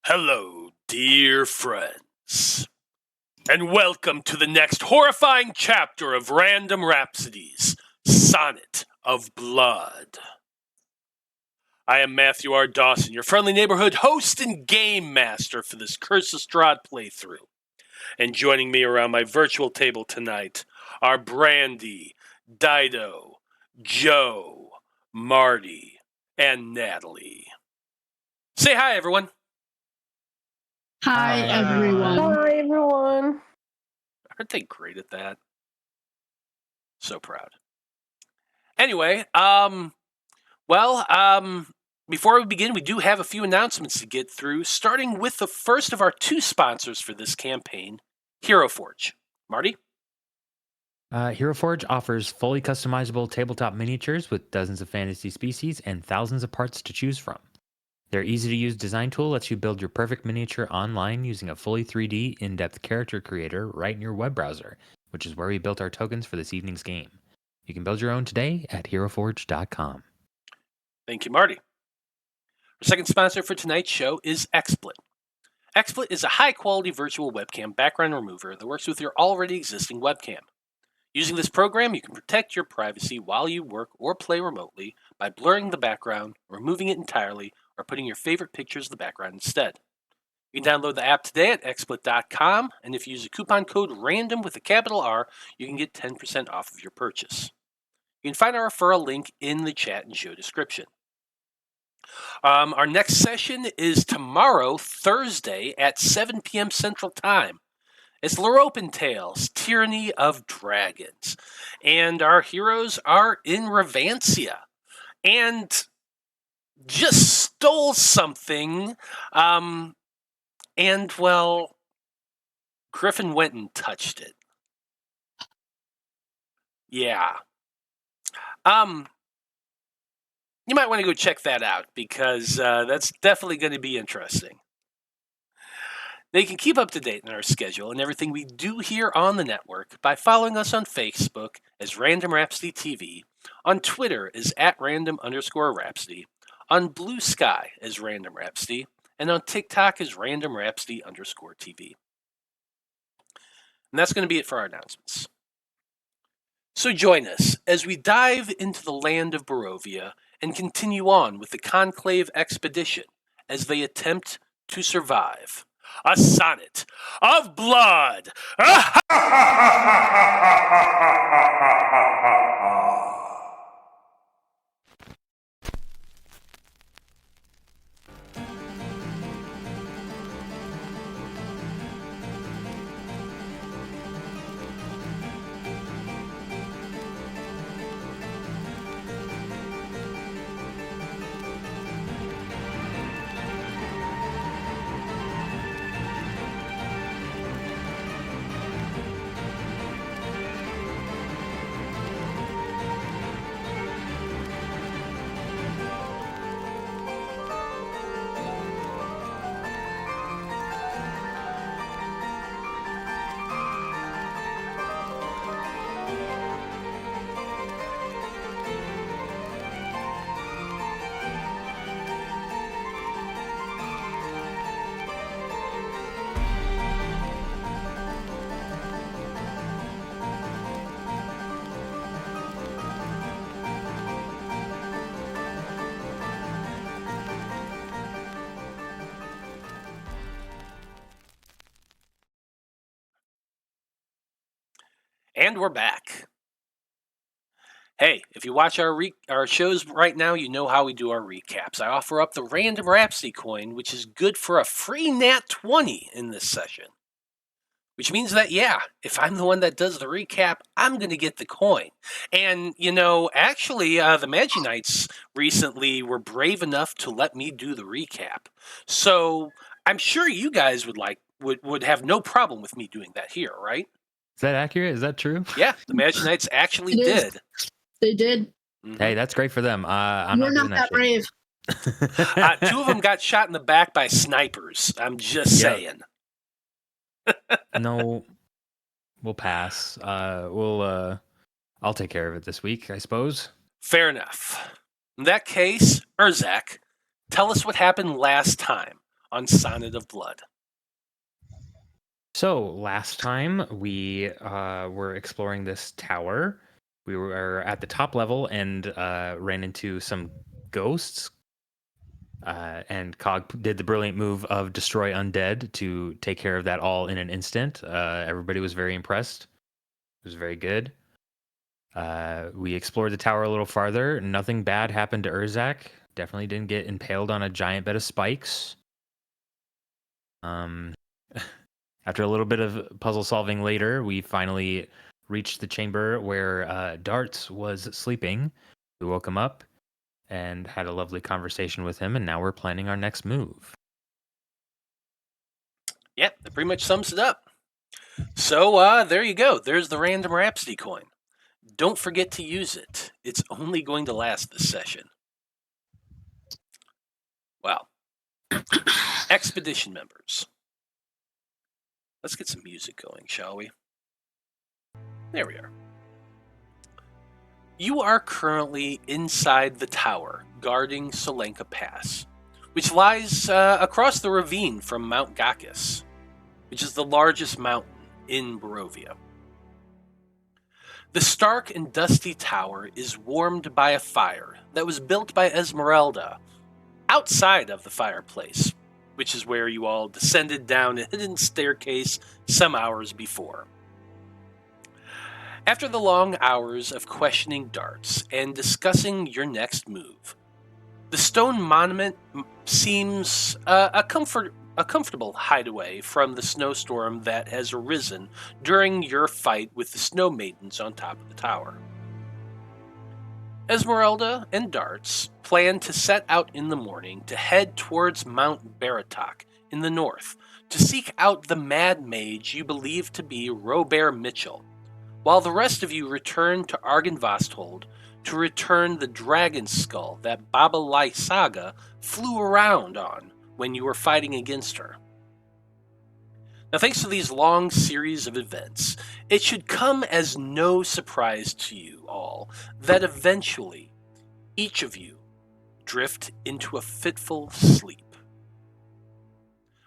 Hello, dear friends, and welcome to the next horrifying chapter of Random Rhapsodies, Sonnet of Blood. I am Matthew R. Dawson, your friendly neighborhood host and game master for this Curse of Strahd playthrough. And joining me around my virtual table tonight are Brandie, Dyto, Joe, Marty, and Natalie. Say hi, everyone. Hi, everyone. Hi, everyone. Aren't they great at that? So proud. Anyway, before we begin, we do have a few announcements to get through, starting with the first of our two sponsors for this campaign, Hero Forge. Marty? Hero Forge offers fully customizable tabletop miniatures with dozens of fantasy species and thousands of parts to choose from. Their easy-to-use design tool lets you build your perfect miniature online using a fully 3D in-depth character creator right in your web browser, which is where we built our tokens for this evening's game. You can build your own today at heroforge.com. Thank you, Marty. Our second sponsor for tonight's show is XSplit. XSplit is a high-quality virtual webcam background remover that works with your already existing webcam. Using this program, you can protect your privacy while you work or play remotely by blurring the background, removing it entirely, or putting your favorite pictures in the background instead. You can download the app today at xsplit.com, and if you use the coupon code RANDOM with a capital R, you can get 10% off of your purchase. You can find our referral link in the chat and show description. Our next session is tomorrow, Thursday, at 7 p.m. Central Time. It's Leropen Tales, Tyranny of Dragons. And our heroes are in Revancia. And just stole something. Griffin went and touched it. Yeah. You might want to go check that out, because that's definitely going to be interesting. Now, you can keep up to date on our schedule and everything we do here on the network by following us on Facebook as Random Rhapsody TV, on Twitter as @random_rhapsody, on Blue Sky as Random Rhapsody, and on TikTok as Random Rhapsody_TV. And that's going to be it for our announcements. So join us as we dive into the land of Barovia and continue on with the Conclave expedition as they attempt to survive. A Sonnet of Blood! And we're back. Hey, if you watch our shows right now, you know how we do our recaps. I offer up the Random Rhapsody coin, which is good for a free Nat 20 in this session. Which means that, if I'm the one that does the recap, I'm going to get the coin. And, actually, the Magi Knights recently were brave enough to let me do the recap. So I'm sure you guys would have no problem with me doing that here, right? Is that accurate? Is that true? Yeah, the Magi Knights actually did. They did. Mm-hmm. Hey, that's great for them. I'm You're not that brave. Two of them got shot in the back by snipers. I'm just saying. No, we'll pass. I'll take care of it this week, I suppose. Fair enough. In that case, Urzak, tell us what happened last time. on Sonnet of Blood. So last time we were exploring this tower. We were at the top level and ran into some ghosts. And Cog did the brilliant move of destroy undead to take care of that all in an instant. Everybody was very impressed. It was very good. We explored the tower a little farther. Nothing bad happened to Urzak. Definitely didn't get impaled on a giant bed of spikes. After a little bit of puzzle solving later, we finally reached the chamber where Darts was sleeping. We woke him up and had a lovely conversation with him, and now we're planning our next move. Yeah, that pretty much sums it up. So there you go. There's the random Rhapsody coin. Don't forget to use it. It's only going to last this session. Well, expedition members. Let's get some music going, shall we? There we are. You are currently inside the tower, guarding Solenka Pass, which lies across the ravine from Mount Gakis, which is the largest mountain in Barovia. The stark and dusty tower is warmed by a fire that was built by Esmeralda outside of the fireplace, which is where you all descended down a hidden staircase some hours before. After the long hours of questioning Darts and discussing your next move, the stone monument seems a comfortable hideaway from the snowstorm that has arisen during your fight with the snow maidens on top of the tower. Esmeralda and Darts plan to set out in the morning to head towards Mount Baratok in the north to seek out the mad mage you believe to be Robert Mitchell, while the rest of you return to Argynvostholt to return the dragon skull that Baba Lysaga flew around on when you were fighting against her. Now, thanks to these long series of events, it should come as no surprise to you all that eventually each of you drift into a fitful sleep.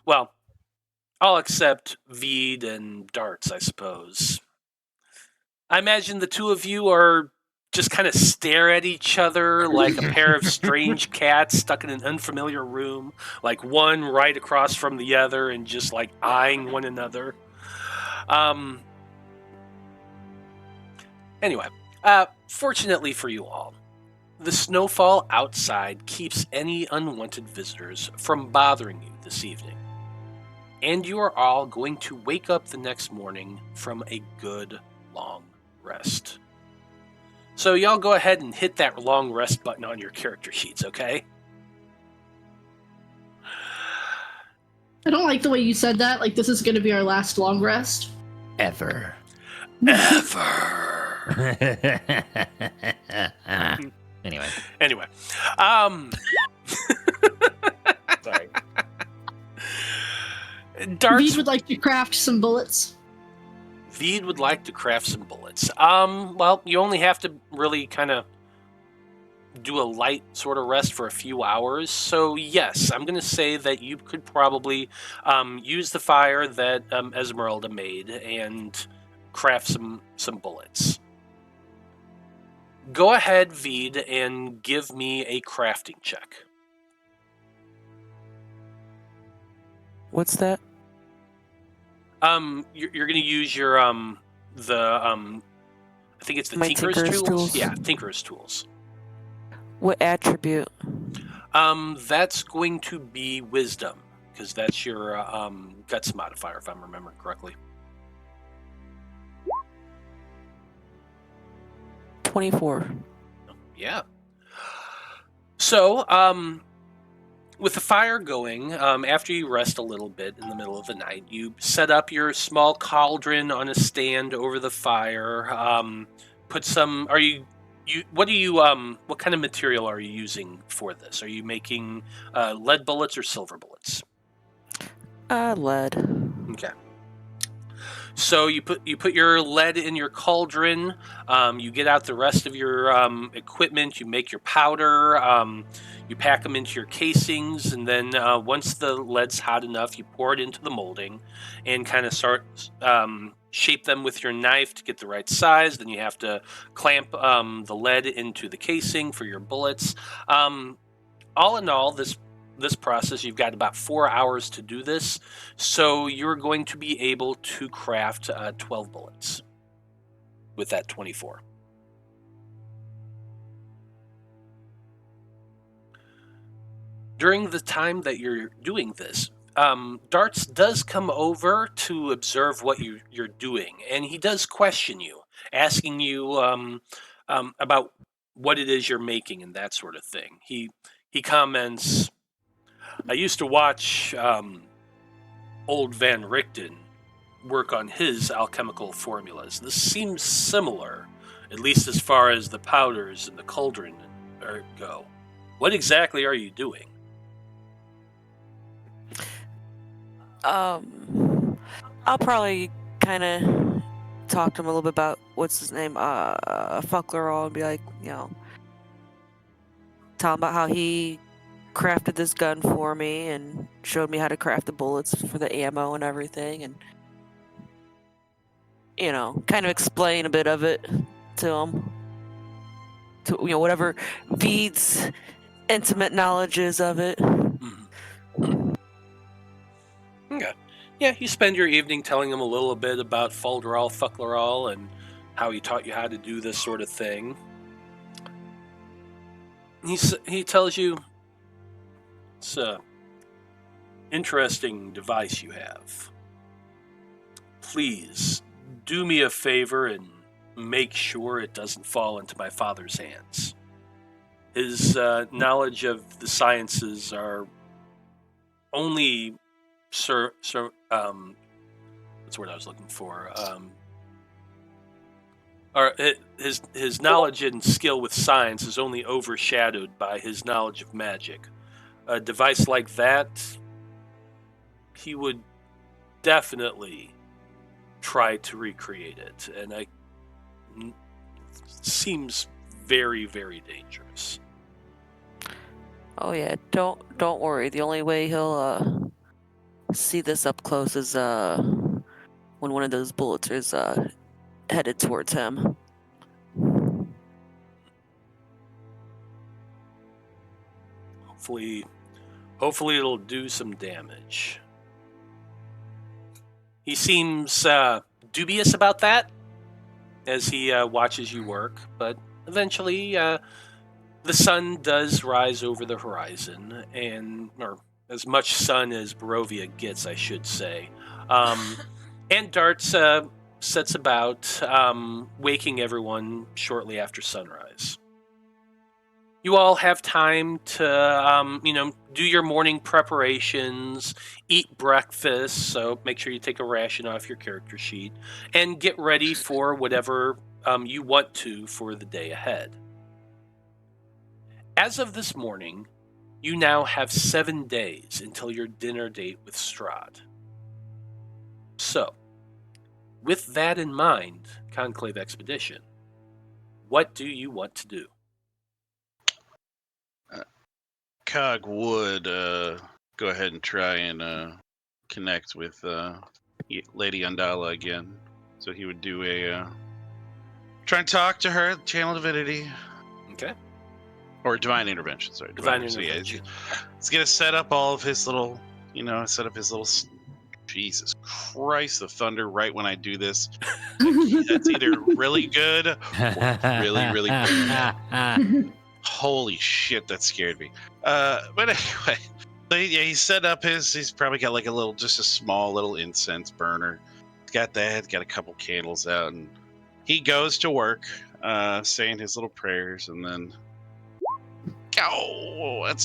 Well, all except Vide and Darts, I suppose. I imagine the two of you are just kind of stare at each other like a pair of strange cats stuck in an unfamiliar room, like one right across from the other and just like eyeing one another. Anyway, fortunately for you all, the snowfall outside keeps any unwanted visitors from bothering you this evening. And you are all going to wake up the next morning from a good long rest. So y'all go ahead and hit that long rest button on your character sheets, okay? I don't like the way you said that. Like, this is going to be our last long rest. Ever. Anyway. Sorry. Darts. Vide would like to craft some bullets. Vide would like to craft some bullets. Well, you only have to really kind of do a light sort of rest for a few hours. So yes, I'm going to say that you could probably use the fire that Esmeralda made and craft some bullets. Go ahead, Vide, and give me a crafting check. What's that? You're going to use your I think it's the My Tinker's Tools? Yeah, Tinker's Tools. What attribute? That's going to be Wisdom, because that's your Guts modifier, if I'm remembering correctly. 24. Yeah. So, with the fire going, after you rest a little bit in the middle of the night, you set up your small cauldron on a stand over the fire. Put some. What kind of material are you using for this? Are you making lead bullets or silver bullets? Lead. Okay. So you put your lead in your cauldron. You get out the rest of your equipment. You make your powder. You pack them into your casings, and then once the lead's hot enough, you pour it into the molding, and kind of start shape them with your knife to get the right size. Then you have to clamp the lead into the casing for your bullets. All in all, this process, you've got about 4 hours to do this, so you're going to be able to craft 12 bullets with that 24. During the time that you're doing this, Darts does come over to observe what you're doing, and he does question you, asking you about what it is you're making and that sort of thing. He comments, I used to watch old Van Richten work on his alchemical formulas. This seems similar, at least as far as the powders and the cauldron go. What exactly are you doing? I'll probably kind of talk to him a little bit about what's his name, Fucklerall, and be like, tell him about how he crafted this gun for me and showed me how to craft the bullets for the ammo and everything, and kind of explain a bit of it to him, to whatever Vide's intimate knowledge is of it. Okay. Yeah, you spend your evening telling him a little bit about Folderall, Fucklerall, and how he taught you how to do this sort of thing. He tells you it's a interesting device you have. Please do me a favor and make sure it doesn't fall into my father's hands. His knowledge of the sciences are only what's the word I was looking for? His knowledge and skill with science is only overshadowed by his knowledge of magic. A device like that, he would definitely try to recreate it, and it seems very, very dangerous. Oh yeah, don't worry. The only way he'll see this up close is when one of those bullets is headed towards him. Hopefully it'll do some damage. He seems dubious about that as he watches you work, but eventually the sun does rise over the horizon, or as much sun as Barovia gets, I should say. And Darts sets about waking everyone shortly after sunrise. You all have time to, do your morning preparations, eat breakfast, so make sure you take a ration off your character sheet, and get ready for whatever you want to for the day ahead. As of this morning, you now have 7 days until your dinner date with Strahd. So, with that in mind, Conclave Expedition, what do you want to do? Cog would go ahead and try and connect with Lady Undala again. So he would do try and talk to her, channel divinity. Okay. Or divine intervention, sorry. Divine intervention. So yeah, he's going to set up all of his little, Jesus Christ, the thunder right when I do this. That's either really good or really, really bad. Holy shit, that scared me. But anyway, yeah, he set up he's probably got just a small little incense burner. He's got that, got a couple candles out, and he goes to work, saying his little prayers, and then,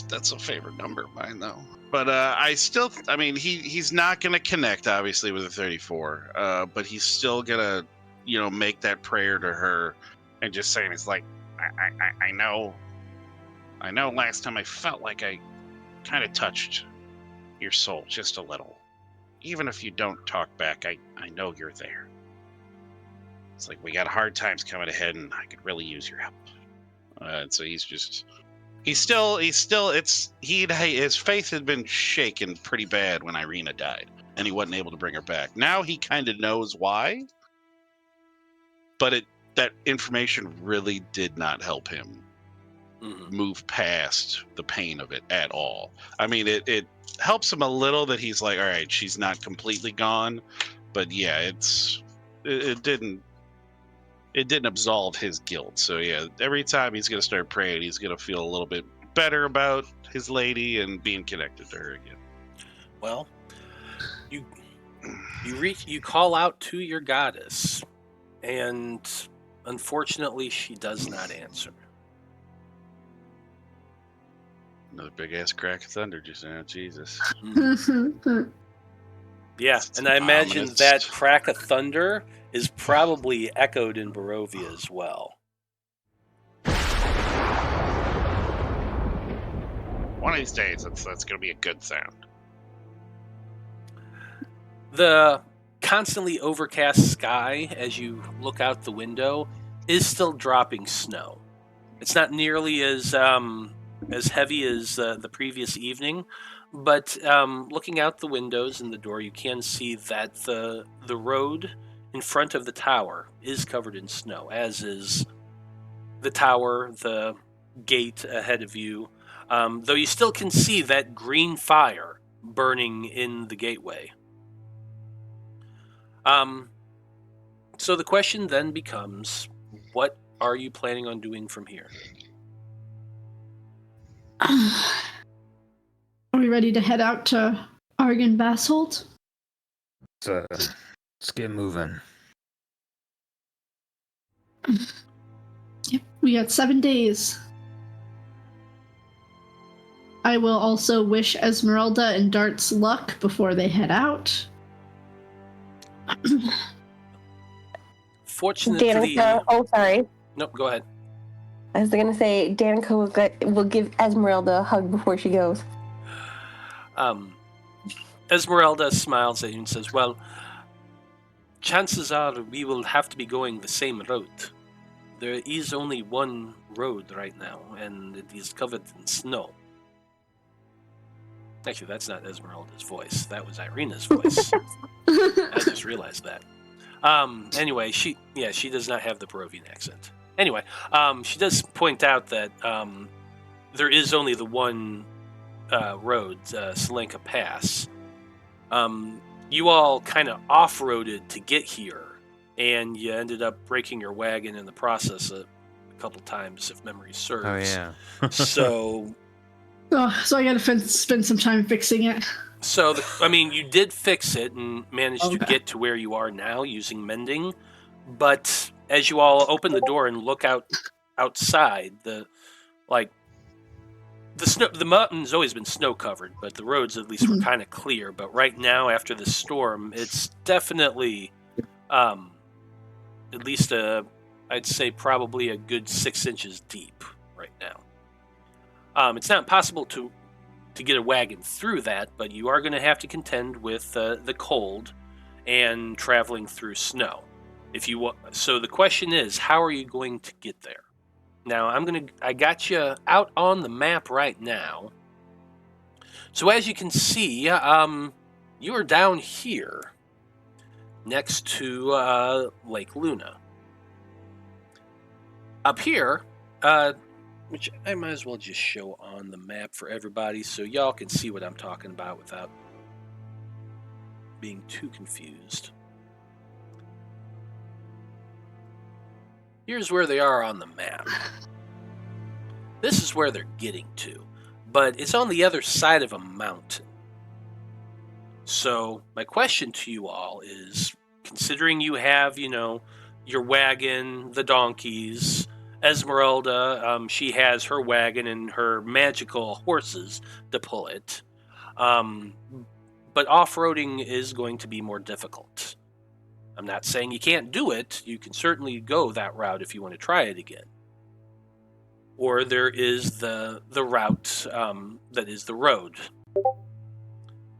that's a favorite number of mine, though. But he's not going to connect, obviously, with a 34, but he's still going to, make that prayer to her, and just saying, it's like, I know last time I felt like I kind of touched your soul just a little. even if you don't talk back, I know you're there. It's like, we got hard times coming ahead, and I could really use your help. And so his faith had been shaken pretty bad when Irina died, and he wasn't able to bring her back. Now he kind of knows why, but that information really did not help him move past the pain of it at all. I mean, it helps him a little that he's like, all right, she's not completely gone, but yeah, it didn't absolve his guilt. So yeah, every time he's gonna start praying, he's gonna feel a little bit better about his lady and being connected to her again. Well, you call out to your goddess, and unfortunately, she does not answer. Another big ass crack of thunder just now. Jesus. Yeah, and I imagine that crack of thunder is probably echoed in Barovia as well. One of these days, that's going to be a good sound. The constantly overcast sky, as you look out the window, is still dropping snow. It's not nearly as heavy as the previous evening, but looking out the windows and the door, you can see that the road in front of the tower is covered in snow, as is the tower, the gate ahead of you, though you still can see that green fire burning in the gateway. So the question then becomes, what are you planning on doing from here? Are we ready to head out to Argynvostholt? Let's get moving. Yep, we got 7 days. I will also wish Esmeralda and Dart's luck before they head out. Fortunately... Danika, oh, sorry. Nope, go ahead. I was going to say, Danika will give Esmeralda a hug before she goes. Esmeralda smiles at you and says, well, chances are we will have to be going the same route. There is only one road right now, and it is covered in snow. Actually, that's not Esmeralda's voice. That was Irina's voice. I just realized that. Anyway, she does not have the Barovian accent. Anyway, she does point out that there is only the one road, Selenka Pass. You all kind of off-roaded to get here, and you ended up breaking your wagon in the process a couple times, if memory serves. Oh, yeah. So I gotta spend some time fixing it. So, you did fix it and managed to get to where you are now using mending, but as you all open the door and look outside, the mountain's always been snow covered, but the roads at least were kind of clear. But right now, after the storm, it's definitely at least I'd say probably a good 6 inches deep right now. It's not possible to get a wagon through that, but you are going to have to contend with the cold and traveling through snow. So the question is, how are you going to get there? Now, I got you out on the map right now. So as you can see, you are down here next to Lake Luna. Up here, which I might as well just show on the map for everybody so y'all can see what I'm talking about without being too confused. Here's where they are on the map. This is where they're getting to, but it's on the other side of a mountain. So my question to you all is, considering you have, your wagon, the donkeys, Esmeralda, she has her wagon and her magical horses to pull it, but off-roading is going to be more difficult. I'm not saying you can't do it. You can certainly go that route if you want to try it again. Or there is the route that is the road.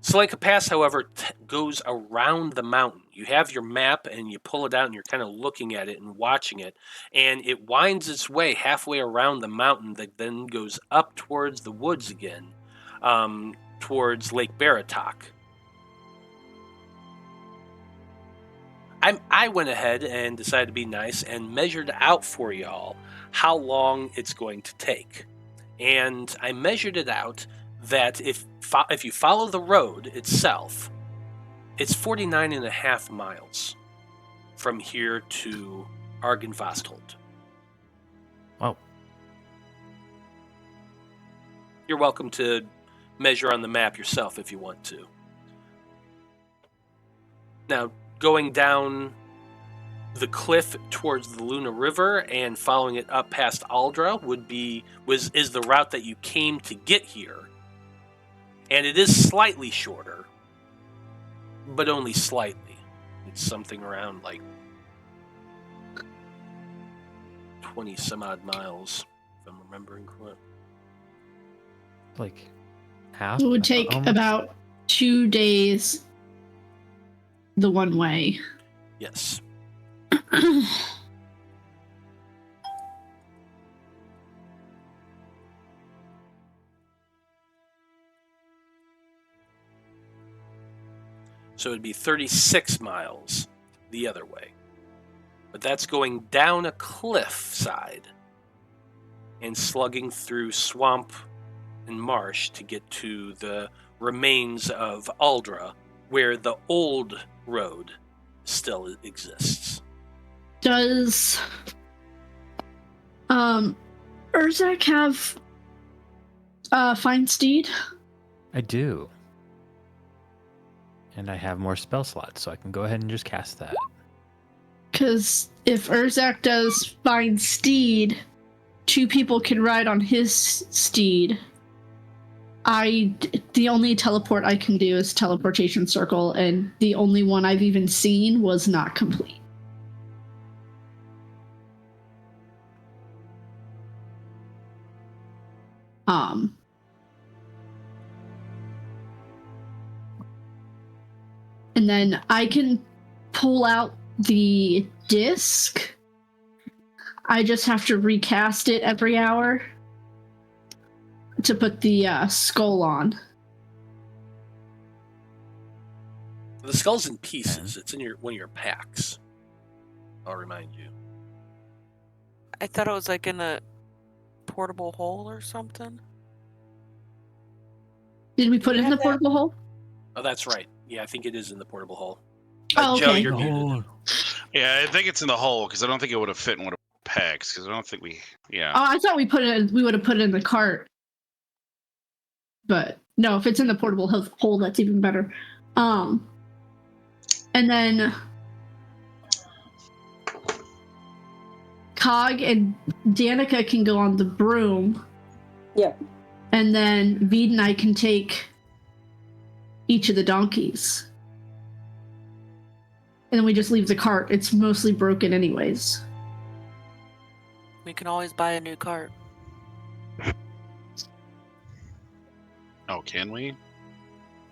Selenka Pass, however, goes around the mountain. You have your map and you pull it out and you're kind of looking at it and watching it. And it winds its way halfway around the mountain that then goes up towards the woods again, towards Lake Baratok. I went ahead and decided to be nice and measured out for y'all how long it's going to take. And I measured it out that if you follow the road itself, it's 49.5 miles from here to Argynvostholt. Wow. You're welcome to measure on the map yourself if you want to. Now, going down the cliff towards the Luna River and following it up past Aldra is the route that you came to get here. And it is slightly shorter, but only slightly. It's something around like 20 some odd miles, if I'm remembering correctly. Like half? It would take Almost? about 2 days the one way. Yes. So it'd be 36 miles the other way. But that's going down a cliff side and slugging through swamp and marsh to get to the remains of Aldra, where the old road still exists. Does Urzak have Find Steed? I do. And I have more spell slots, so I can go ahead and just cast that. Because if Urzak does Find Steed, 2 people can ride on his steed. The only teleport I can do is Teleportation Circle, and the only one I've even seen was not complete. And then I can pull out the disc. I just have to recast it every hour to put the skull on. The skull's in pieces. It's in one of your packs. I'll remind you. I thought it was like in a portable hole or something. Did we put it in the have that? portable hole? Oh, that's right. Yeah, I think it is in the portable hole. Oh, Joe, okay. you're muted. Yeah, I think it's in the hole because I don't think it would have fit in one of the packs because I don't think we. Yeah. Oh, I thought we would have put it in the cart. But no, if it's in the portable hole, that's even better. And then Cog and Danika can go on the broom. Yep. And then Vide and I can take each of the donkeys. And then we just leave the cart. It's mostly broken anyways. We can always buy a new cart. Oh, can we?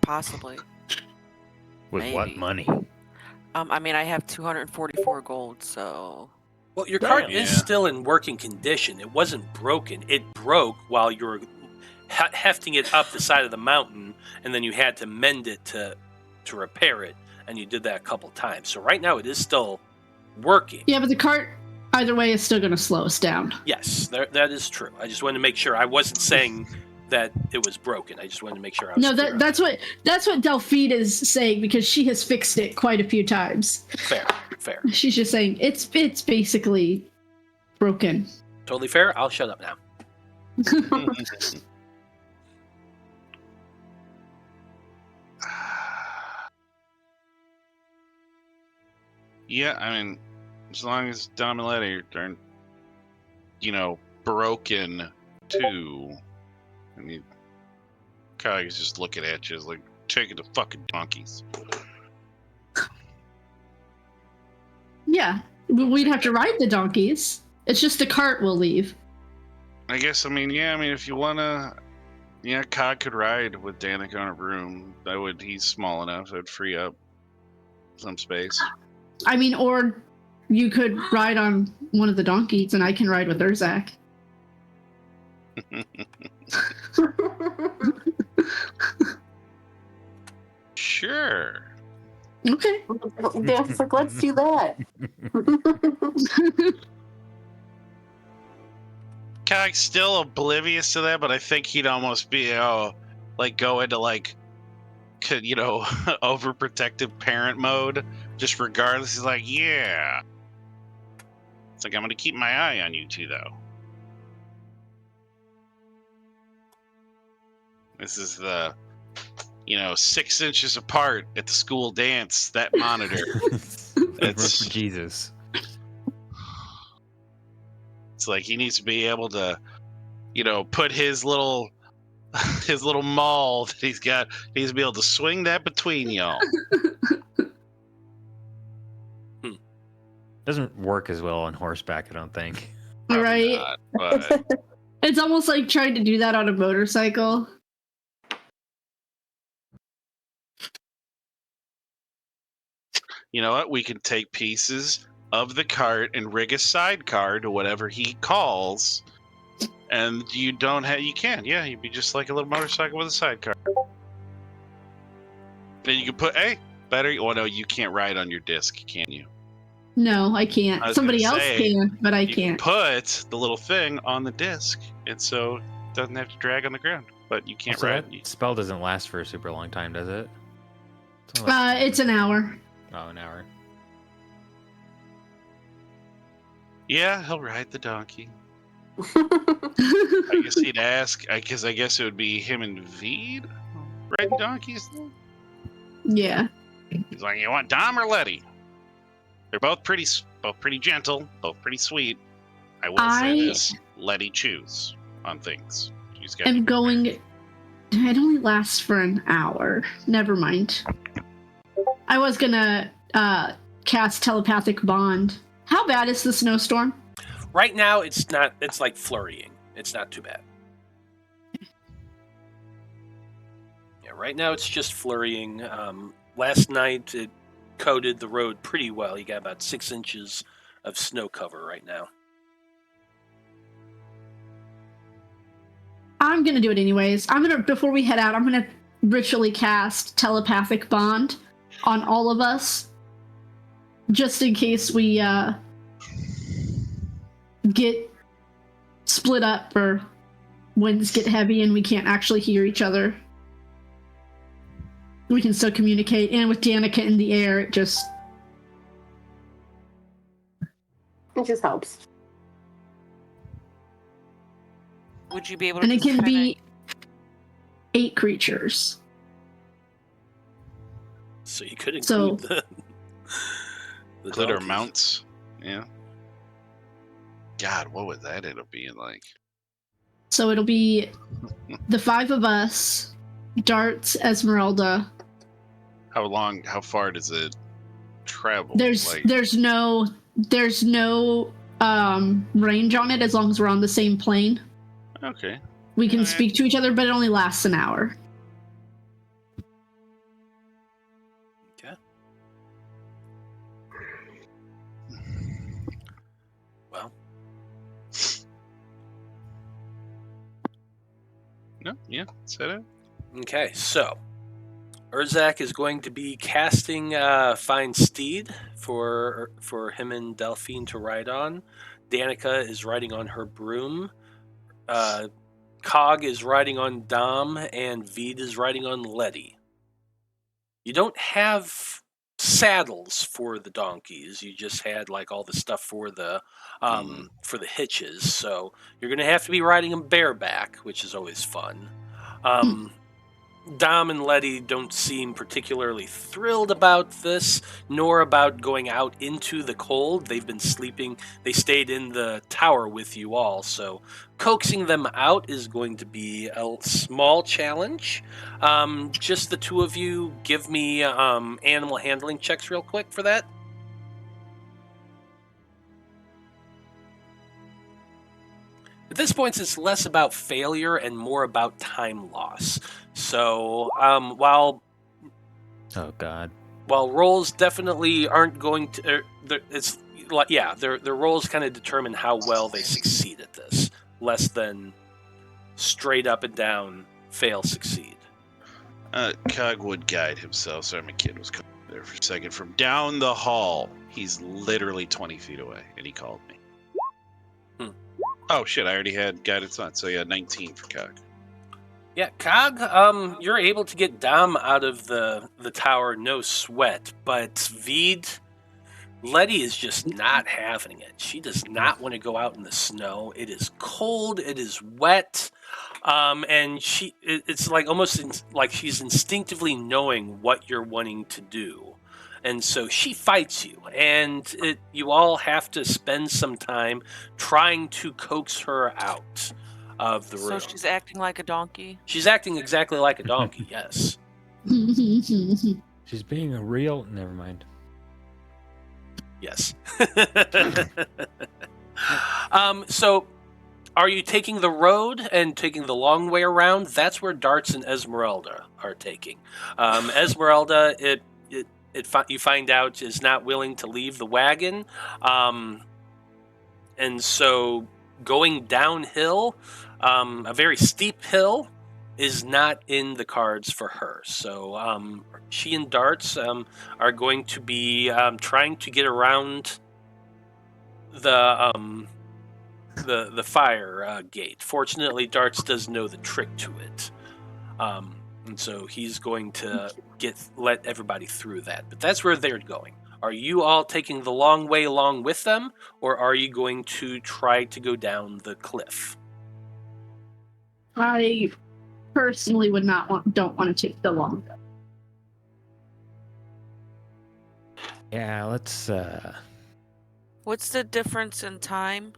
Possibly. With what Maybe. money? I mean, I have 244 gold, so... Well, your cart Damn. is Yeah. still in working condition. It wasn't broken. It broke while you were hefting it up the side of the mountain, and then you had to mend it to repair it, and you did that a couple times. So right now it is still working. Yeah, but the cart, either way, is still going to slow us down. Yes, that is true. I just wanted to make sure. I wasn't saying that it was broken. I just wanted to make sure I was No, clear on that's what Delphine is saying because she has fixed it quite a few times. Fair. She's just saying it's basically broken. Totally fair. I'll shut up now. Yeah, I mean, as long as Dom and Letty aren't, broken too. I mean, Kai's just looking at you like, taking the fucking donkeys. Yeah, we'd have to ride the donkeys. It's just the cart we'll leave. I guess, if you want to, Yeah, Cog could ride with Danika on a broom. He's small enough. That would free up some space. I mean, or you could ride on one of the donkeys and I can ride with Urzak. Sure. Okay. Dan's like, let's do that. Cog's still oblivious to that, but I think he'd almost be, go into overprotective parent mode, just regardless. He's like, yeah. It's like, I'm going to keep my eye on you two, though. This is the, 6 inches apart at the school dance, that monitor. It's for Jesus. It's like he needs to be able to, put his little maul that he's got, he needs to be able to swing that between y'all. Doesn't work as well on horseback, I don't think. Probably Right. not, but It's almost like trying to do that on a motorcycle. you know what? We can take pieces of the cart and rig a sidecar to whatever he calls. And you can. Yeah, you'd be just like a little motorcycle with a sidecar. Then you can put, well, no, you can't ride on your disc, can you? No, I can't. I was Somebody gonna else say, can, but I You can can't. put the little thing on the disc, and so it doesn't have to drag on the ground. But you can't Also, ride. that spell doesn't last for a super long time, does it? It's only It's an hour. Oh, an hour. Yeah, he'll ride the donkey. I guess he'd ask, because I guess it would be him and Vide riding donkeys. Yeah. He's like, you want Dom or Letty? They're both pretty gentle, both pretty sweet. I will say this: Letty chews on things. She's got. I'm going. It only lasts for an hour. Never mind. I was gonna cast telepathic bond. How bad is the snowstorm? Right now, it's not. It's like flurrying. It's not too bad. Yeah, right now it's just flurrying. Last night it coated the road pretty well. You got about 6 inches of snow cover right now. I'm gonna do it anyways. Before we head out, I'm gonna ritually cast telepathic bond on all of us, just in case we get split up or winds get heavy and we can't actually hear each other. We can still communicate, and with Danika in the air, it just helps. Would you be able to? and it can kinda- be 8 creatures. So you could So- include the Glitter donkeys. mounts. Yeah. God, what would that end up being like? So it'll be the 5 of us, Darts, Esmeralda. How far does it travel? There's no range on it as long as we're on the same plane. Okay. We can Alright. speak to each other, but it only lasts an hour. Okay. Well, No, yeah, set it. okay, so Urzak is going to be casting Find Steed for him and Delphine to ride on. Danika is riding on her broom. Cog is riding on Dom, and Vide is riding on Letty. You don't have saddles for the donkeys. You just had like all the stuff for the hitches. So you're gonna have to be riding them bareback, which is always fun. Dom and Letty don't seem particularly thrilled about this, nor about going out into the cold. They've been sleeping. They stayed in the tower with you all, so coaxing them out is going to be a small challenge. Just the two of you, give me animal handling checks real quick for that. At this point, it's less about failure and more about time loss. So while Oh God. rolls definitely aren't going to, their rolls kind of determine how well they succeed at this, less than straight up and down fail succeed. Cog would guide himself. Sorry, my kid was coming there for a second. From down the hall, he's literally 20 feet away, and he called me. Oh shit! I already had guided thought, so yeah, 19 for Cog. Yeah, Cog, you're able to get Dom out of the tower, no sweat, but Vide, Letty is just not having it. She does not want to go out in the snow. It is cold, it is wet, and it's like almost like she's instinctively knowing what you're wanting to do. And so she fights you, and you all have to spend some time trying to coax her out of the room. So she's acting like a donkey? She's acting exactly like a donkey, yes. She's being a real. Never mind. Yes. So, are you taking the road and taking the long way around? That's where Darts and Esmeralda are taking. Esmeralda, you find out, is not willing to leave the wagon. And so, going downhill, a very steep hill, is not in the cards for her. So she and Darts are going to be trying to get around the fire gate. Fortunately, Darts does know the trick to it, and so he's going to let everybody through that. But that's where they're going. Are you all taking the long way along with them, or are you going to try to go down the cliff? I personally don't want to take the long way. Yeah, let's. What's the difference in time?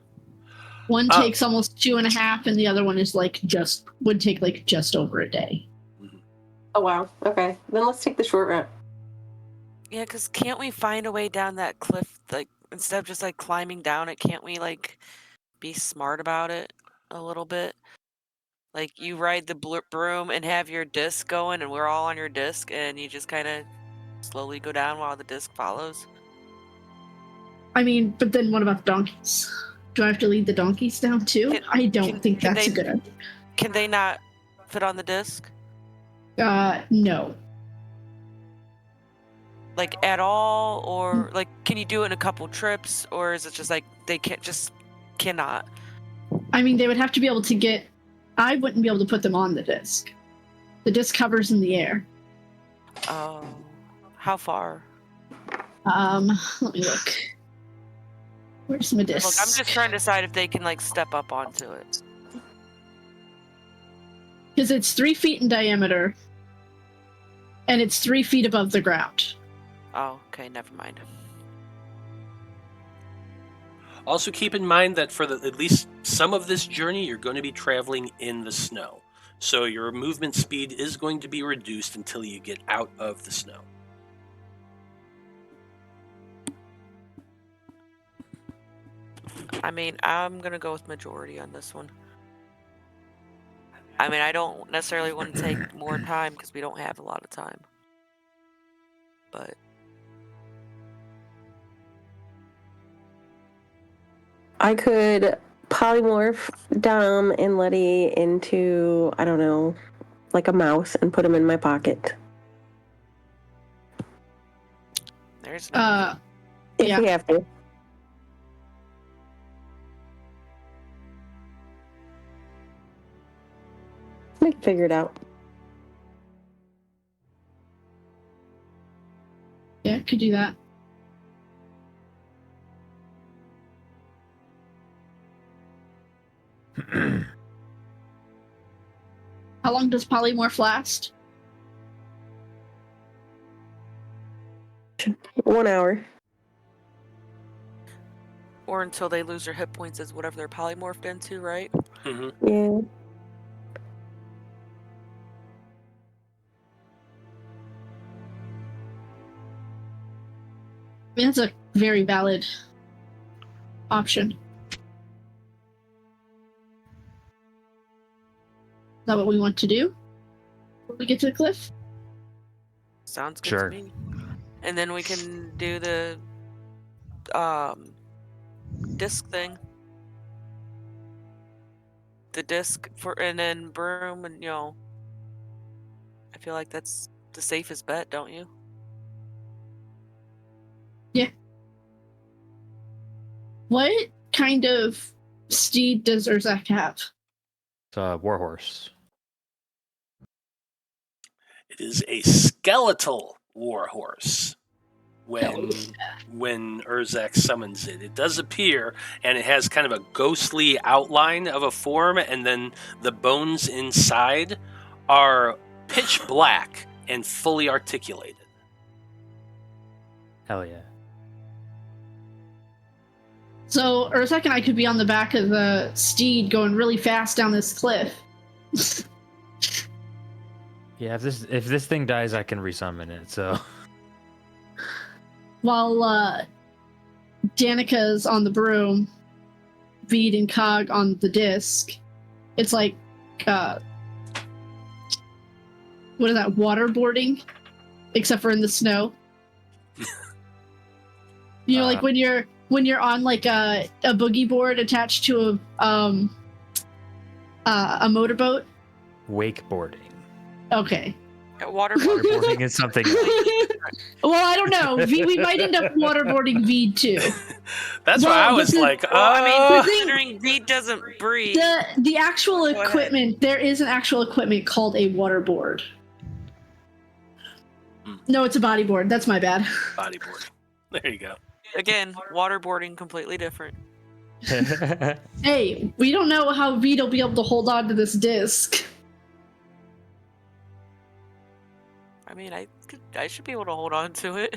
One takes almost 2.5, and the other one is would take just over a day. Oh wow. Okay, then let's take the short route. Yeah, because can't we find a way down that cliff? Like, instead of just climbing down it, can't we be smart about it a little bit? Like, you ride the broom and have your disc going, and we're all on your disc, and you just kind of slowly go down while the disc follows. I mean, but then what about the donkeys? Do I have to lead the donkeys down too? I don't think that's a good idea. Can they not fit on the disc? No. At all? Or, can you do it in a couple trips? Or is it just they cannot? I mean, they would have to be able to get... I wouldn't be able to put them on the disc. The disc hovers in the air. Oh. How far? Let me look. Where's my disc? Look, I'm just trying to decide if they can, step up onto it. Because it's 3 feet in diameter, and it's 3 feet above the ground. Oh, okay, never mind. Also keep in mind that for at least some of this journey, you're going to be traveling in the snow. So your movement speed is going to be reduced until you get out of the snow. I mean, I'm going to go with majority on this one. I mean, I don't necessarily want to take more time because we don't have a lot of time. But I could polymorph Dom and Letty into, I don't know, like a mouse and put them in my pocket. there's If we have to. We can figure it out. Yeah, could do that. How long does polymorph last? 1 hour. Or until they lose their hit points as whatever they're polymorphed into, right? Mm-hmm. Yeah. I mean, that's a very valid option. that what we want to do? When we get to the cliff? Sounds good Sure. to me. And then we can do the disc thing. The disc and then broom, and I feel like that's the safest bet, don't you? Yeah. What kind of steed does Urzak have? It's a warhorse. It is a skeletal warhorse. When Urzak summons it, it does appear, and it has kind of a ghostly outline of a form, and then the bones inside are pitch black and fully articulated. Hell yeah. So Urzak and I could be on the back of the steed going really fast down this cliff. Yeah, if this thing dies, I can resummon it. So While Danika's on the broom, Vide and Cog on the disc. It's like what is that, waterboarding? Except for in the snow. Like when you're on like a boogie board attached to a motorboat. wakeboarding. Okay. Waterboarding is something else. Well, I don't know. We might end up waterboarding Vide too. That's why I was like, Considering Vide doesn't breathe. The actual Go equipment, ahead. there is an actual equipment called a waterboard. No, it's a bodyboard. That's my bad. bodyboarding. There you go. Again, waterboarding completely different. Hey, we don't know how Vide will be able to hold on to this disc. I mean, I should be able to hold on to it.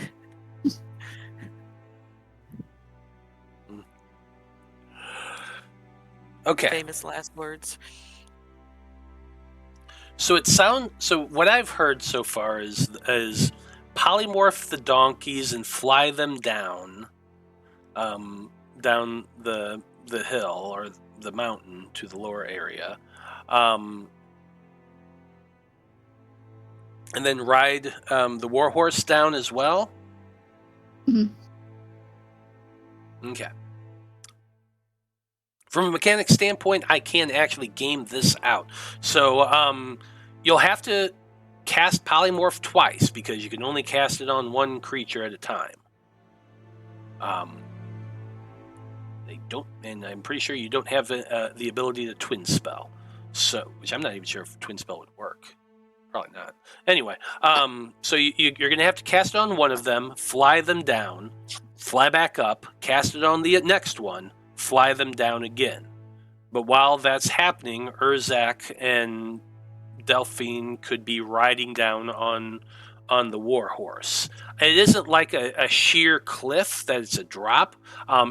Okay. Famous last words. So what I've heard so far is polymorph the donkeys and fly them down the hill or the mountain to the lower area, and then ride the warhorse down as well. Mhm. Okay. From a mechanic standpoint, I can actually game this out. So you'll have to cast polymorph twice because you can only cast it on one creature at a time. They don't, and I'm pretty sure you don't have the ability to twin spell. So, which I'm not even sure if twin spell would work. Probably not. Anyway, so you're going to have to cast it on one of them, fly them down, fly back up, cast it on the next one, fly them down again. But while that's happening, Urzak and Delphine could be riding down on the warhorse. It isn't like a sheer cliff that it's a drop.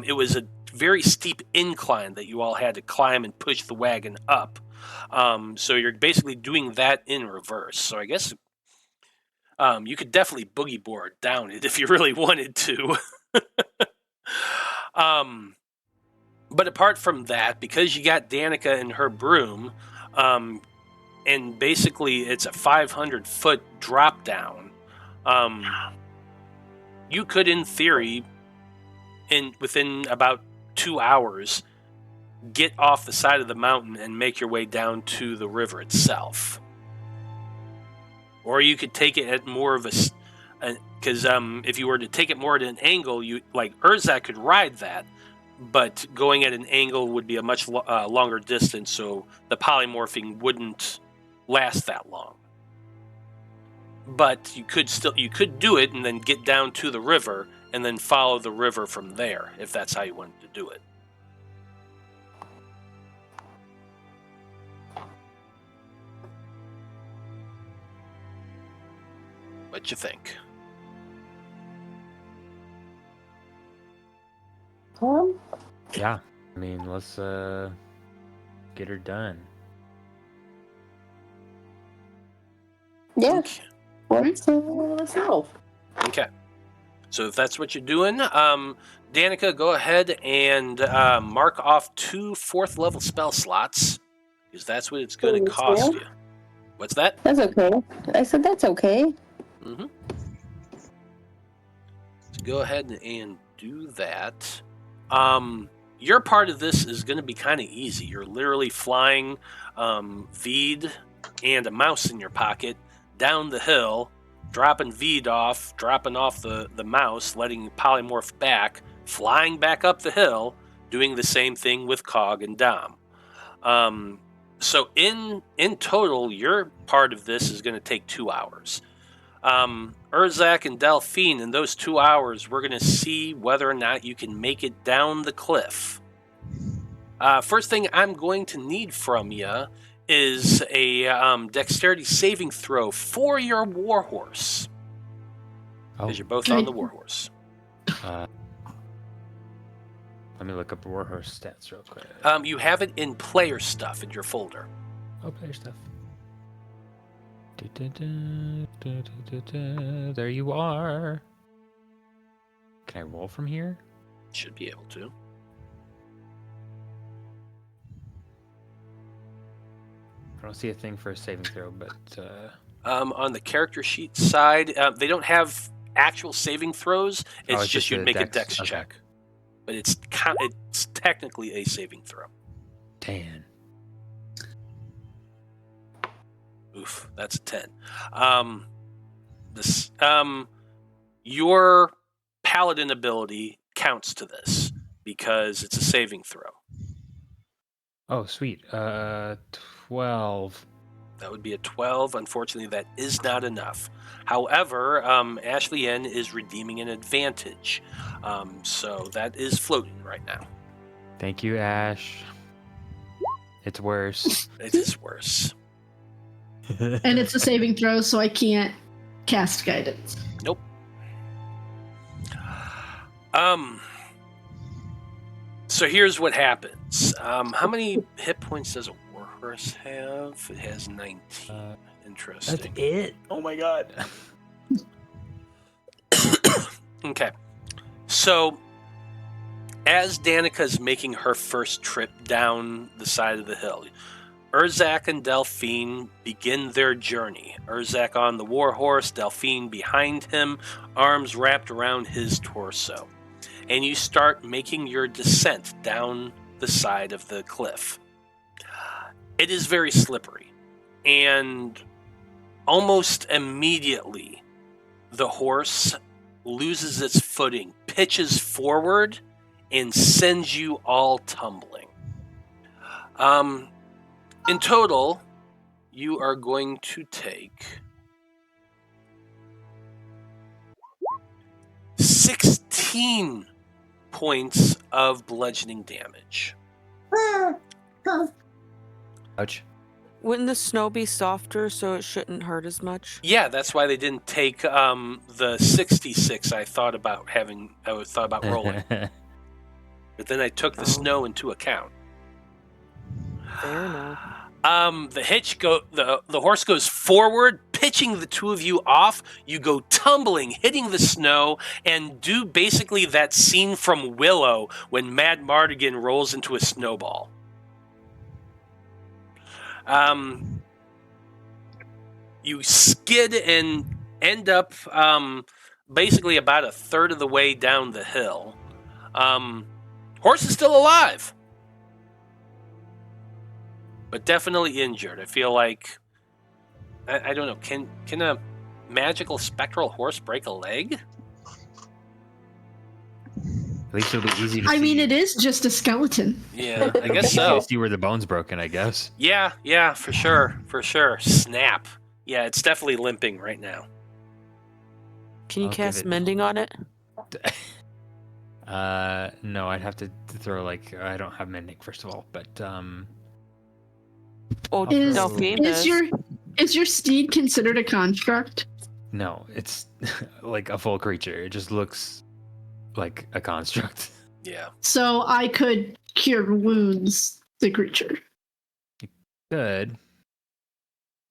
It was a very steep incline that you all had to climb and push the wagon up. So you're basically doing that in reverse. So I guess you could definitely boogie board down it if you really wanted to. But apart from that, because you got Danika and her broom, and basically it's a 500-foot drop down, you could, in theory, within about 2 hours, get off the side of the mountain and make your way down to the river itself. Or you could take it at more of because if you were to take it more at an angle, Urzak could ride that, but going at an angle would be a much longer distance, so the polymorphing wouldn't last that long. But you could do it and then get down to the river and then follow the river from there, if that's how you wanted to do it. What you think? Yeah, I mean, let's get her done. Yeah. Okay. Let's go. Okay. So if that's what you're doing, Danika, go ahead and mark off 2 4th level spell slots because that's what it's going to cost you. What's that? That's okay. I said that's okay. Mm-hmm. So go ahead and do that. Your part of this is going to be kind of easy. You're literally flying Vide and a mouse in your pocket down the hill, dropping Vide off, dropping off the mouse, letting polymorph back, flying back up the hill, doing the same thing with Cog and Dom. So in total, your part of this is going to take 2 hours. Urzak and Delphine, in those 2 hours, we're going to see whether or not you can make it down the cliff. First thing I'm going to need from you is a dexterity saving throw for your warhorse. Because you're both on the warhorse. Let me look up warhorse stats real quick. You have it in player stuff in your folder. Oh, player stuff. There you are. Can I roll from here? Should be able to. I don't see a thing for a saving throw, but... On the character sheet side, they don't have actual saving throws. It's it's just just you'd a make a dex, dex okay. check. But it's technically a saving throw. Dan. Oof, that's a 10. Your paladin ability counts to this because it's a saving throw. Oh, sweet. 12. That would be a 12. Unfortunately, that is not enough. However, Ashley N is redeeming an advantage. So that is floating right now. Thank you, Ash. It's worse. It is worse. And it's a saving throw, so I can't cast guidance. Nope. So here's what happens. How many hit points does a warhorse have? It has 19. Interesting. That's it? Oh my god. Okay. So, as Danika's making her first trip down the side of the hill, Urzak and Delphine begin their journey. Urzak on the warhorse, Delphine behind him, arms wrapped around his torso. And you start making your descent down the side of the cliff. It is very slippery, and almost immediately the horse loses its footing, pitches forward, and sends you all tumbling. In total, you are going to take 16 points of bludgeoning damage. Ouch. Wouldn't the snow be softer, so it shouldn't hurt as much? Yeah, that's why they didn't take the 66 I thought about rolling. But then I took the snow into account. Fair enough. The horse goes forward, pitching the two of you off. You go tumbling, hitting the snow, and do basically that scene from Willow when Mad Mardigan rolls into a snowball. You skid and end up basically about a third of the way down the hill. Horse is still alive, but definitely injured. I feel like I don't know. Can a magical spectral horse break a leg? At least it'll be easy to see. I mean, it is just a skeleton. Yeah, I guess Easy so. to see where the bone's broken, I guess. Yeah, for sure. Snap. Yeah, it's definitely limping right now. Can you I'll give cast it- mending on it? No, I'd have to throw I don't have mending first of all, but Oh, Is- Delphine does. Is your steed considered a construct? no, it's like a full creature. It just looks like a construct. Yeah. So I could cure wounds the creature. Good.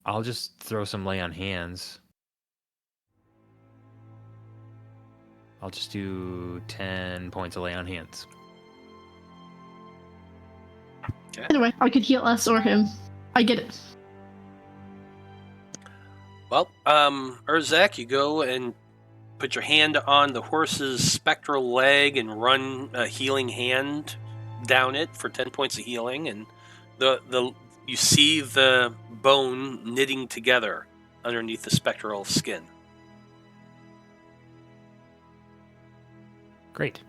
I'll just throw some lay on hands. I'll just do 10 points of lay on hands. Anyway, I could heal us or him. I get it. Well, Urzak, you go and put your hand on the horse's spectral leg and run a healing hand down it for 10 points of healing, and you see the bone knitting together underneath the spectral skin. Great.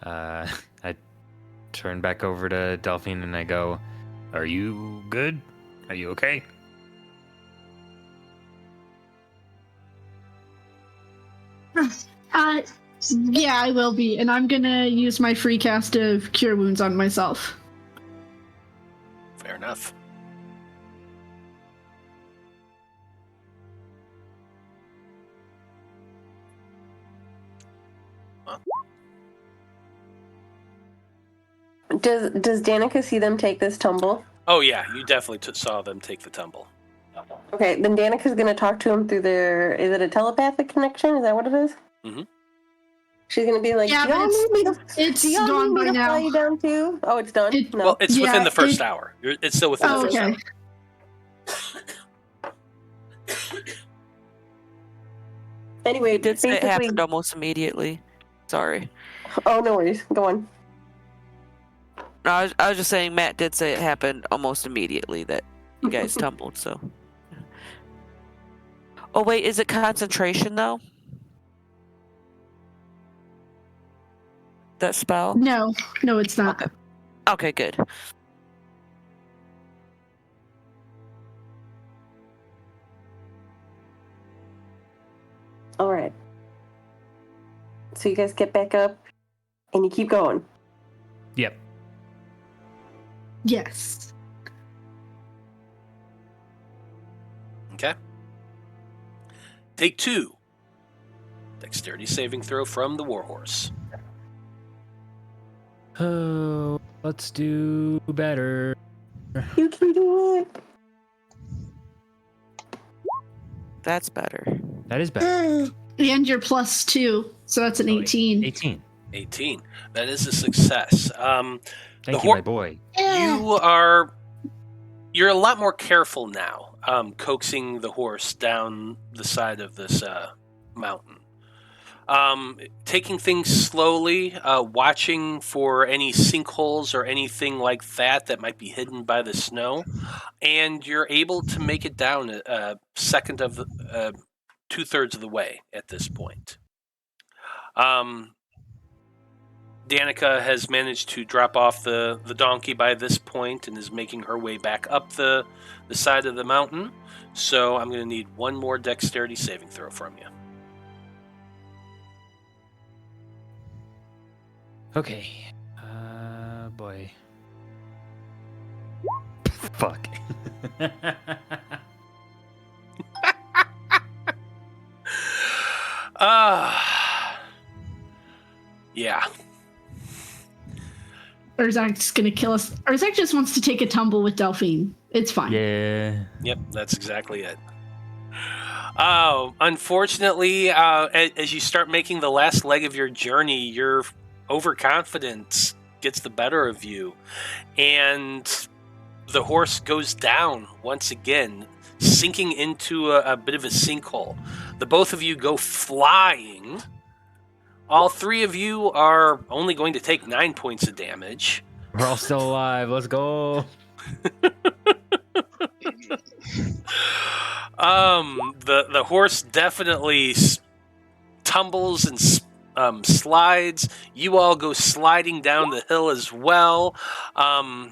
I turn back over to Delphine and I go, "Are you good? Are you okay?" Yeah, I will be, and I'm gonna use my free cast of Cure Wounds on myself. Fair enough. Does Danika see them take this tumble? Oh yeah, you definitely saw them take the tumble. Okay, then Danika's gonna talk to him through their. Is it a telepathic connection? Is that what it is? Mm-hmm. She's gonna be like, Yeah, "Do y'all but need me to? it's Do y'all gone need by me to now. fly you down too? Oh, it's done. No. Well, it's within Yeah, the first hour. It's still within the Oh, first okay. hour. Anyway, You did say it basically. happened almost immediately. Sorry. Oh, no worries. Go on. No, I was just saying Matt did say it happened almost immediately that you guys tumbled, so. Oh, wait, is it concentration, though? That spell? No, it's not. Okay. Okay, good. All right. So you guys get back up, and you keep going. Yep. Yes. Okay. Take 2. Dexterity saving throw from the warhorse. Oh, let's do better. You can do it. That's better. That is better. And you're +2, so that's an 18. 18. 18. That is a success. Thank you, my boy. You're a lot more careful now, coaxing the horse down the side of this mountain. Taking things slowly, watching for any sinkholes or anything like that might be hidden by the snow, and you're able to make it down a second of 2/3 of the way at this point. Danika has managed to drop off the donkey by this point and is making her way back up the side of the mountain. So I'm going to need one more dexterity saving throw from you. Okay. Boy. Fuck. Yeah. Urzak's gonna kill us. Urzak just wants to take a tumble with Delphine. It's fine. Yeah. Yep, that's exactly it. Oh, unfortunately, as you start making the last leg of your journey, your overconfidence gets the better of you, and the horse goes down once again, sinking into a bit of a sinkhole. The both of you go flying. All 3 of you are only going to take 9 points of damage. We're all still alive. Let's go. The horse definitely tumbles and slides. You all go sliding down the hill as well. I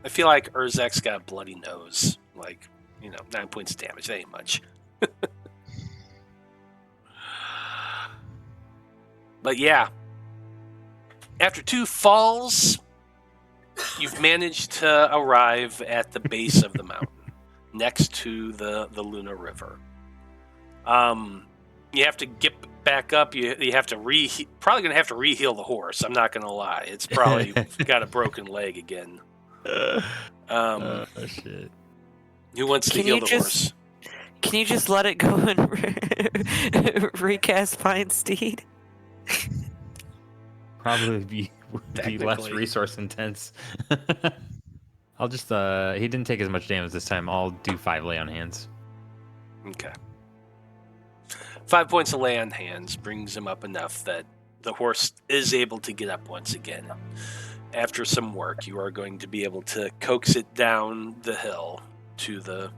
feel like Urzak's got a bloody nose. 9 points of damage. That ain't much. But yeah, after 2 falls, you've managed to arrive at the base of the mountain, next to the Luna River. You have to get back up. You have to probably gonna have to re-heal the horse. I'm not gonna lie. It's probably got a broken leg again. Shit. Who wants to heal the horse? Can you just let it go and recast Fine Steed? Probably be less Technically. resource intense. I'll just he didn't take as much damage this time. I'll do 5 lay on hands. Okay. 5 points of lay on hands brings him up enough that the horse is able to get up once again. After some work, you are going to be able to coax it down the hill to the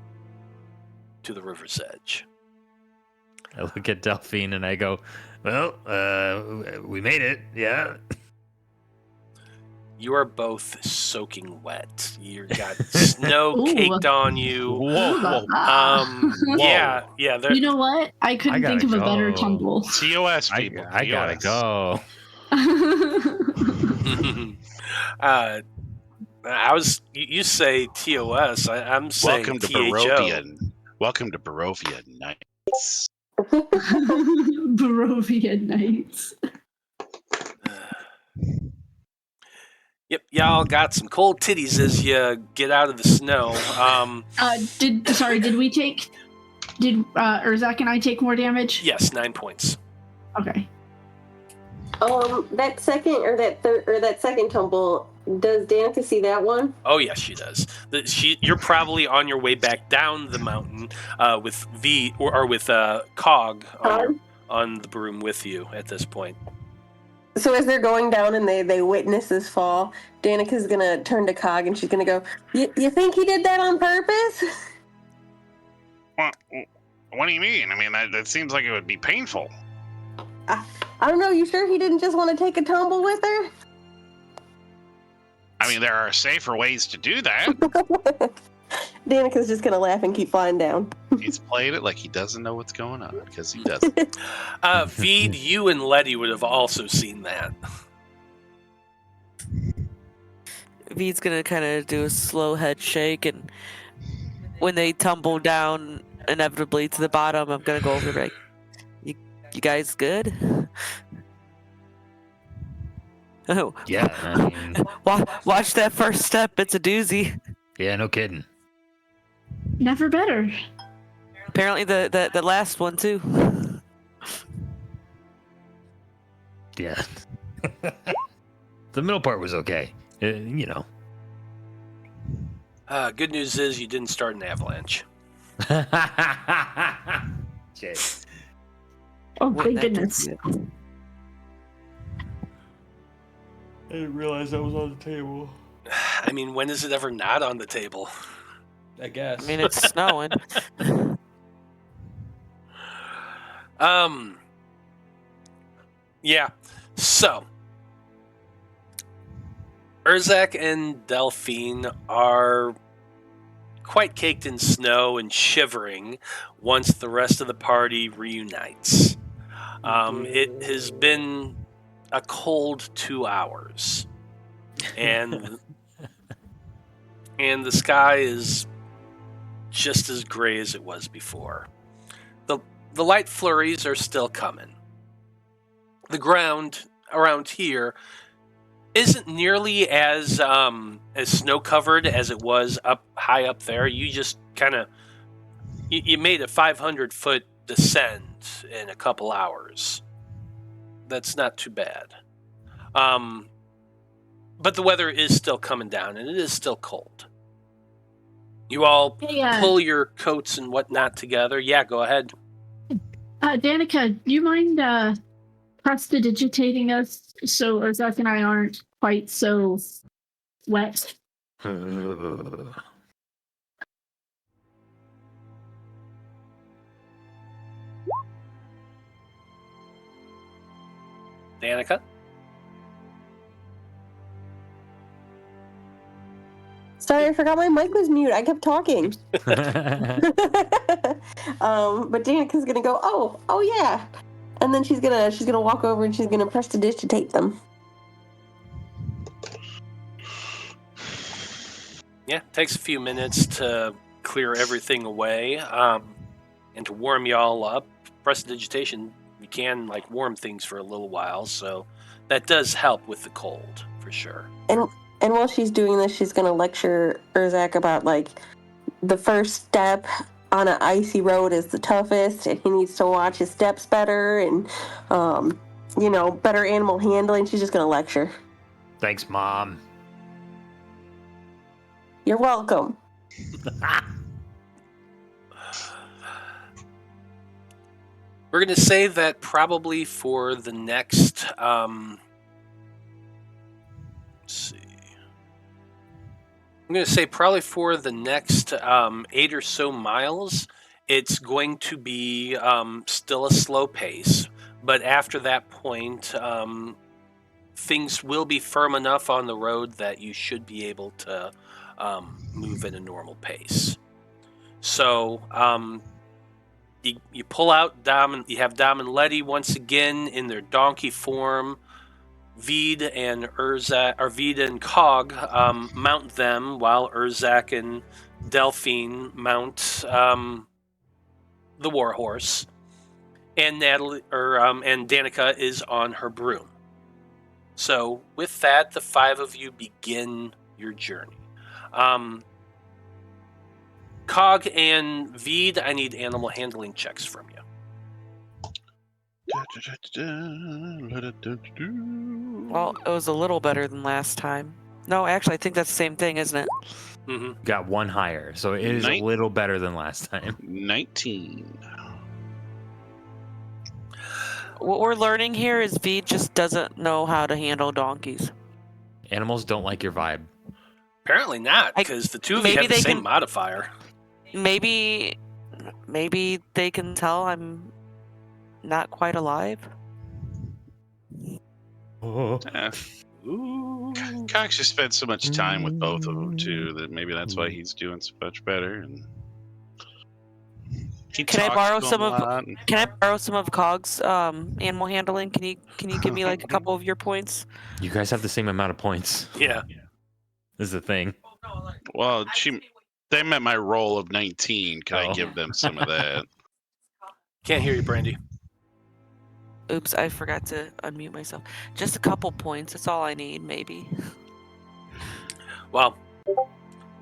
river's edge. I look at Delphine and I go, well, we made it, yeah. You are both soaking wet. You got snow caked on you. Whoa. Yeah. You know what? I couldn't think of a better tumble. TOS, people. I gotta go. You say TOS. I'm saying Welcome to THO. Barovia. Welcome to Barovia Nights. Barovia Nights. Yep, y'all got some cold titties as you get out of the snow. Did Urzak and I take more damage? Yes, 9 points. Okay. That second tumble, does Danika see that one? Oh yes, she does. You're probably on your way back down the mountain with Vide or with Cog on the broom with you at this point. So as they're going down and they witness this fall, Danika's gonna turn to Cog and she's gonna go, You think he did that on purpose? What do you mean? I mean, that seems like it would be painful. I don't know. You sure he didn't just want to take a tumble with her? I mean, there are safer ways to do that. Danika's just gonna laugh and keep flying down. He's played it like he doesn't know what's going on, because he doesn't. Vide, you and Letty would have also seen that. Vide's gonna kind of do a slow head shake, and when they tumble down inevitably to the bottom, I'm gonna go over and be like, you guys good? Oh Yeah, I mean, watch that first step. It's a doozy. yeah, no kidding. Never better. Apparently the last one too. Yeah. The middle part was okay. You know. Good news is you didn't start an avalanche. Jay. Oh, Wouldn't thank that be goodness. good? I didn't realize that was on the table. I mean, when is it ever not on the table? I guess. I mean, it's snowing. Yeah. So, Urzak and Delphine are quite caked in snow and shivering once the rest of the party reunites. It has been a cold 2 hours, and the sky is just as gray as it was before. The light flurries are still coming. The ground around here isn't nearly as snow covered as it was up high up there. You just kind of you made a 500-foot descent in a couple hours. That's not too bad. But the weather is still coming down, and it is still cold. You all pull your coats and whatnot together. Yeah, go ahead. Danika, do you mind prestidigitating us so Urzak and I aren't quite so wet? Danika? Sorry, I forgot my mic was mute. I kept talking. But Danika's gonna go, oh yeah. And then she's gonna walk over and she's gonna prestidigitate them. Yeah, takes a few minutes to clear everything away and to warm y'all up. Prestidigitation, you can warm things for a little while, so that does help with the cold for sure. And while she's doing this, she's gonna lecture Urzak about the first step on an icy road is the toughest, and he needs to watch his steps better, and better animal handling. She's just gonna lecture. Thanks, Mom. You're welcome. We're going to say that probably for the next, let's see. I'm going to say probably for the next 8 or so miles, it's going to be still a slow pace. But after that point, things will be firm enough on the road that you should be able to move at a normal pace. So you pull out Dom, and you have Dom and Letty once again in their donkey form. Vide and Urzak, or Vide and Cog, mount them, while Urzak and Delphine mount the warhorse, and Natalie and Danika is on her broom. So with that, the 5 of you begin your journey. Cog and Vide, I need animal handling checks from you. Well, it was a little better than last time. No, actually, I think that's the same thing, isn't it? Mm-hmm. Got 1 higher, so it is a little better than last time. 19. What we're learning here is Vide just doesn't know how to handle donkeys. Animals don't like your vibe. Apparently not, because the two of you have the same modifier. Maybe they can tell I'm not quite alive. Cox just spent so much time with both of them too that maybe that's why he's doing so much better. And can I borrow some of Cog's animal handling? Can you give me like a couple of your points? You guys have the same amount of points. Yeah. This is the thing. Well, they met my roll of 19. Can I give them some of that? Can't hear you, Brandie. Oops, I forgot to unmute myself. Just a couple points. That's all I need, maybe. Well,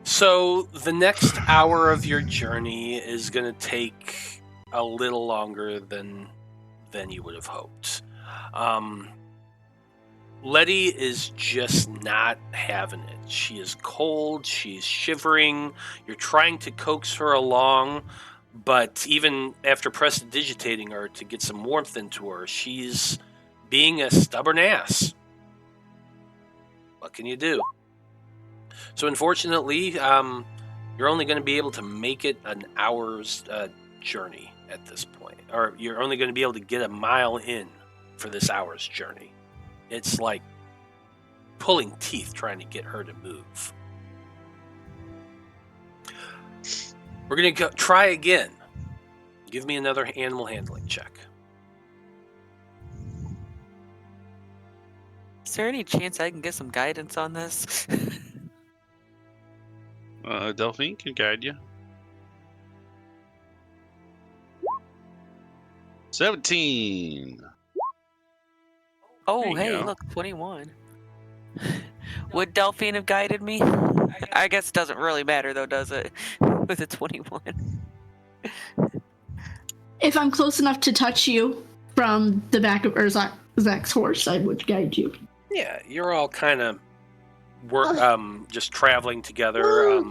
so the next hour of your journey is going to take a little longer than you would have hoped. Letty is just not having it. She is cold. She's shivering. You're trying to coax her along, but even after prestidigitating her to get some warmth into her, she's being a stubborn ass. What can you do? So unfortunately, you're only going to be able to make it an hour's journey at this point. Or you're only going to be able to get a mile in for this hour's journey. It's like pulling teeth trying to get her to move. We're going to try again. Give me another animal handling check. Is there any chance I can get some guidance on this? Delphine can guide you. 17. Oh, hey, look, 21. Would Delphine have guided me? I guess it doesn't really matter, though, does it? With a 21. If I'm close enough to touch you from the back of Urzak's horse, I would guide you. Yeah, you're all kind of just traveling together.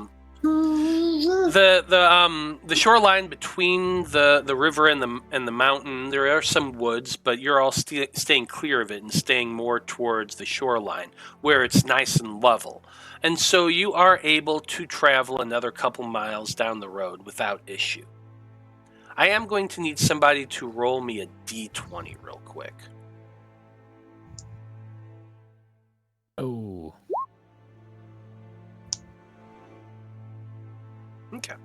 The shoreline between the river and the mountain, there are some woods, but you're all staying clear of it and staying more towards the shoreline where it's nice and level. And so you are able to travel another couple miles down the road without issue. I am going to need somebody to roll me a d20 real quick. Oh. Okay.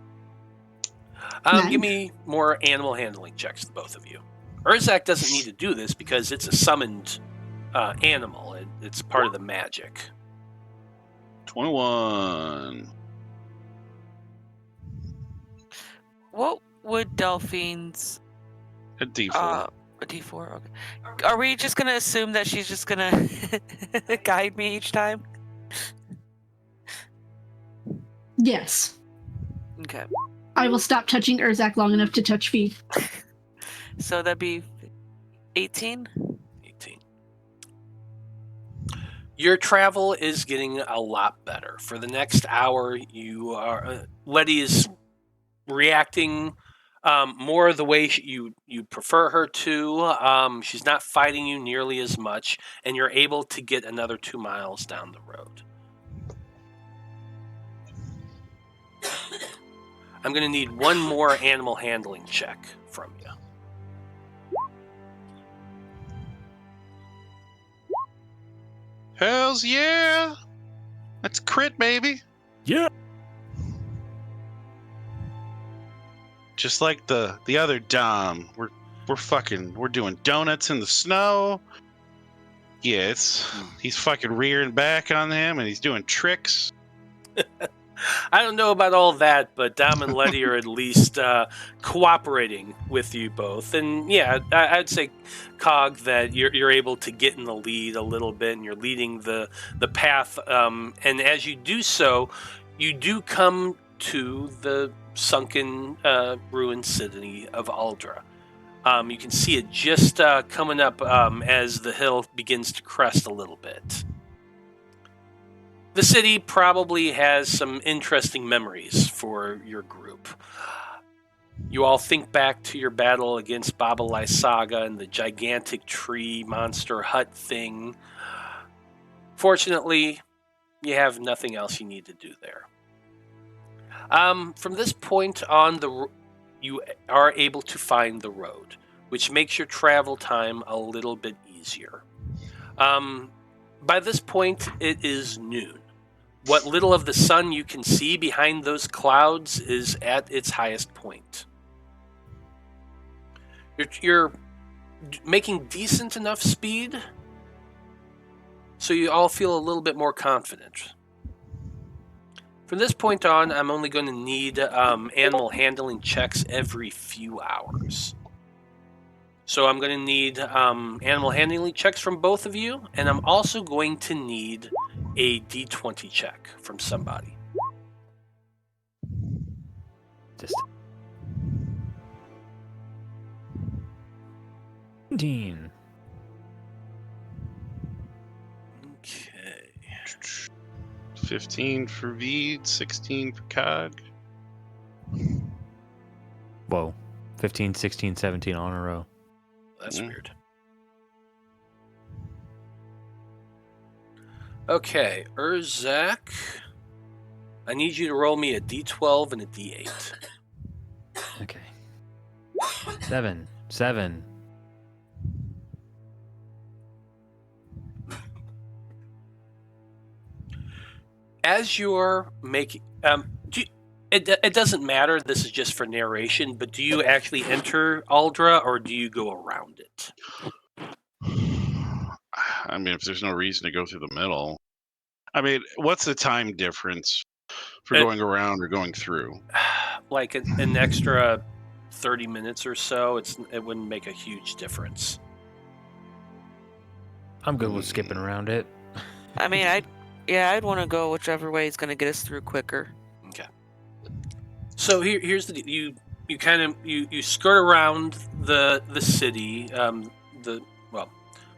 Give me more animal handling checks, the both of you. Urzak doesn't need to do this because it's a summoned animal. It's part of the magic. 21. What would Delphine's... A D4. A D4? Okay. Are we just going to assume that she's just going to guide me each time? Yes. Okay. I will stop touching Urzak long enough to touch Vide. So that'd be 18? 18. Your travel is getting a lot better. For the next hour, you are Letty is reacting more the way you prefer her to. She's not fighting you nearly as much, and you're able to get another 2 miles down the road. I'm going to need one more animal handling check from you. Hells yeah! That's crit, baby. Yeah. Just like the other Dom, we're doing donuts in the snow. Yeah, he's fucking rearing back on him, and he's doing tricks. I don't know about all that, but Dom and Letty are at least cooperating with you both. And yeah, I'd say, Cog, that you're able to get in the lead a little bit, and you're leading the path. And as you do so, you do come to the sunken ruined city of Aldra. You can see it just coming up as the hill begins to crest a little bit. The city probably has some interesting memories for your group. You all think back to your battle against Baba Lysaga and the gigantic tree monster hut thing. Fortunately, you have nothing else you need to do there. From this point on, you are able to find the road, which makes your travel time a little bit easier. By this point, it is noon. What little of the sun you can see behind those clouds is at its highest point. You're making decent enough speed, so you all feel a little bit more confident. From this point on, I'm only going to need animal handling checks every few hours. So I'm going to need animal handling checks from both of you, and I'm also going to need a D20 check from somebody. Just 17. Okay. 15 for Vide, 16 for Cog. Whoa. 15, 16, 17 all in a row. That's weird. Okay, Urzak, I need you to roll me a D12 and a D8. Okay. 7. As you're making, it doesn't matter. This is just for narration. But do you actually enter Aldra, or do you go around it? I mean, if there's no reason to go through the middle. I mean, what's the time difference for going around or going through? Like an extra 30 minutes or so. It wouldn't make a huge difference. I'm good with skipping around it. I mean, I'd want to go whichever way is going to get us through quicker. Okay. So here's the deal. You kind of you skirt around the city,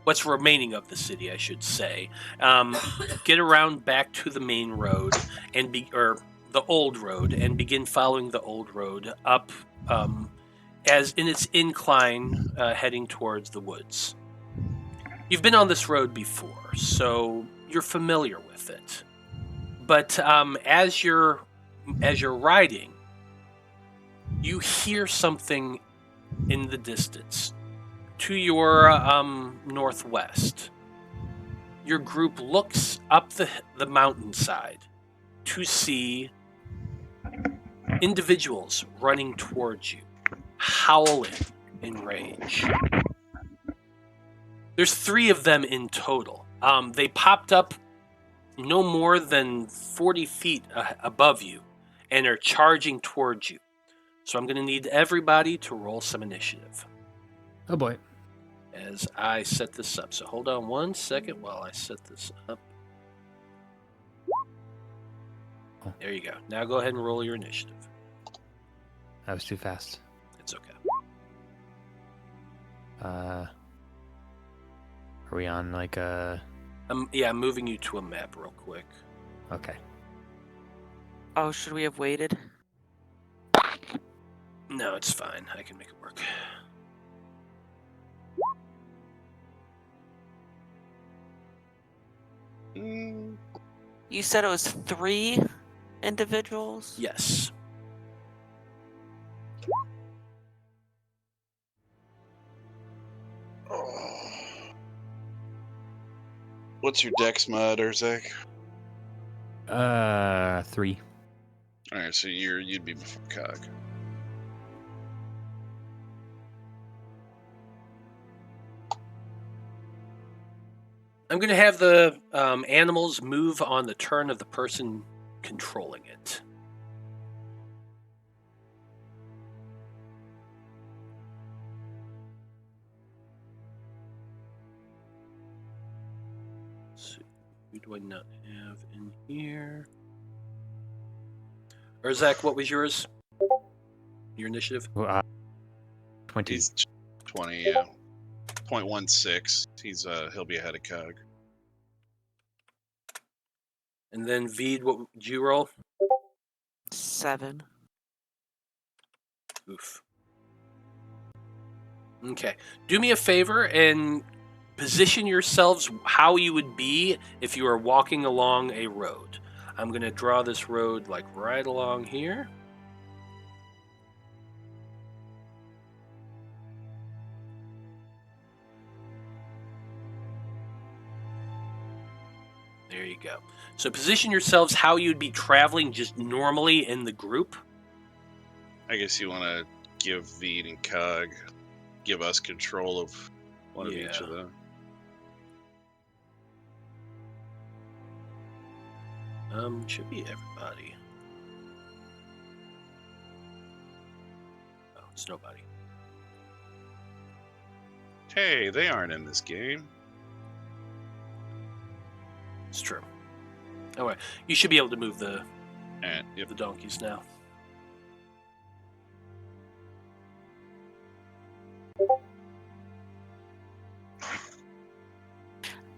what's remaining of the city, I should say. Get around back to the main road or the old road, and begin following the old road up as in its incline, heading towards the woods. You've been on this road before, so you're familiar with it. But as you're riding, you hear something in the distance to your northwest. Your group looks up the mountainside to see individuals running towards you, howling in rage. There's 3 of them in total. They popped up no more than 40 feet above you and are charging towards you. So I'm going to need everybody to roll some initiative. Oh boy. As I set this up. So hold on 1 second while I set this up. There you go. Now go ahead and roll your initiative. That was too fast. It's okay. Are we on like a I'm moving you to a map real quick. Okay. Oh, should we have waited? No, it's fine. I can make it work. You said it was 3 individuals? Yes. What's your dex mod, Urzak? 3. All right, so you'd be before Cog. I'm going to have the animals move on the turn of the person controlling it. Let's see. Who do I not have in here? Urzak, what was yours? Your initiative? 20. He's 20, yeah. 0.16. He'll be ahead of Cog. And then Vide, what did you roll? 7. Oof. Okay. Do me a favor and position yourselves how you would be if you were walking along a road. I'm going to draw this road like right along here. There you go. So position yourselves how you'd be traveling just normally in the group. I guess you want to give Vide and Cog, give us control of one of each of them. Should be everybody. Oh, it's nobody. Hey, they aren't in this game. It's true. Oh, wait. You should be able to move the Yep. the donkeys now.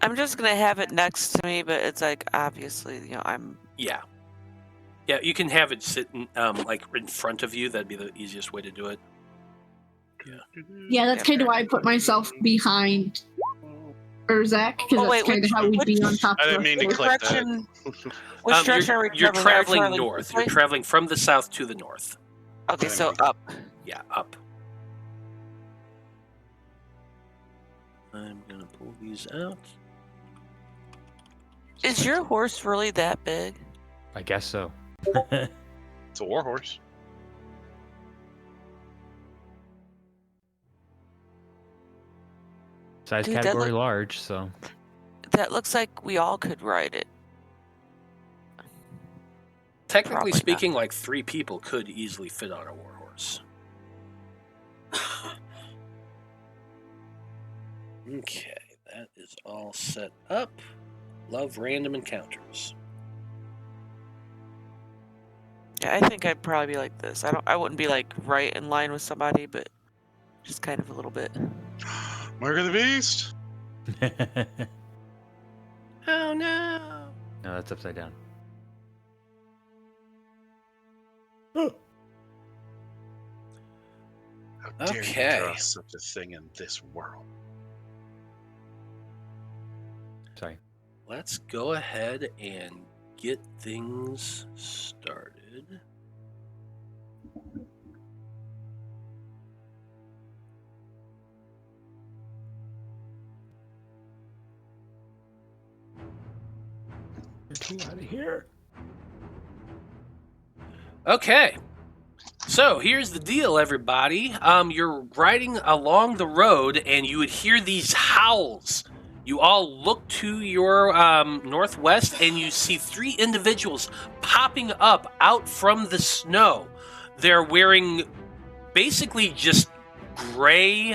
I'm just gonna have it next to me, but it's like obviously, I'm. Yeah. Yeah, you can have it sitting like in front of you. That'd be the easiest way to do it. Yeah, that's kind of why I put myself behind Urzak, because that's kind of how we'd be on top I of didn't mean to Which click direction? that. Which direction are we You're traveling Are we north. this You're way? traveling from the south to the north. Okay, so up. Yeah, up. I'm gonna pull these out. Is your horse really that big? I guess so. It's a warhorse. Size Dude, that category look- large, so. That looks like we all could ride it. Technically Probably not. speaking, like 3 people could easily fit on a warhorse. Okay, that is all set up. Love random encounters. Yeah, I think I'd probably be like this. I wouldn't be like right in line with somebody, but just kind of a little bit. Mark of the Beast. Oh no! No, that's upside down. How dare Okay. you draw such a thing in this world? Sorry. Let's go ahead and get things started. Get out of here. Okay. So here's the deal, everybody. You're riding along the road, and you would hear these howls. You all look to your northwest, and you see 3 individuals popping up out from the snow. They're wearing basically just gray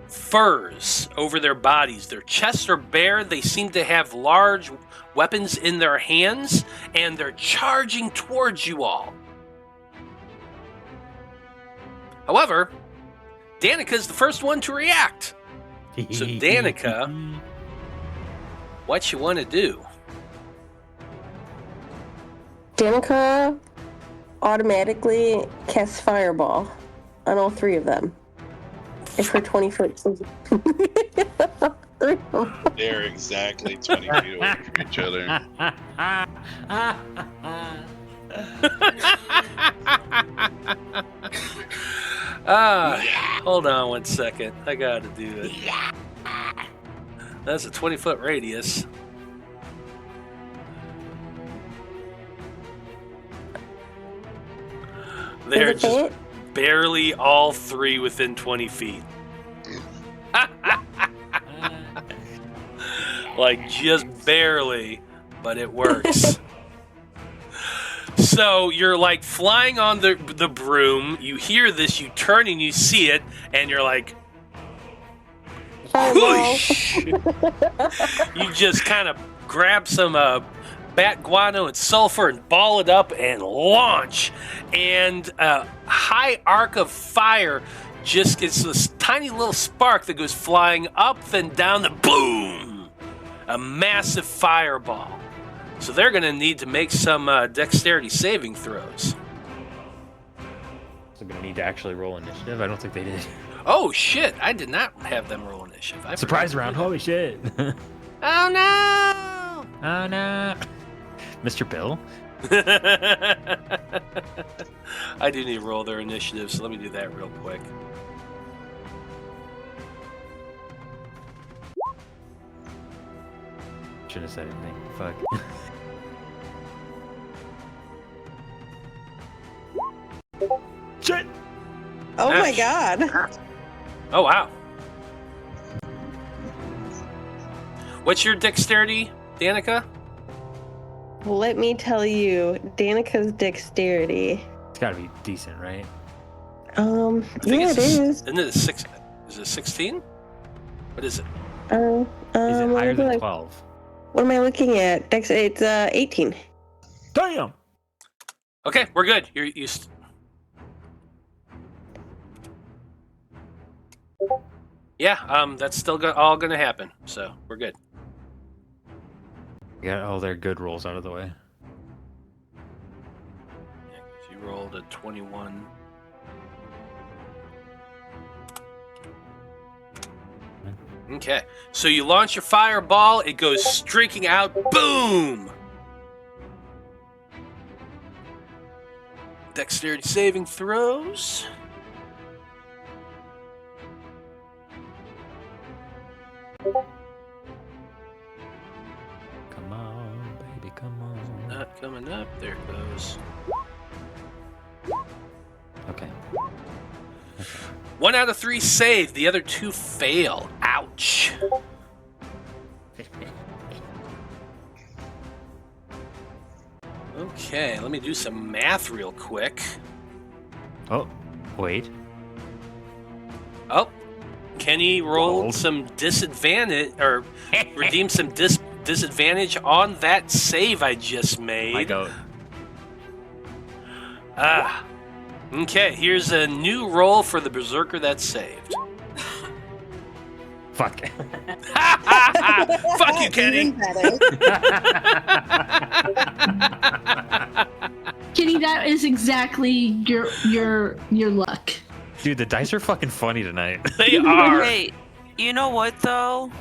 furs over their bodies. Their chests are bare. They seem to have large weapons in their hands, and they're charging towards you all. However, Danika's the first one to react. So Danika what you want to do. Danika automatically casts Fireball on all three of them. If her 20 foot. They're exactly 20 feet away from each other. Hold on 1 second. I gotta do it. That's a 20-foot radius. They're Does it just fit? barely all three within 20 feet. Like, just barely, but it works. So you're like flying on the broom, you hear this, you turn and you see it, and you're like, Fireball. whoosh! You just kind of grab some bat guano and sulfur and ball it up and launch. And a high arc of fire just gets this tiny little spark that goes flying up and down the boom! A massive fireball. So they're going to need to make some dexterity saving throws. So going to need to actually roll initiative. I don't think they did. Oh shit! I did not have them roll initiative. I Surprise forgot. round. Holy shit. Oh no! Oh no. Mr. Bill? I do need to roll their initiative, so let me do that real quick. Shouldn't have said anything. Fuck. Shit! Oh my Ash. god. Oh wow! What's your dexterity, Danika? Let me tell you, Danika's dexterity. It's gotta be decent, right? I think Yeah, it's it is. Isn't it a six? Is it 16? What is it? Is it What higher am than I- 12? What am I looking at? It's 18. Damn! Okay, we're good. You. Yeah, that's still all gonna happen. So we're good. Got all their good rolls out of the way. Yeah, 'cause you rolled a 21. Okay, so you launch your fireball. It goes streaking out. Boom! Dexterity saving throws. Come on, baby, come on. Not coming up. There it goes. Okay. 1 out of 3 save. The other 2 fail. Ouch. Okay, let me do some math real quick. Oh, wait. Oh, Kenny rolled Rolled. some disadvantage, or redeemed some disadvantage on that save I just made. My goat. Okay, here's a new roll for the berserker that saved. Fuck. Fuck you, Kenny. Even better. Kitty, that is exactly your luck. Dude, the dice are fucking funny tonight. They are. Hey, you know what though?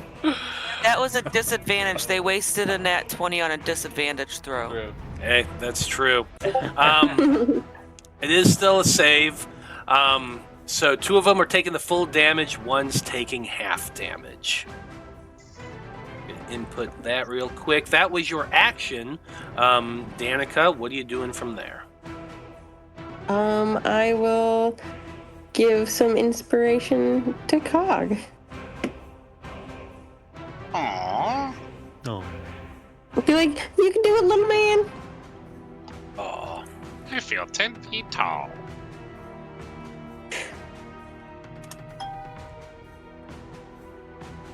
That was a disadvantage. They wasted a nat 20 on a disadvantage throw. Hey, that's true. It is still a save. So 2 of them are taking the full damage. 1's taking half damage. Gonna input that real quick. That was your action. Danika, what are you doing from there? I will give some inspiration to Cog. Aww. Oh. Be like, you can do it, little man. Oh, I feel 10 feet tall.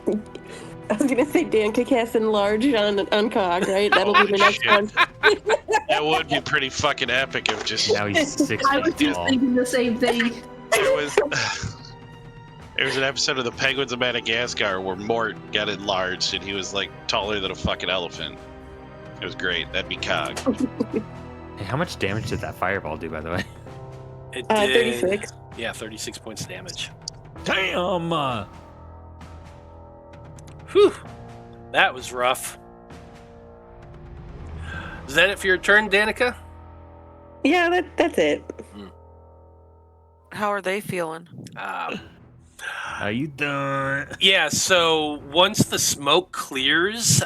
I was gonna say Dan could cast enlarge on Cog, right? That'll be the next Shit. one. That would be pretty fucking epic if just Now he's 6 I was feet just tall. thinking the same thing. it There was an episode of the Penguins of Madagascar where Mort got enlarged and he was like taller than a fucking elephant. It was great. That'd be Cog. Hey, how much damage did that fireball do, by the way? It did. 36. Yeah, 36 points of damage. Damn! Whew. That was rough. Is that it for your turn, Danika? Yeah, that's it. How are they feeling? Are you done? Yeah, so once the smoke clears,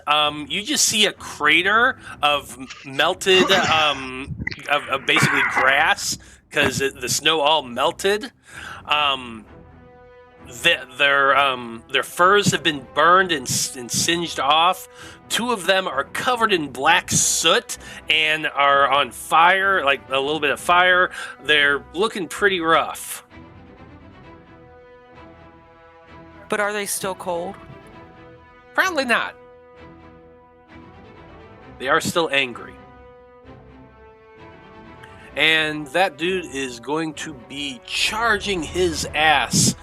you just see a crater of melted, of basically grass, because the snow all melted. Their furs have been burned and singed off. 2 of them are covered in black soot and are on fire, like a little bit of fire. They're looking pretty rough. But are they still cold? Probably not. They are still angry. And that dude is going to be charging his ass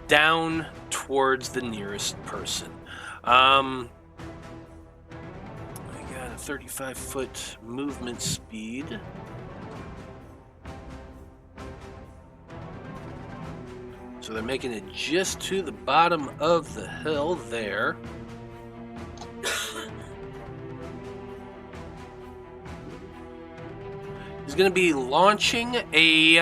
down towards the nearest person. I got a 35-foot movement speed. So they're making it just to the bottom of the hill there. He's going to be launching a,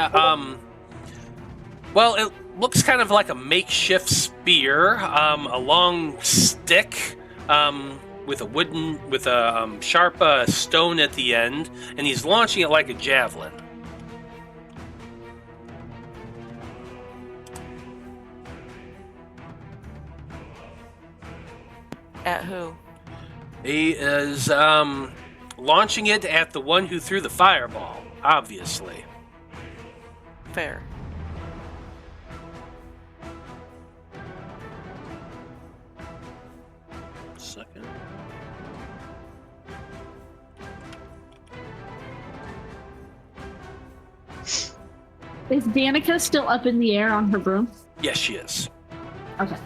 well, it looks kind of like a makeshift spear, a long stick with a sharp stone at the end, and he's launching it like a javelin. At who? He is launching it at the one who threw the fireball, obviously. Fair. Second. Is Danika still up in the air on her broom? Yes, she is. Okay.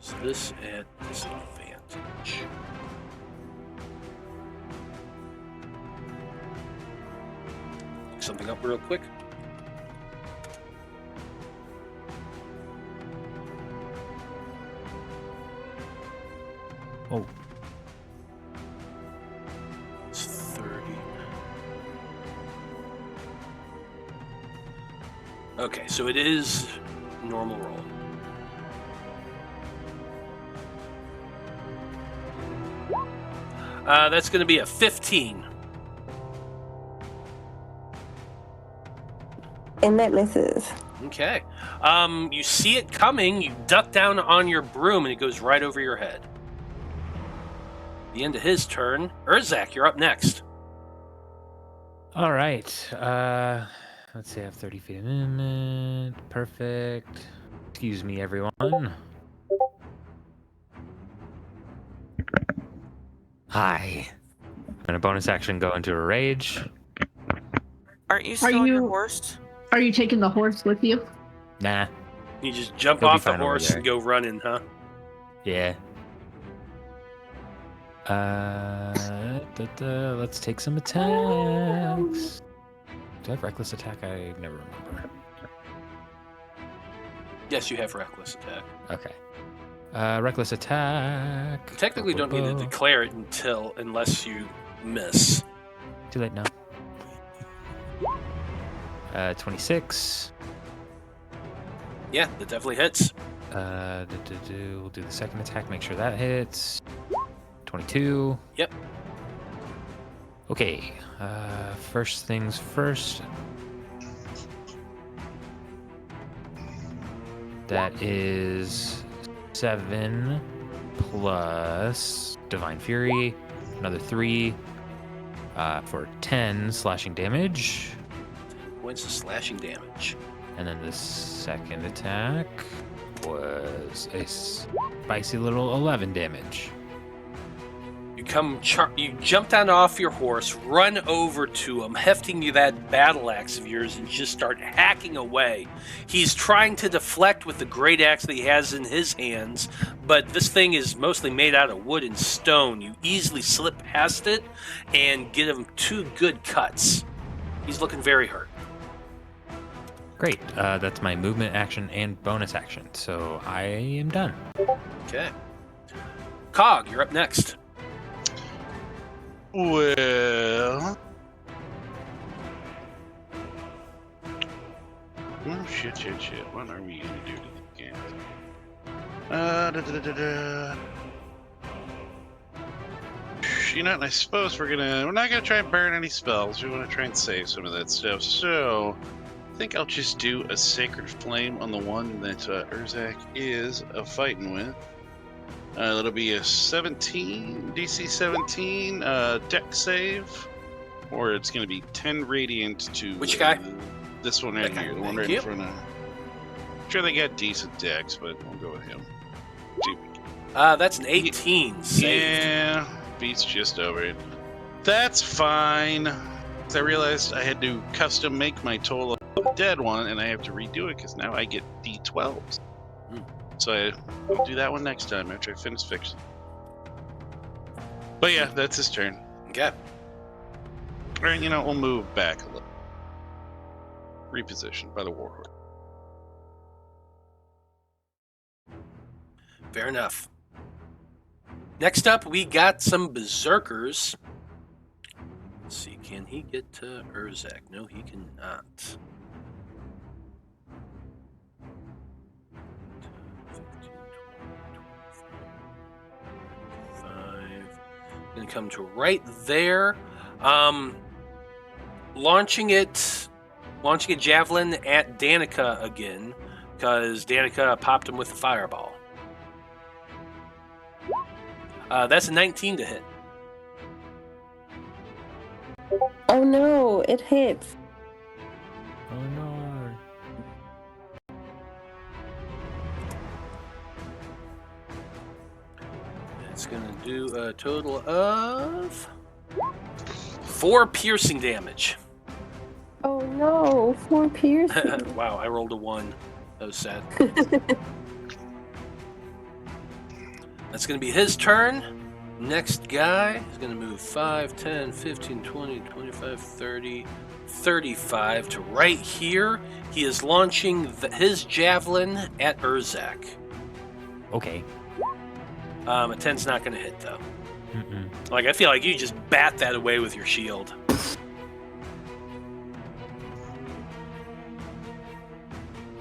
Is this at disadvantage? Look something up real quick. Oh. It's 30. Okay, so it is normal roll. That's going to be a 15. And that misses. Okay. You see it coming, you duck down on your broom, and it goes right over your head. The end of his turn. Urzak, you're up next. All right. Let's see. I have 30 feet of movement. Perfect. Excuse me, everyone. Hi. I'm gonna bonus action go into a rage. Aren't you still on your horse? Are you taking the horse with you? Nah. You just jump He'll be off the fine over horse there. and go running, huh? Yeah. Let's take some attacks. Do I have reckless attack? I never remember. Yes, you have reckless attack. Okay. Reckless attack. You technically don't need to declare it unless you miss. Too late now. 26. Yeah, that definitely hits. We'll do the second attack, make sure that hits. 22. Yep. Okay. First things first. That is 7 plus Divine Fury. Another 3 for 10 slashing damage. Points of slashing damage. And then the second attack was a spicy little 11 damage. You You jump down off your horse, run over to him, hefting you that battle axe of yours, and just start hacking away. He's trying to deflect with the great axe that he has in his hands, but this thing is mostly made out of wood and stone. You easily slip past it and get him 2 good cuts. He's looking very hurt. Great. That's my movement action and bonus action. So I am done. Okay. Cog, you're up next. Well. Oh, shit. What are we going to do to the game? You know, and I suppose we're not gonna try and burn any spells. We want to try and save some of that stuff. So I think I'll just do a Sacred Flame on the one that Urzak is fighting with. That'll be a 17, DC 17 deck save, or it's going to be 10 radiant to... Which guy? This one right Okay, here, the one thank right you. in front of... I'm sure they got decent decks, but we'll go with him. That's an 18. Saved. Yeah, beats just over it. That's fine. I realized I had to custom make my total of the dead one, and I have to redo it because now I get D12s. So I'll do that one next time after I finish fixing. But yeah, that's his turn. Okay. Alright, you know, we'll move back a little. Reposition by the warhorse. Fair enough. Next up, we got some berserkers. Let's see, can he get to Urzak? No, he cannot. 5. Gonna come to right there. Launching a javelin at Danika again, because Danika popped him with a fireball. That's a 19 to hit. Oh no, it hits. Oh no. It's going to do a total of 4 piercing damage. Oh no, 4 piercing. Wow, I rolled a 1. That was sad. That's going to be his turn. Next guy is going to move 5, 10, 15, 20, 25, 30, 35 to right here. He is launching his javelin at Urzak. Okay. A 10's not going to hit, though. Mm-mm. Like, I feel like you just bat that away with your shield.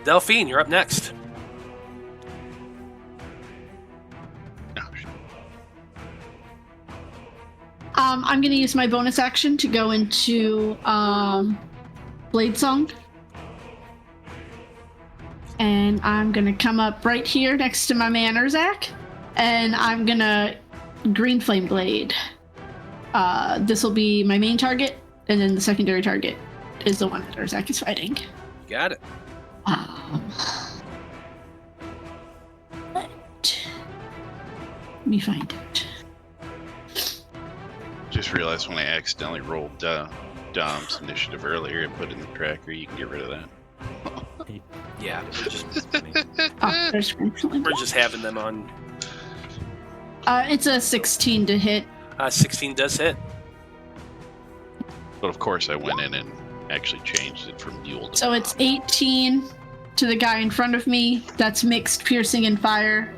Delphine, you're up next. I'm going to use my bonus action to go into Blade Song. And I'm going to come up right here next to my man Urzak. And I'm going to Green Flame Blade. This will be my main target. And then the secondary target is the one that Urzak is fighting. Got it. Let me find it. Just realized when I accidentally rolled Dom's initiative earlier and put it in the tracker, you can get rid of that. Yeah, There's Green Flame. we're just having them on. It's a 16 to hit. 16 does hit. But of course, I went in and actually changed it from mule to So it's 18 to the guy in front of me. That's mixed piercing and fire.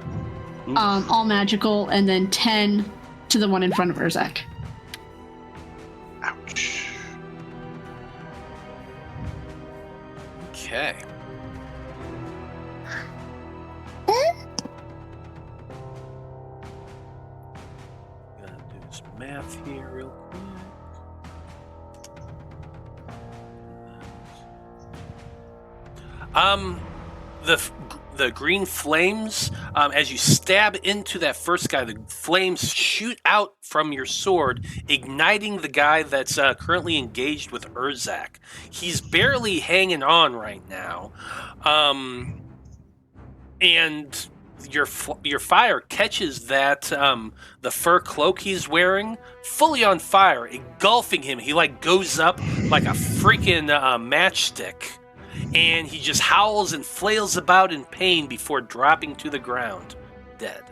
All magical. And then 10 to the one in front of Urzak. Ouch. Okay. Gotta do some math here real quick. The green flames, as you stab into that first guy, the flames shoot out from your sword, igniting the guy that's currently engaged with Urzak. He's barely hanging on right now. And your fire catches that the fur cloak he's wearing fully on fire, engulfing him. He like goes up like a freaking matchstick, and he just howls and flails about in pain before dropping to the ground, dead.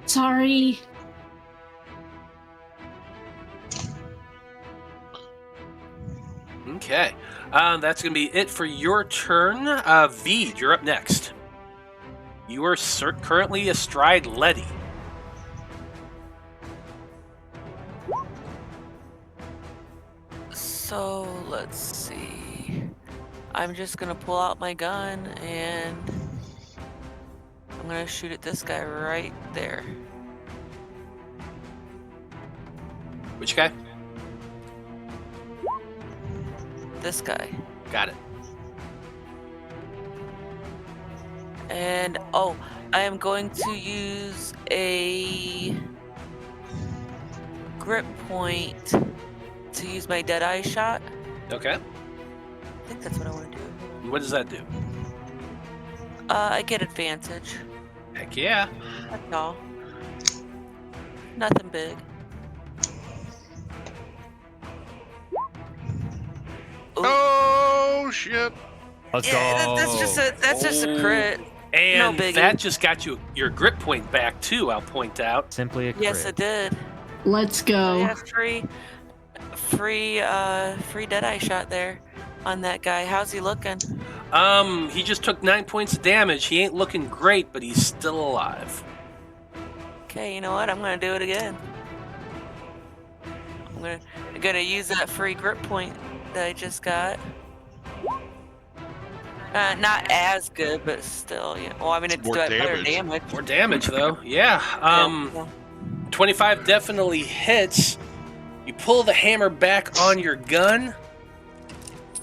Sorry. Okay, that's going to be it for your turn. Vide, you're up next. You are currently astride Letty. So, let's see. I'm just gonna pull out my gun and I'm gonna shoot at this guy right there. Which guy? This guy. Got it. And, oh, I am going to use a grip point to use my Deadeye shot. Okay. I think that's what I want to do. What does that do? I get advantage. Heck yeah. That's all. Nothing big. Ooh. Oh shit! Let's Yeah, go. that's just a crit. And No biggie. that just got you your grip point back too, I'll point out. Simply a crit. Yes, it did. Let's go. Yeah, free Deadeye shot there on that guy. How's he looking? He just took 9 points of damage. He ain't looking great, but he's still alive. Okay, you know what? I'm gonna do it again. I'm gonna use that free grip point that I just got. Not as good, but still, you know. Well, I mean, it's More better damage. damage. More damage though. Yeah. Yeah. 25 definitely hits. You pull the hammer back on your gun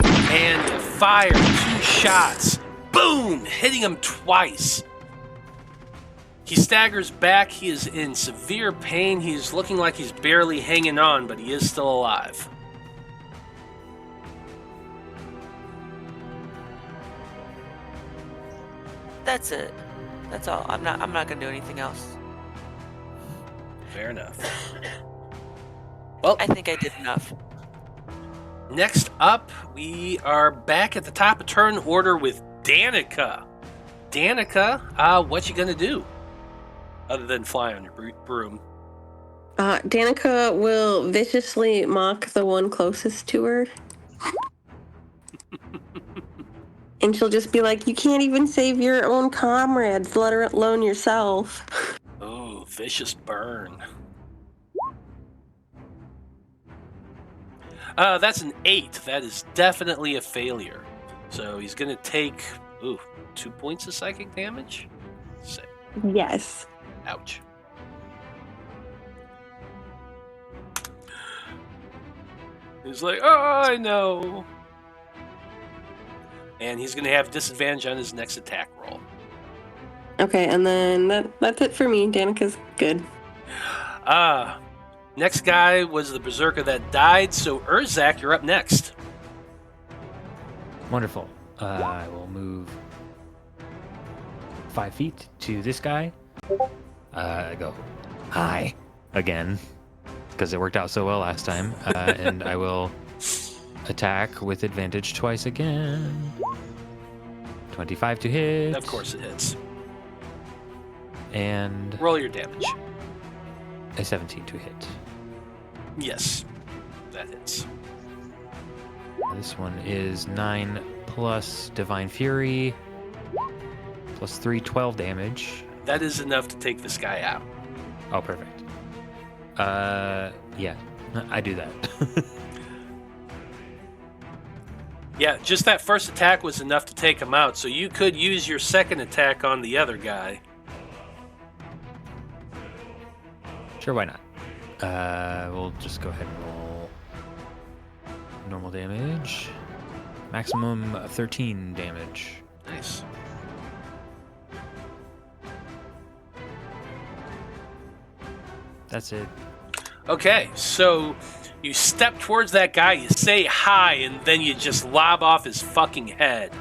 and fire 2 shots. Boom! Hitting him twice. He staggers back. He is in severe pain. He's looking like he's barely hanging on, but he is still alive. That's it. That's all. I'm not gonna do anything else. Fair enough. Well, I think I did enough. next up, we are back at the top of turn order with Danika. Danika, what you gonna do? Other than fly on your broom. Danika will viciously mock the one closest to her. And she'll just be like, you can't even save your own comrades, let alone yourself. Oh, vicious burn. That's an 8. That is definitely a failure. So he's going to take 2 points of psychic damage? Yes. Ouch. He's like, oh, I know. And he's going to have disadvantage on his next attack roll. Okay, and then that's it for me. Danika's good. Next guy was the berserker that died, so Urzak, you're up next. Wonderful. I will move 5 feet to this guy. Go hi again, because it worked out so well last time. And I will attack with advantage twice again. 25 to hit. Of course it hits. And Roll your damage. a 17 to hit. Yes, that hits. This one is 9 plus Divine Fury plus 3, 12 damage. That is enough to take this guy out. Oh, perfect. Yeah, I do that. Yeah, just that first attack was enough to take him out, so you could use your second attack on the other guy. Sure, why not? We'll just go ahead and roll normal damage. Maximum 13 damage. Nice. That's it. Okay, so you step towards that guy, you say hi, and then you just lob off his fucking head.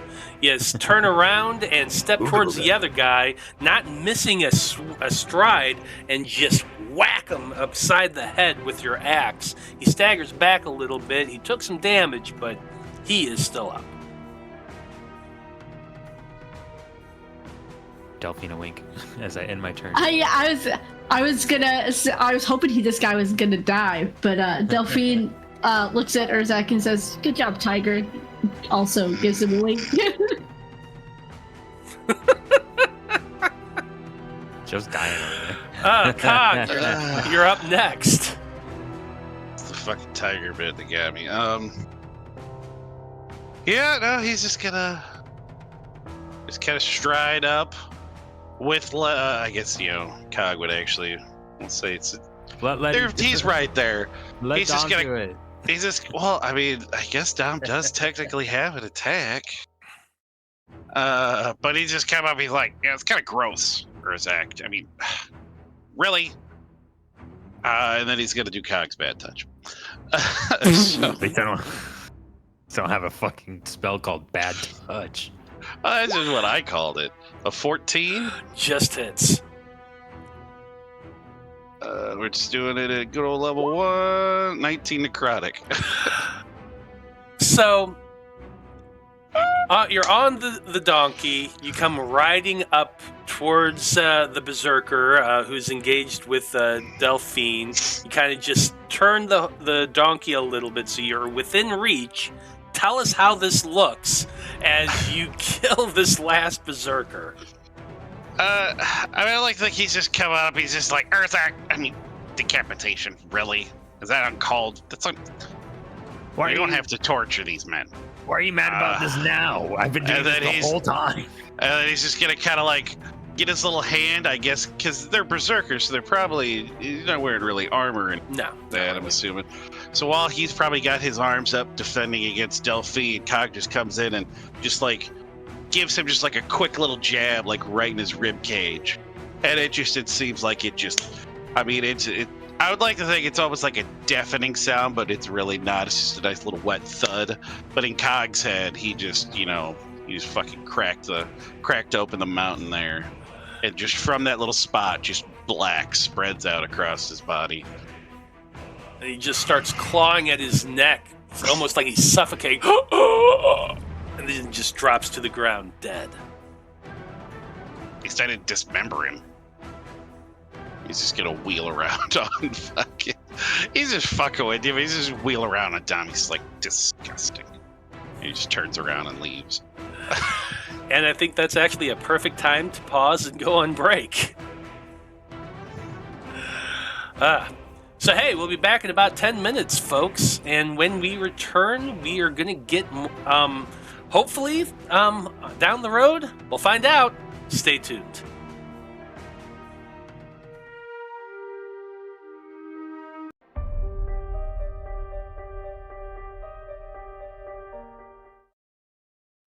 Yes, turn around and step towards the other guy, not missing a stride, and just whack him upside the head with your axe. He staggers back a little bit. He took some damage, but he is still up. Delphine a wink as I end my turn. I was hoping this guy was gonna die, but Delphine looks at Urzak and says, "Good job, Tiger." Also gives him a wink. Just dying over there. Cog, you're up next. It's the fucking tiger bit that got me. Yeah, no, he's just kind of stride up with, I guess, Cog would actually, let's say he's right there. He's just gonna do it. He's just, well, I mean, I guess Dom does technically have an attack. But he just come up, he's like, yeah, it's kind of gross, Urzak. I mean, really? And then he's going to do Cog's bad touch. So, They don't have a fucking spell called bad touch. that's just what I called it. A 14? Just hits. We're just doing it at good old level 1, 19 necrotic. So, you're on the donkey. You come riding up towards the berserker who's engaged with Delphine. You kind of just turn the donkey a little bit so you're within reach. Tell us how this looks as you kill this last berserker. I mean, I like he's just come up, he's just like, Urzak, I mean, decapitation, really? Is that uncalled? That's you don't have to torture these men. Why are you mad about this now? I've been doing this the whole time. And then he's just gonna kind of like get his little hand, I guess, because they're berserkers, so they're probably not wearing really armor and that, I'm assuming. So while he's probably got his arms up defending against Delphine, Cog just comes in and just like gives him just like a quick little jab, like right in his rib cage, and it seems like I would like to think it's almost like a deafening sound, but it's really not. It's just a nice little wet thud. But in Cog's head, he just fucking cracked open the mountain there, and just from that little spot, just black spreads out across his body. And he just starts clawing at his neck. It's almost like he's suffocating. And then just drops to the ground dead. He started to dismember him. He's just gonna wheel around on fucking. He's just fucking with him. He's just wheel around on Dom. He's like disgusting. He just turns around and leaves. And I think that's actually a perfect time to pause and go on break. So hey, we'll be back in about 10 minutes, folks. And when we return, we are gonna get hopefully down the road. We'll find out. Stay tuned.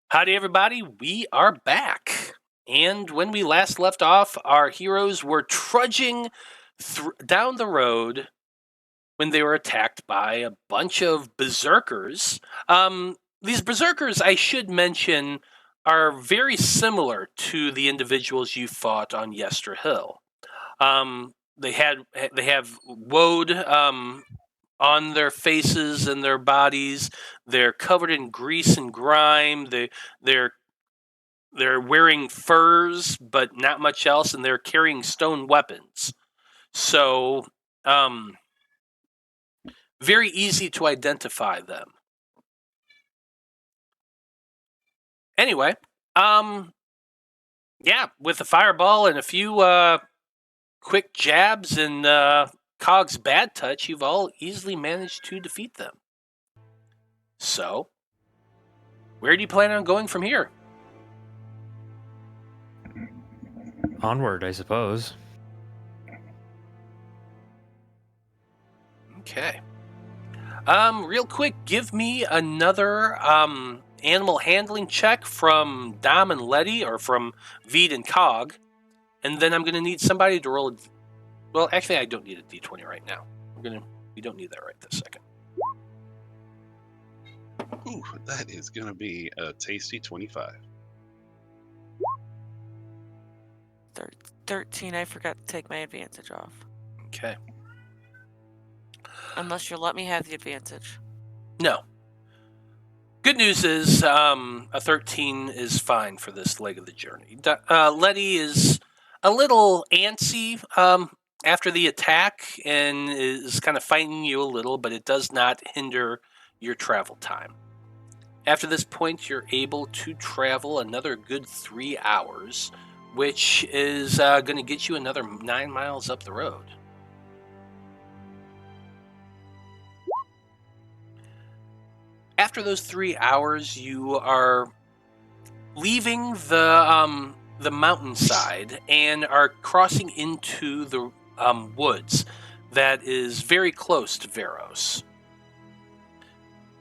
Howdy, everybody. We are back. And when we last left off, our heroes were trudging down the road when they were attacked by a bunch of berserkers. These berserkers, I should mention, are very similar to the individuals you fought on Yester Hill. They have woad on their faces and their bodies. They're covered in grease and grime. They're wearing furs, but not much else, and they're carrying stone weapons. So, very easy to identify them. Anyway, with a fireball and a few quick jabs and Cog's bad touch, you've all easily managed to defeat them. So, where do you plan on going from here? Onward, I suppose. Okay. Real quick, give me another animal handling check from Dom and Letty, or from Vide and Cog, and then I'm going to need somebody to roll. Well, actually, I don't need a d20 right now. We don't need that right this second. Ooh, that is going to be a tasty 25. 13. I forgot to take my advantage off. Okay. Unless you'll let me have the advantage. No. Good news is a 13 is fine for this leg of the journey. Letty is a little antsy after the attack and is kind of fighting you a little, but it does not hinder your travel time. After this point, you're able to travel another good 3 hours, which is going to get you another 9 miles up the road. After those 3 hours, you are leaving the mountainside and are crossing into the woods that is very close to Veros.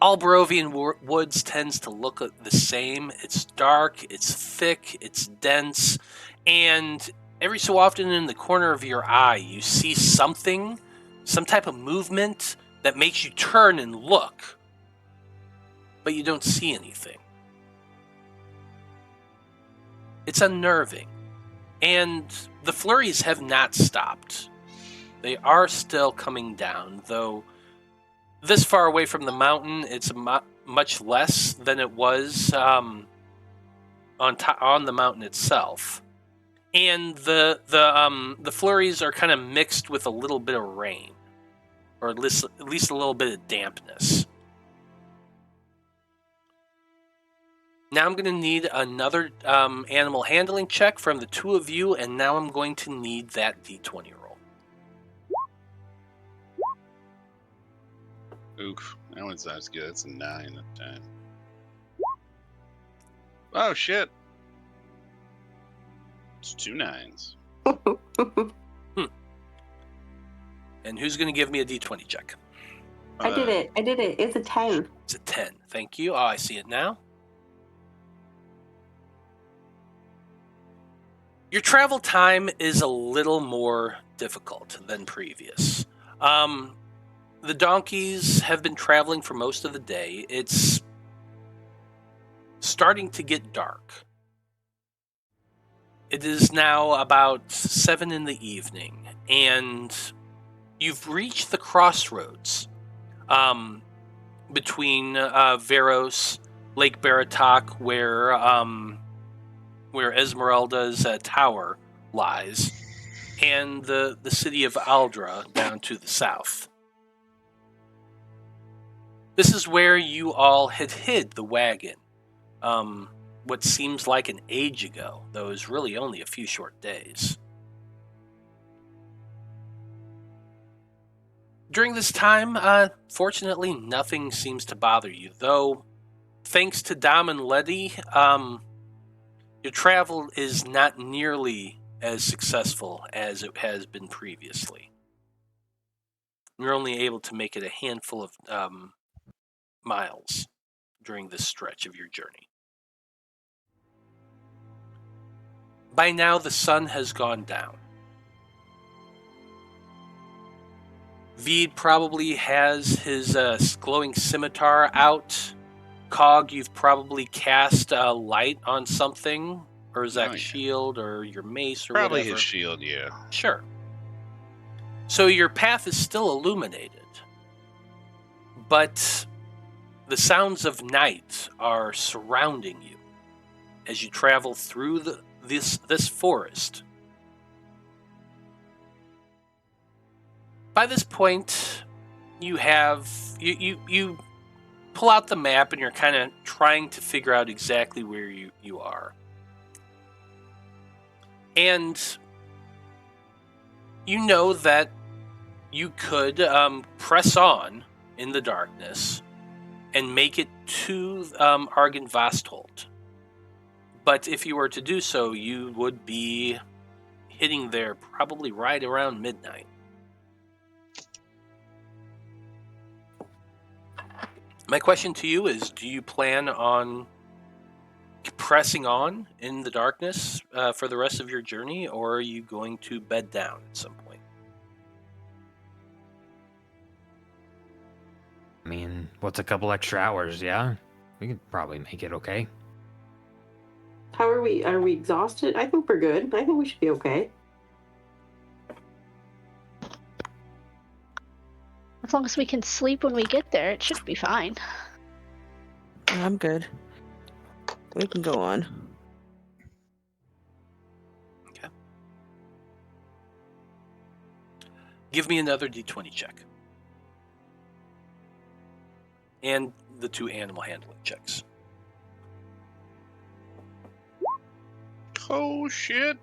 All Barovian woods tends to look the same. It's dark, it's thick, it's dense, and every so often in the corner of your eye you see something, some type of movement that makes you turn and look, but you don't see anything. It's unnerving, and the flurries have not stopped. They are still coming down, though this far away from the mountain, it's much less than it was on the mountain itself. And the flurries are kind of mixed with a little bit of rain, or at least a little bit of dampness. Now I'm going to need another animal handling check from the two of you, and now I'm going to need that D20 roll. Oof, that one's not as good. That's a 9 out of 10. Oh, shit. It's 2 9s. And who's going to give me a D20 check? I did it. It's a 10. It's a 10. Thank you. Oh, I see it now. Your travel time is a little more difficult than previous. The donkeys have been traveling for most of the day. It's starting to get dark. It is now about 7 in the evening, and you've reached the crossroads between Veros, Lake Baratok, where Esmeralda's tower lies, and the city of Aldra down to the south. This is where you all had hid the wagon, what seems like an age ago, though it was really only a few short days. During this time, fortunately, nothing seems to bother you, though thanks to Dom and Letty, your travel is not nearly as successful as it has been previously. You're only able to make it a handful of miles during this stretch of your journey. By now, the sun has gone down. Vide probably has his glowing scimitar out. Cog, you've probably cast a light on something, Urzak's shield, or your mace, or probably whatever. His shield, yeah. Sure. So your path is still illuminated, but the sounds of night are surrounding you as you travel through this forest. By this point, you pull out the map and you're kind of trying to figure out exactly where you are. And you know that you could press on in the darkness and make it to Argynvostholt. But if you were to do so, you would be hitting there probably right around midnight. My question to you is, do you plan on pressing on in the darkness for the rest of your journey, or are you going to bed down at some point? I mean, what's a couple extra hours, yeah? We could probably make it okay. How are we? Are we exhausted? I think we're good. I think we should be okay. As long as we can sleep when we get there, it should be fine. I'm good. We can go on. Okay. Give me another d20 check. And the 2 animal handling checks. Oh, shit.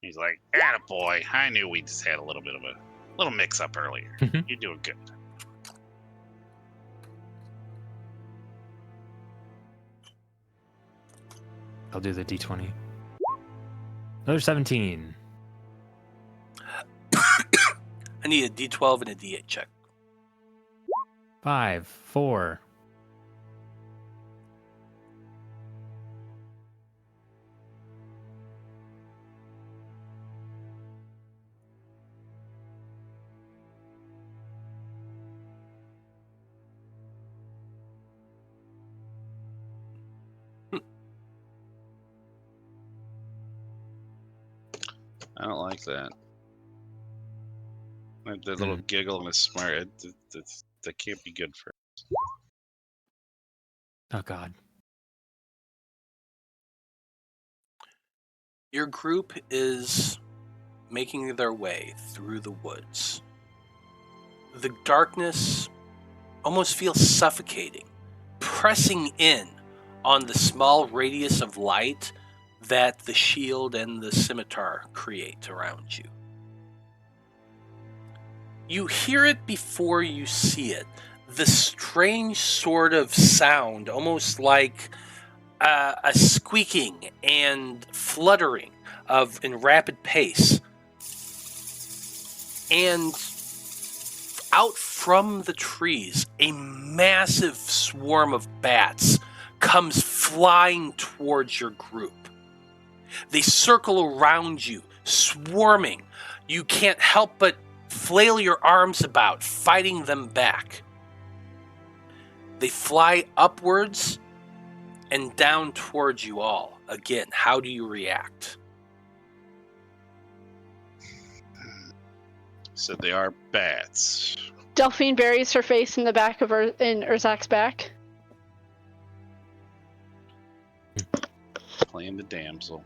He's like, attaboy. I knew we just had a little bit of a little mix-up earlier. You're doing good. I'll do the d20. Another 17. I need a d12 and a d8 check. 5, 4. I don't like that. That little giggle and a smart. That can't be good for us. Oh, God. Your group is making their way through the woods. The darkness almost feels suffocating, pressing in on the small radius of light that the shield and the scimitar create around you. You hear it before you see it. The strange sort of sound, almost like a squeaking and fluttering in rapid pace. And out from the trees, a massive swarm of bats comes flying towards your group. They circle around you, swarming. You can't help but flail your arms about, fighting them back. They fly upwards and down towards you all. Again, how do you react? So they are bats. Delphine buries her face in the back of in Urzak's back. Playing the damsel.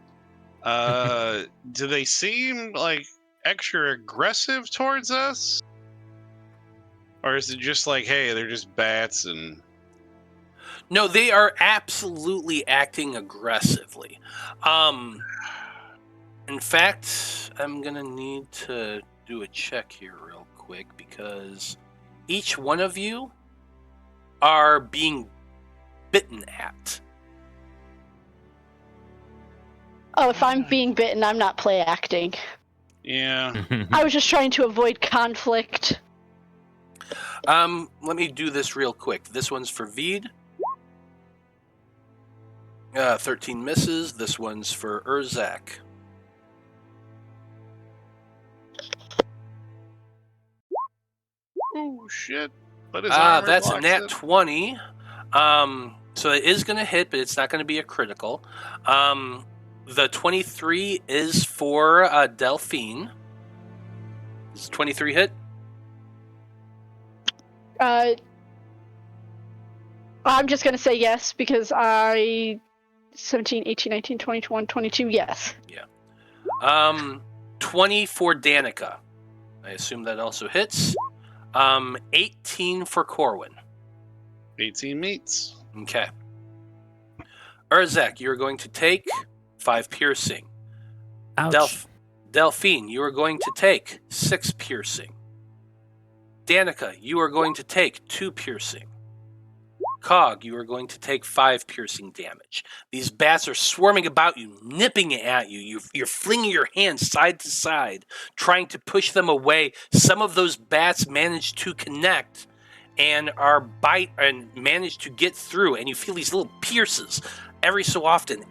Do they seem like extra aggressive towards us? Or is it just like, hey, they're just bats and... No, they are absolutely acting aggressively. In fact, I'm going to need to do a check here real quick because each one of you are being bitten at. Oh, if I'm being bitten, I'm not play acting. Yeah. I was just trying to avoid conflict. Let me do this real quick. This one's for Vide. 13 misses. This one's for Urzak. Oh, shit. But his armor that's a blocks nat it. 20. So it is going to hit, but it's not going to be a critical. The 23 is for Delphine. Does 23 hit? I'm just going to say yes because 17, 18, 19, 20, 21, 22, yes. Yeah. 20 for Danika. I assume that also hits. 18 for Corwan. 18 meets. Okay. Urzak, you are going to take 5 piercing. Ouch. Delphine, you are going to take 6 piercing. Danika, you are going to take 2 piercing. Cog, you are going to take 5 piercing damage. These bats are swarming about you, nipping at you. You're flinging your hands side to side, trying to push them away. Some of those bats manage to connect and manage to get through, and you feel these little pierces every so often.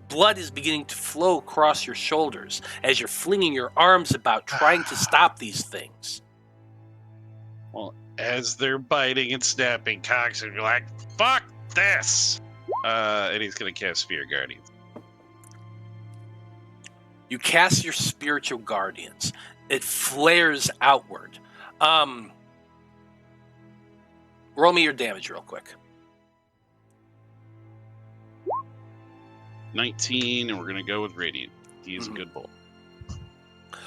Blood is beginning to flow across your shoulders as you're flinging your arms about, trying to stop these things. Well, as they're biting and snapping, Cox would be like, fuck this! And he's going to cast Sphere Guardians. You cast your spiritual guardians. It flares outward. Roll me your damage real quick. 19, and we're going to go with Radiant. He is a good bull.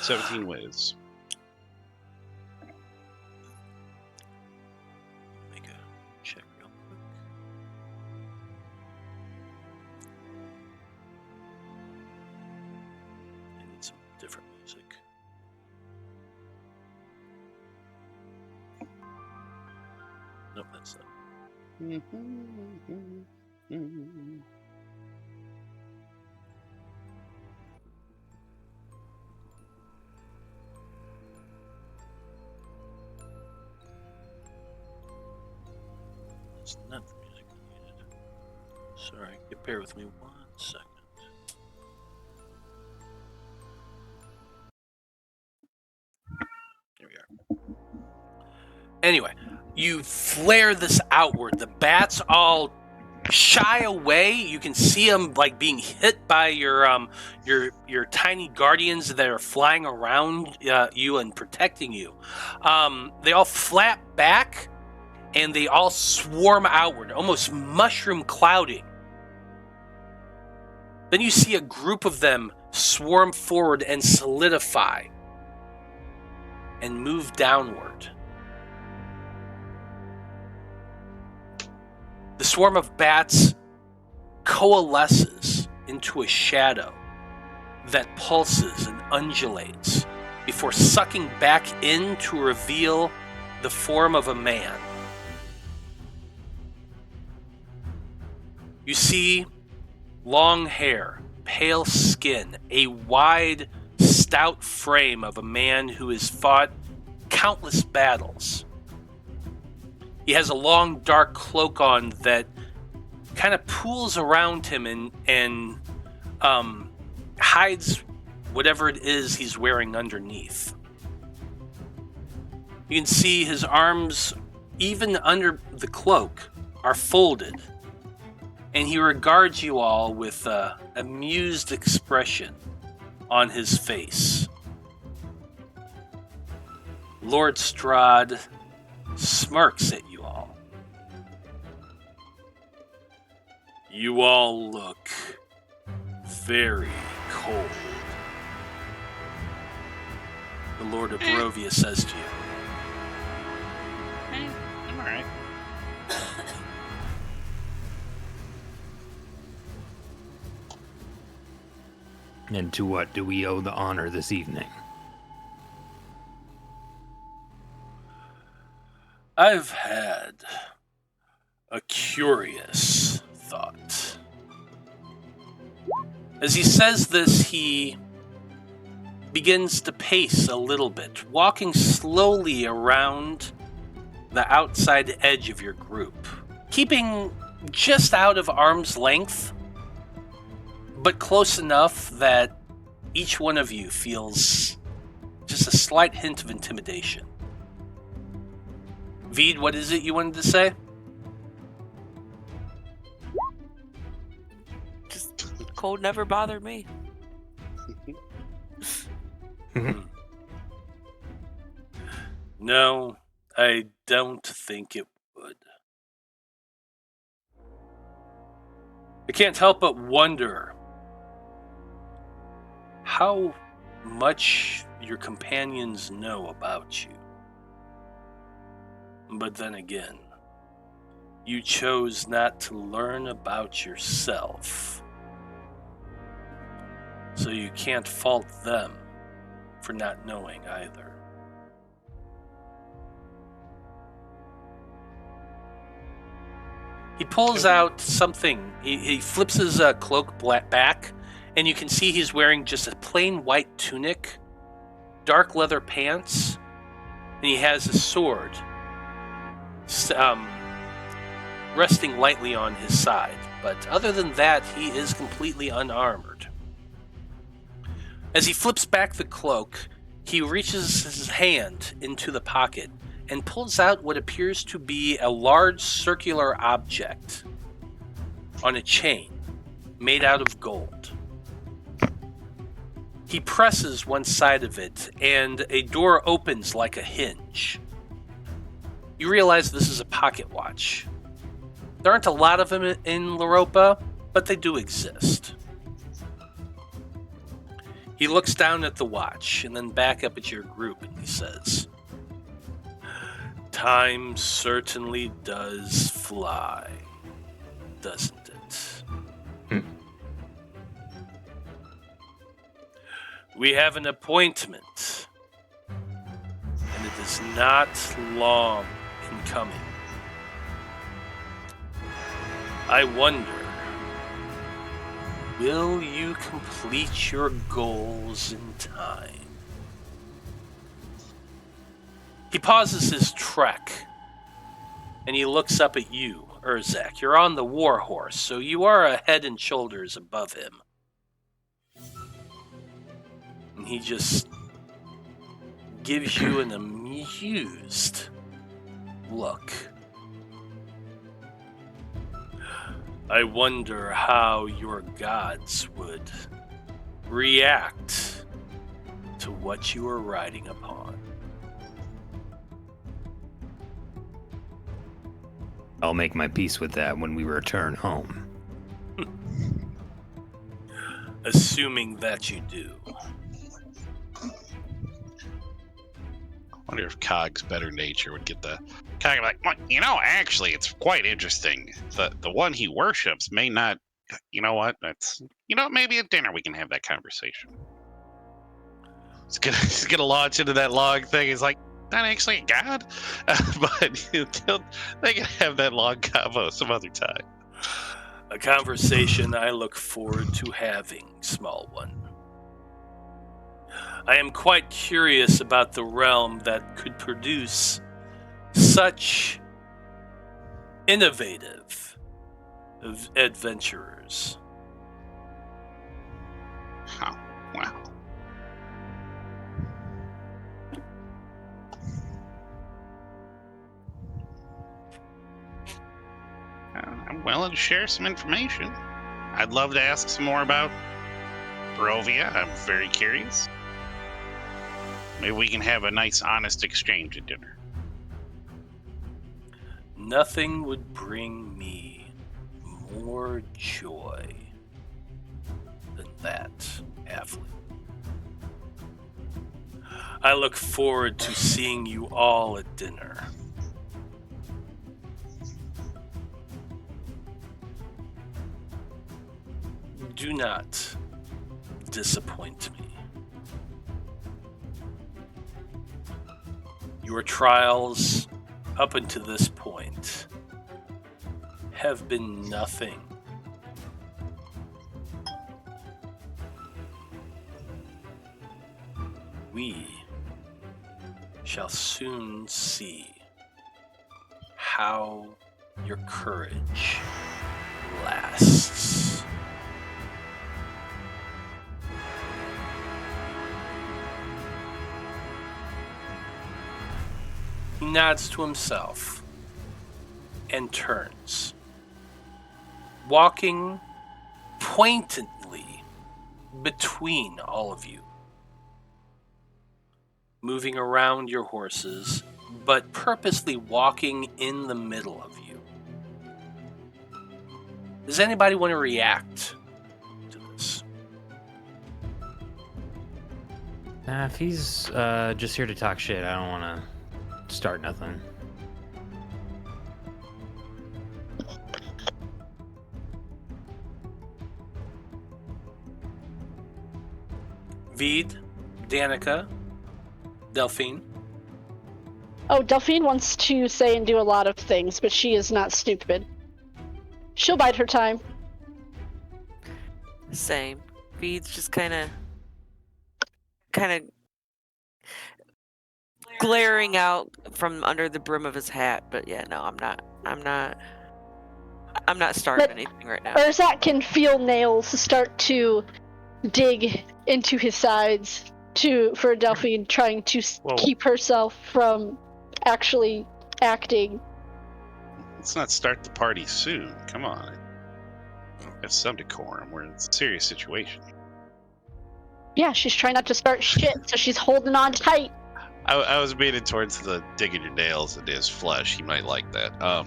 17 whiz. Make a check real quick. I need some different music. Nope, that's not. It's not the music I needed. Sorry, bear with me 1 second. Here we are. Anyway, you flare this outward. The bats all shy away. You can see them like being hit by your tiny guardians that are flying around you and protecting you. They all flap back. And they all swarm outward, almost mushroom clouding. Then you see a group of them swarm forward and solidify and move downward. The swarm of bats coalesces into a shadow that pulses and undulates before sucking back in to reveal the form of a man. You see long hair, pale skin, a wide, stout frame of a man who has fought countless battles. He has a long, dark cloak on that kind of pools around him and hides whatever it is he's wearing underneath. You can see his arms, even under the cloak, are folded. And he regards you all with an amused expression on his face. Lord Strahd smirks at you all. You all look very cold. The Lord of Barovia says to you. I'm alright. And to what do we owe the honor this evening? I've had a curious thought. As he says this, he begins to pace a little bit, walking slowly around the outside edge of your group, keeping just out of arm's length, but close enough that each one of you feels just a slight hint of intimidation. Vide, what is it you wanted to say? Just cold never bothered me. No, I don't think it would. I can't help but wonder how much your companions know about you. But then again, you chose not to learn about yourself. So you can't fault them for not knowing either. He pulls out something. He flips his cloak back, and you can see he's wearing just a plain white tunic, dark leather pants, and he has a sword resting lightly on his side. But other than that, he is completely unarmored. As he flips back the cloak, he reaches his hand into the pocket and pulls out what appears to be a large circular object. on a chain made out of gold. He presses one side of it, and a door opens like a hinge. You realize this is a pocket watch. There aren't a lot of them in Loropa, but they do exist. He looks down at the watch, and then back up at your group, and he says, "Time certainly does fly, doesn't it? We have an appointment, and it is not long in coming. I wonder, will you complete your goals in time?" He pauses his trek, and he looks up at you, Urzak. You're on the war horse, so you are a head and shoulders above him. And he just gives you an amused look. I wonder how your gods would react to what you are riding upon. I'll make my peace with that when we return home. Assuming that you do. I wonder if Cog's better nature would get the Cog like, well, actually, it's quite interesting. The one he worships may not. You know what? That's maybe at dinner we can have that conversation. He's gonna launch into that log thing. He's like, not actually a god, but they can have that long convo some other time. A conversation I look forward to having, small one. I am quite curious about the realm that could produce such innovative adventurers. Oh, wow. I'm willing to share some information. I'd love to ask some more about Barovia. I'm very curious. Maybe we can have a nice, honest exchange at dinner. Nothing would bring me more joy than that, Halfling. I look forward to seeing you all at dinner. Do not disappoint me. Your trials up until this point have been nothing. We shall soon see how your courage lasts. He nods to himself and turns, walking pointedly between all of you, moving around your horses, but purposely walking in the middle of you. Does anybody want to react to this? If he's just here to talk shit, I don't want to start nothing. Vide, Danika, Delphine. Oh, Delphine wants to say and do a lot of things, but she is not stupid. She'll bide her time. Same. Vide's just kind of glaring out from under the brim of his hat. But yeah, no, I'm not starting anything right now. Urzak can feel nails start to dig into his sides for Delphine trying to keep herself from actually acting. Let's not start the party soon. Come on. Have some decorum. We're in a serious situation. Yeah, she's trying not to start shit, so she's holding on tight. I was meaning towards the digging your nails into his flesh. He might like that. Oh.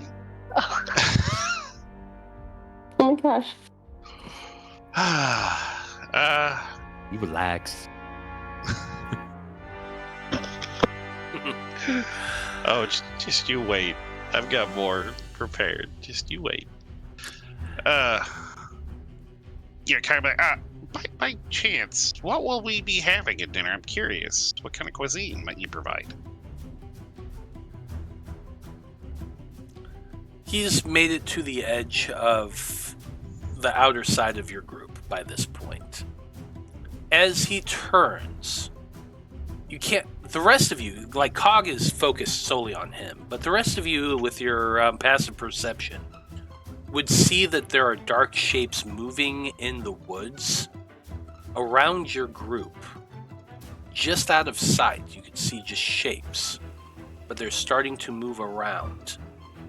Oh my gosh. You relax. Oh, just you wait. I've got more prepared. Just you wait. Yeah, kind of. By chance, what will we be having at dinner? I'm curious. What kind of cuisine might you provide? He's made it to the edge of the outer side of your group by this point. As he turns, you can't. The rest of you, like Cog, is focused solely on him, but the rest of you, with your passive perception, would see that there are dark shapes moving in the woods around your group. Just out of sight, you can see just shapes, but they're starting to move around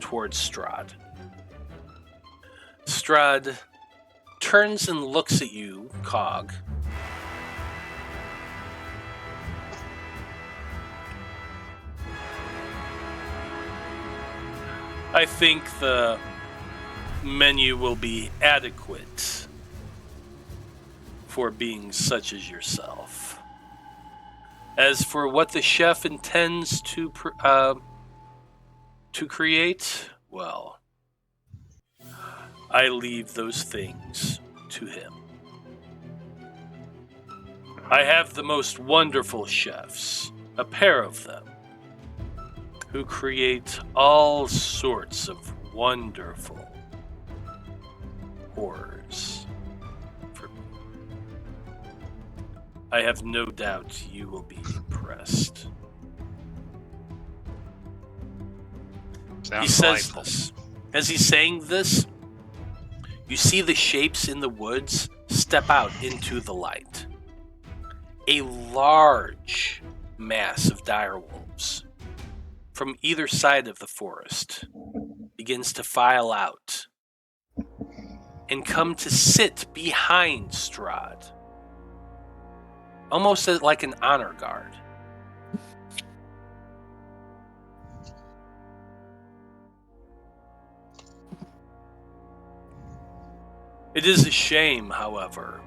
towards Strahd. Strahd turns and looks at you, Cog. I think the menu will be adequate for beings such as yourself. As for what the chef intends to create, well, I leave those things to him. I have the most wonderful chefs, a pair of them, who create all sorts of wonderful horrors for me. I have no doubt you will be impressed. Sounds He says delightful. this. As he's saying this, you see the shapes in the woods step out into the light. A large mass of direwolves from either side of the forest begins to file out and come to sit behind Strahd, almost like an honor guard. It is a shame, however,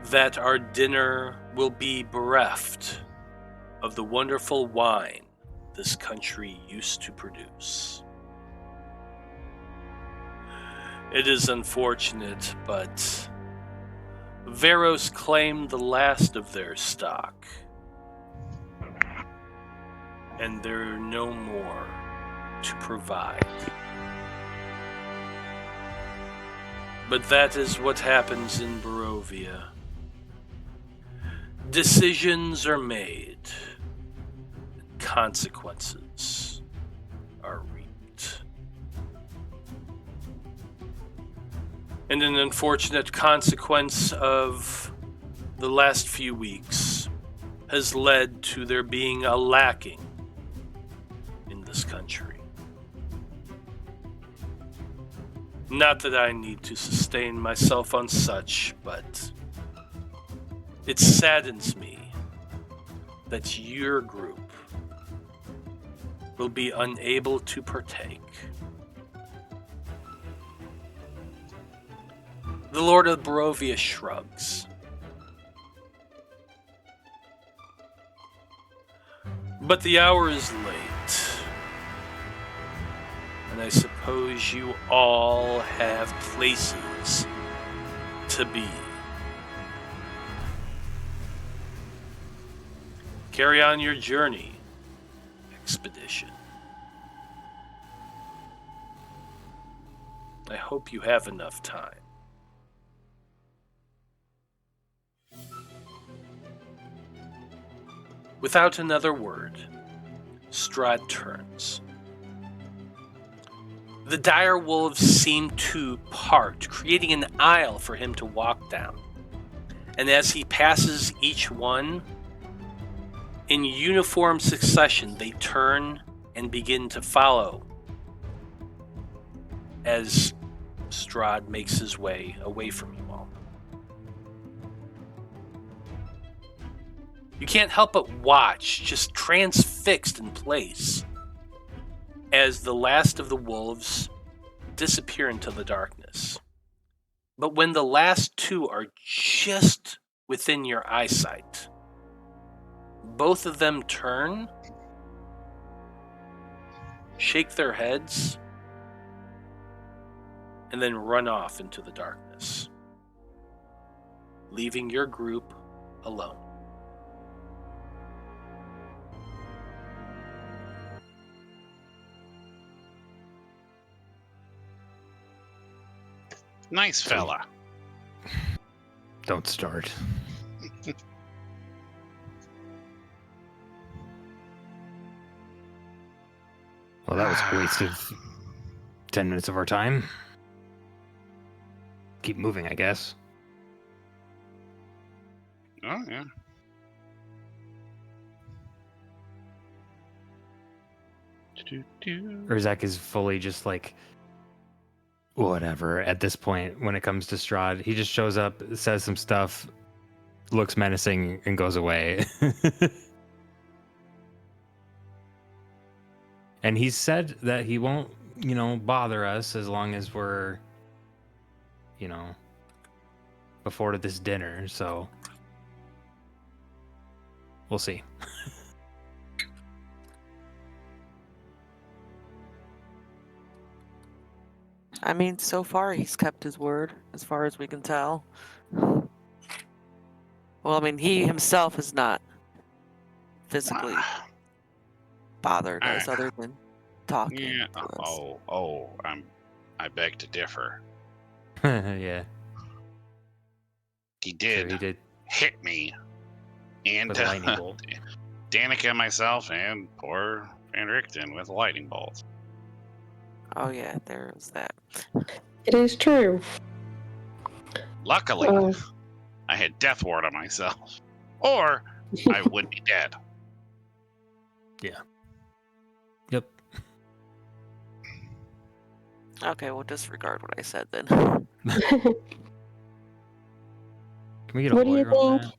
that our dinner will be bereft of the wonderful wine this country used to produce. It is unfortunate, but Varos claimed the last of their stock, and there are no more to provide. But that is what happens in Barovia. Decisions are made, and consequences are reaped. And an unfortunate consequence of the last few weeks has led to there being a lacking in this country. Not that I need to sustain myself on such, but it saddens me that your group will be unable to partake. The Lord of Barovia shrugs. But the hour is late, and I suppose you all have places to be. Carry on your journey, expedition. I hope you have enough time. Without another word, Strahd turns. The dire wolves seem to part, creating an aisle for him to walk down. And as he passes each one, in uniform succession, they turn and begin to follow as Strahd makes his way away from you all. You can't help but watch, just transfixed in place, as the last of the wolves disappear into the darkness. But when the last two are just within your eyesight, both of them turn, shake their heads, and then run off into the darkness, leaving your group alone. Nice fella. Don't start. Well, that was a waste of 10 minutes of our time. Keep moving, I guess. Oh, yeah. Urzak is fully just like, whatever at this point when it comes to Strahd. He just shows up, says some stuff, looks menacing, and goes away. And he said that he won't, bother us as long as we're, before this dinner, so we'll see. I mean, so far he's kept his word, as far as we can tell. Well, I mean, he himself is not physically bothered us, other than talking. Yeah. To us. I beg to differ. Yeah. He Sure, did he did hit me. And with a lightning bolt. Danika, myself, and poor Van Richten with a lightning bolt. Oh yeah, there was that. It is true. Luckily, Oh. I had death ward on myself. Or I would be dead. Yep. Okay, we'll disregard what I said then. Can we get a What do you lawyer on think?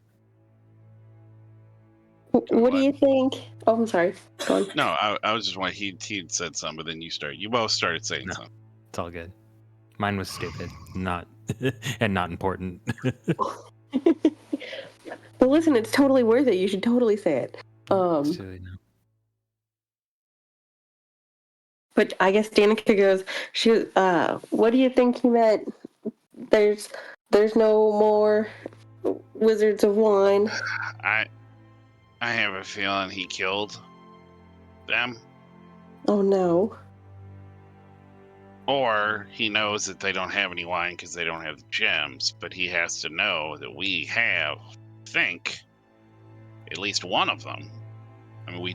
that? What do you think? Oh, I'm sorry. Go on. No, I was just wondering, he'd said something, but then you both started saying No. something. It's all good. Mine was stupid, not and not important. Well, listen, it's totally worth it. You should totally say it. Silly, no. But I guess Danika goes, what do you think he meant? There's no more wizards of wine. I have a feeling he killed them. Oh no. Or he knows that they don't have any wine because they don't have the gems, but he has to know that we have, at least one of them. I mean, we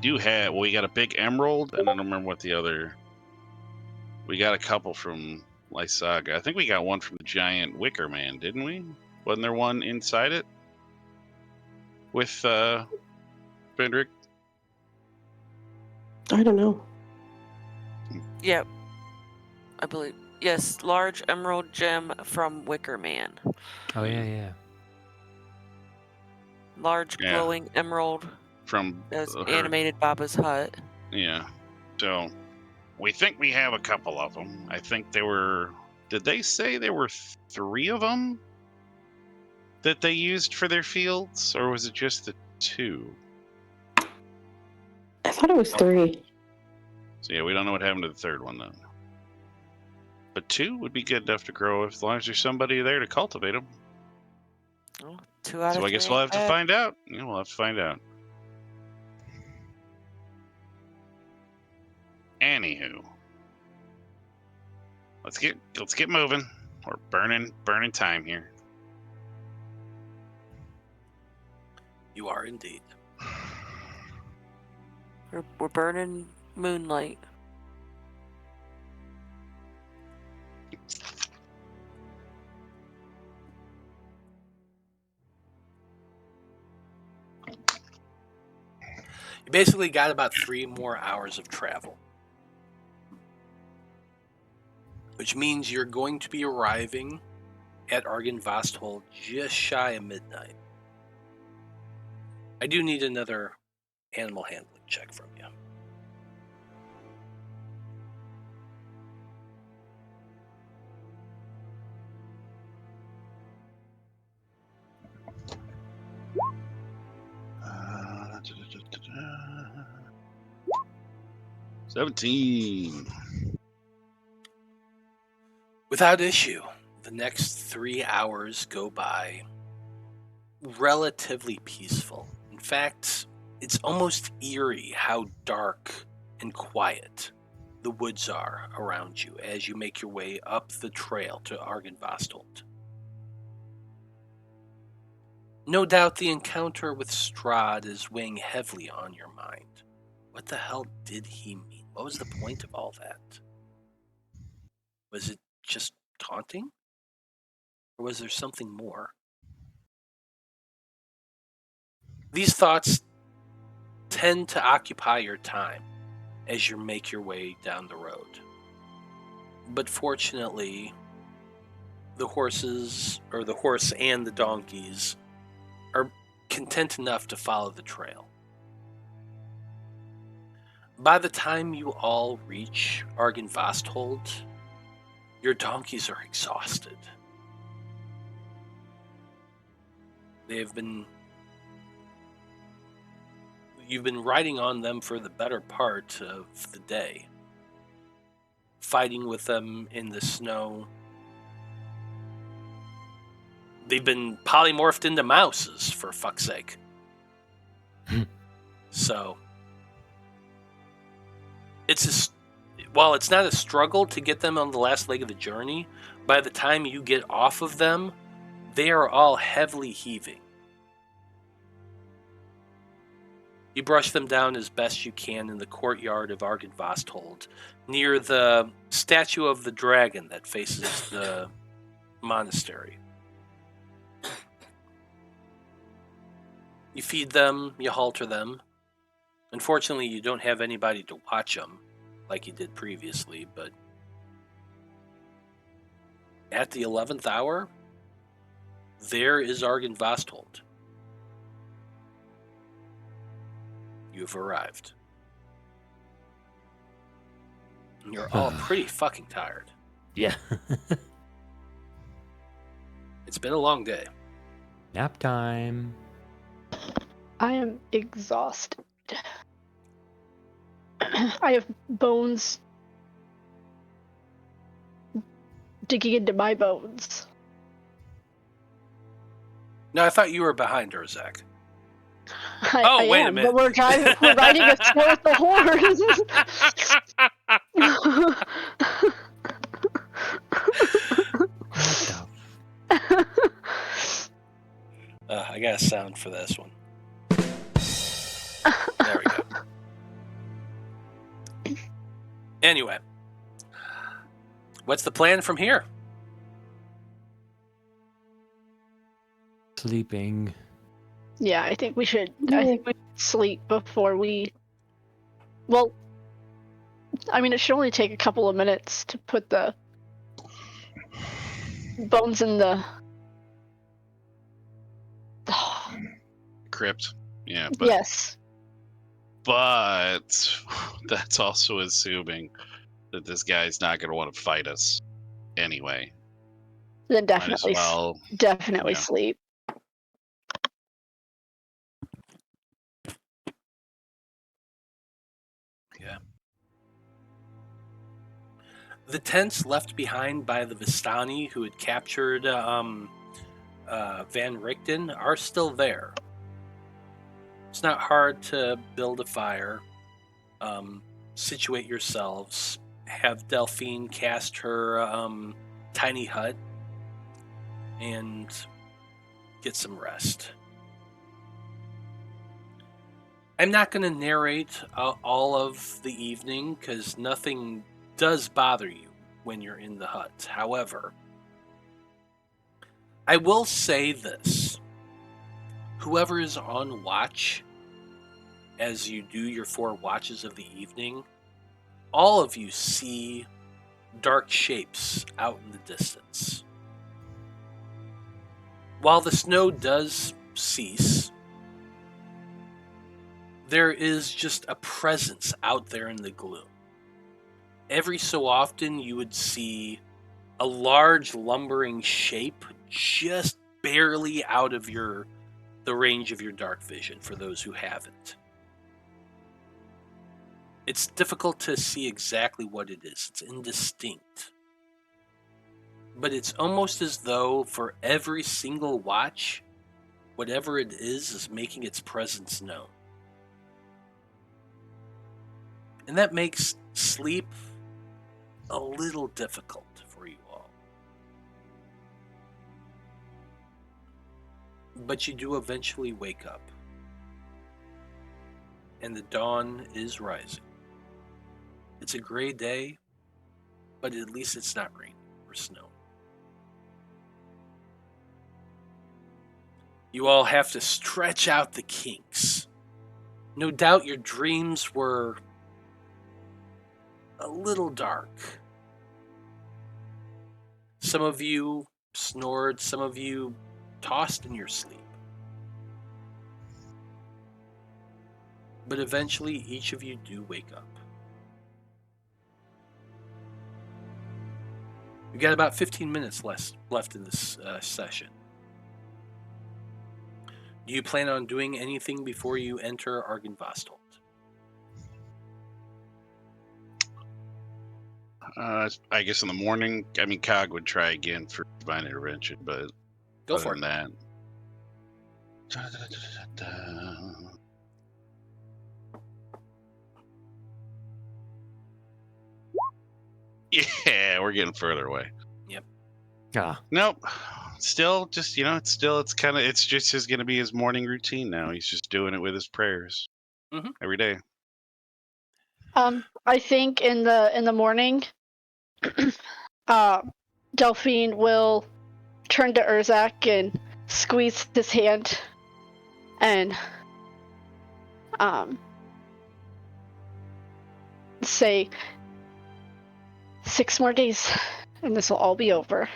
got a big emerald, and I don't remember what the other. We got a couple from Lysaga. I think we got one from the giant wicker man, didn't we? Wasn't there one inside it? With Fendrick? I don't know. Yep. I believe. Yes, large emerald gem from Wicker Man. Oh yeah. Large Yeah. glowing emerald From as her. animated Baba's hut. Yeah. So we think we have a couple of them. I think there were. Did they say there were 3 of them that they used for their fields, or was it just the 2? I thought it was 3. So yeah, we don't know what happened to the 3rd one then. But 2 would be good enough to grow as long as there's somebody there to cultivate them. Oh, 2 out of So 3. I guess we'll have to find out. Yeah, we'll have to find out. Anywho, let's get moving. We're burning time here. You are indeed. We're burning moonlight. You basically got about 3 more hours of travel. which means you're going to be arriving at Argynvostholt just shy of midnight. I do need another animal handling check from you. Uh, 17. Without issue, the next 3 hours go by relatively peaceful. In fact, it's almost eerie how dark and quiet the woods are around you as you make your way up the trail to Argynvostholt. No doubt the encounter with Strahd is weighing heavily on your mind. What the hell did he mean? What was the point of all that? Was it just taunting? Or was there something more? These thoughts tend to occupy your time as you make your way down the road. But fortunately, the horse and the donkeys are content enough to follow the trail. By the time you all reach Argynvostholt, your donkeys are exhausted. You've been riding on them for the better part of the day, fighting with them in the snow. They've been polymorphed into mouses, for fuck's sake. So, while it's not a struggle to get them on the last leg of the journey, by the time you get off of them, they are all heavily heaving. You brush them down as best you can in the courtyard of Argynvostholt, near the statue of the dragon that faces the monastery. You feed them, you halter them. Unfortunately, you don't have anybody to watch them, like you did previously, but at the 11th hour, there is Argynvostholt. You've arrived. You're all pretty fucking tired. Yeah. It's been a long day. Nap time. I am exhausted. I have bones digging into my bones. No, I thought you were behind Urzak. I wait a am, minute. But we're riding a skeletal horse. I got a sound for this one. There we go. Anyway, what's the plan from here? Sleeping. Yeah, I think we should sleep before we. Well, I mean, it should only take a couple of minutes to put the bones in the Crypt. Yeah, but yes. But that's also assuming that this guy's not going to want to fight us anyway. Then Might as definitely, well. definitely yeah. sleep. Yeah. The tents left behind by the Vistani who had captured Van Richten are still there. It's not hard to build a fire, situate yourselves, have Delphine cast her tiny hut, and get some rest. I'm not going to narrate all of the evening because nothing does bother you when you're in the hut. However, I will say this. Whoever is on watch as you do your 4 watches of the evening, all of you see dark shapes out in the distance. While the snow does cease, there is just a presence out there in the gloom. Every so often you would see a large lumbering shape just barely out of the range of your dark vision for those who haven't. It's difficult to see exactly what it is. It's indistinct. But it's almost as though for every single watch, whatever it is making its presence known. And that makes sleep a little difficult for you all. But you do eventually wake up. And the dawn is rising. It's a gray day, but at least it's not raining or snow. You all have to stretch out the kinks. No doubt your dreams were a little dark. Some of you snored, some of you tossed in your sleep. But eventually each of you do wake up. We've got about 15 minutes left in this session. Do you plan on doing anything before you enter Argynvostholt? I guess in the morning, I mean, Cog would try again for divine intervention, but Go other for than it. that. Yeah, we're getting further away. Ah, Nope. Still, just it's just going to be his morning routine now. He's just doing it with his prayers every day. I think in the morning, Delphine will turn to Urzak and squeeze his hand and say 6 more days and this will all be over.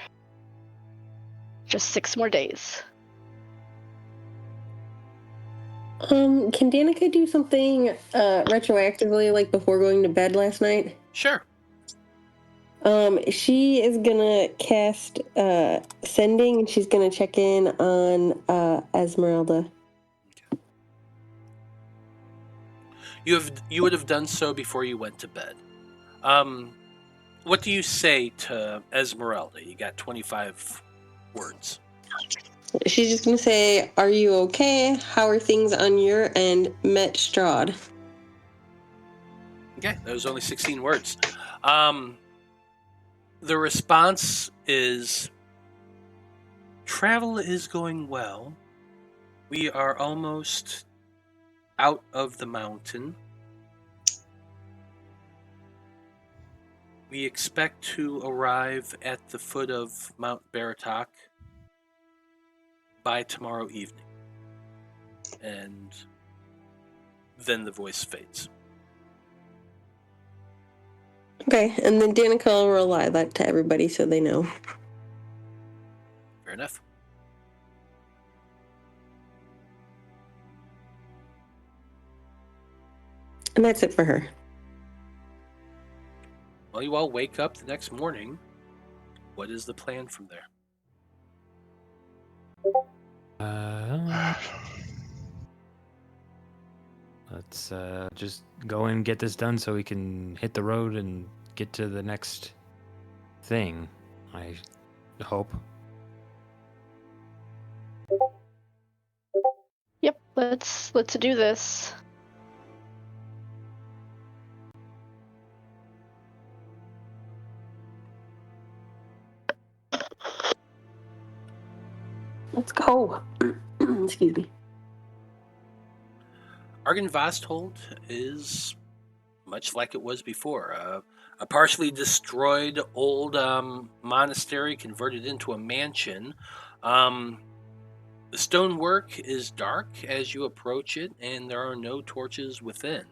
Just 6 more days. Can Danika do something retroactively, like before going to bed last night? Sure. She is gonna cast Sending, and she's gonna check in on Esmeralda. You would have done so before you went to bed. What do you say to Esmeralda? You got 25 words. She's just gonna say, "Are you okay? How are things on your end? Met Strahd." Okay, that was only 16 words. The response is, travel is going well. We are almost out of the mountain. We expect to arrive at the foot of Mount Baratok by tomorrow evening. And then the voice fades. Okay, and then Danika will relay that to everybody so they know. Fair enough. And that's it for her. Well, you all wake up the next morning. What is the plan from there? Let's just go and get this done so we can hit the road and get to the next thing, I hope. Yep, let's do this. Let's go. Excuse me. Argynvostholt is much like it was before. A partially destroyed old monastery converted into a mansion. The stonework is dark as you approach it, and there are no torches within.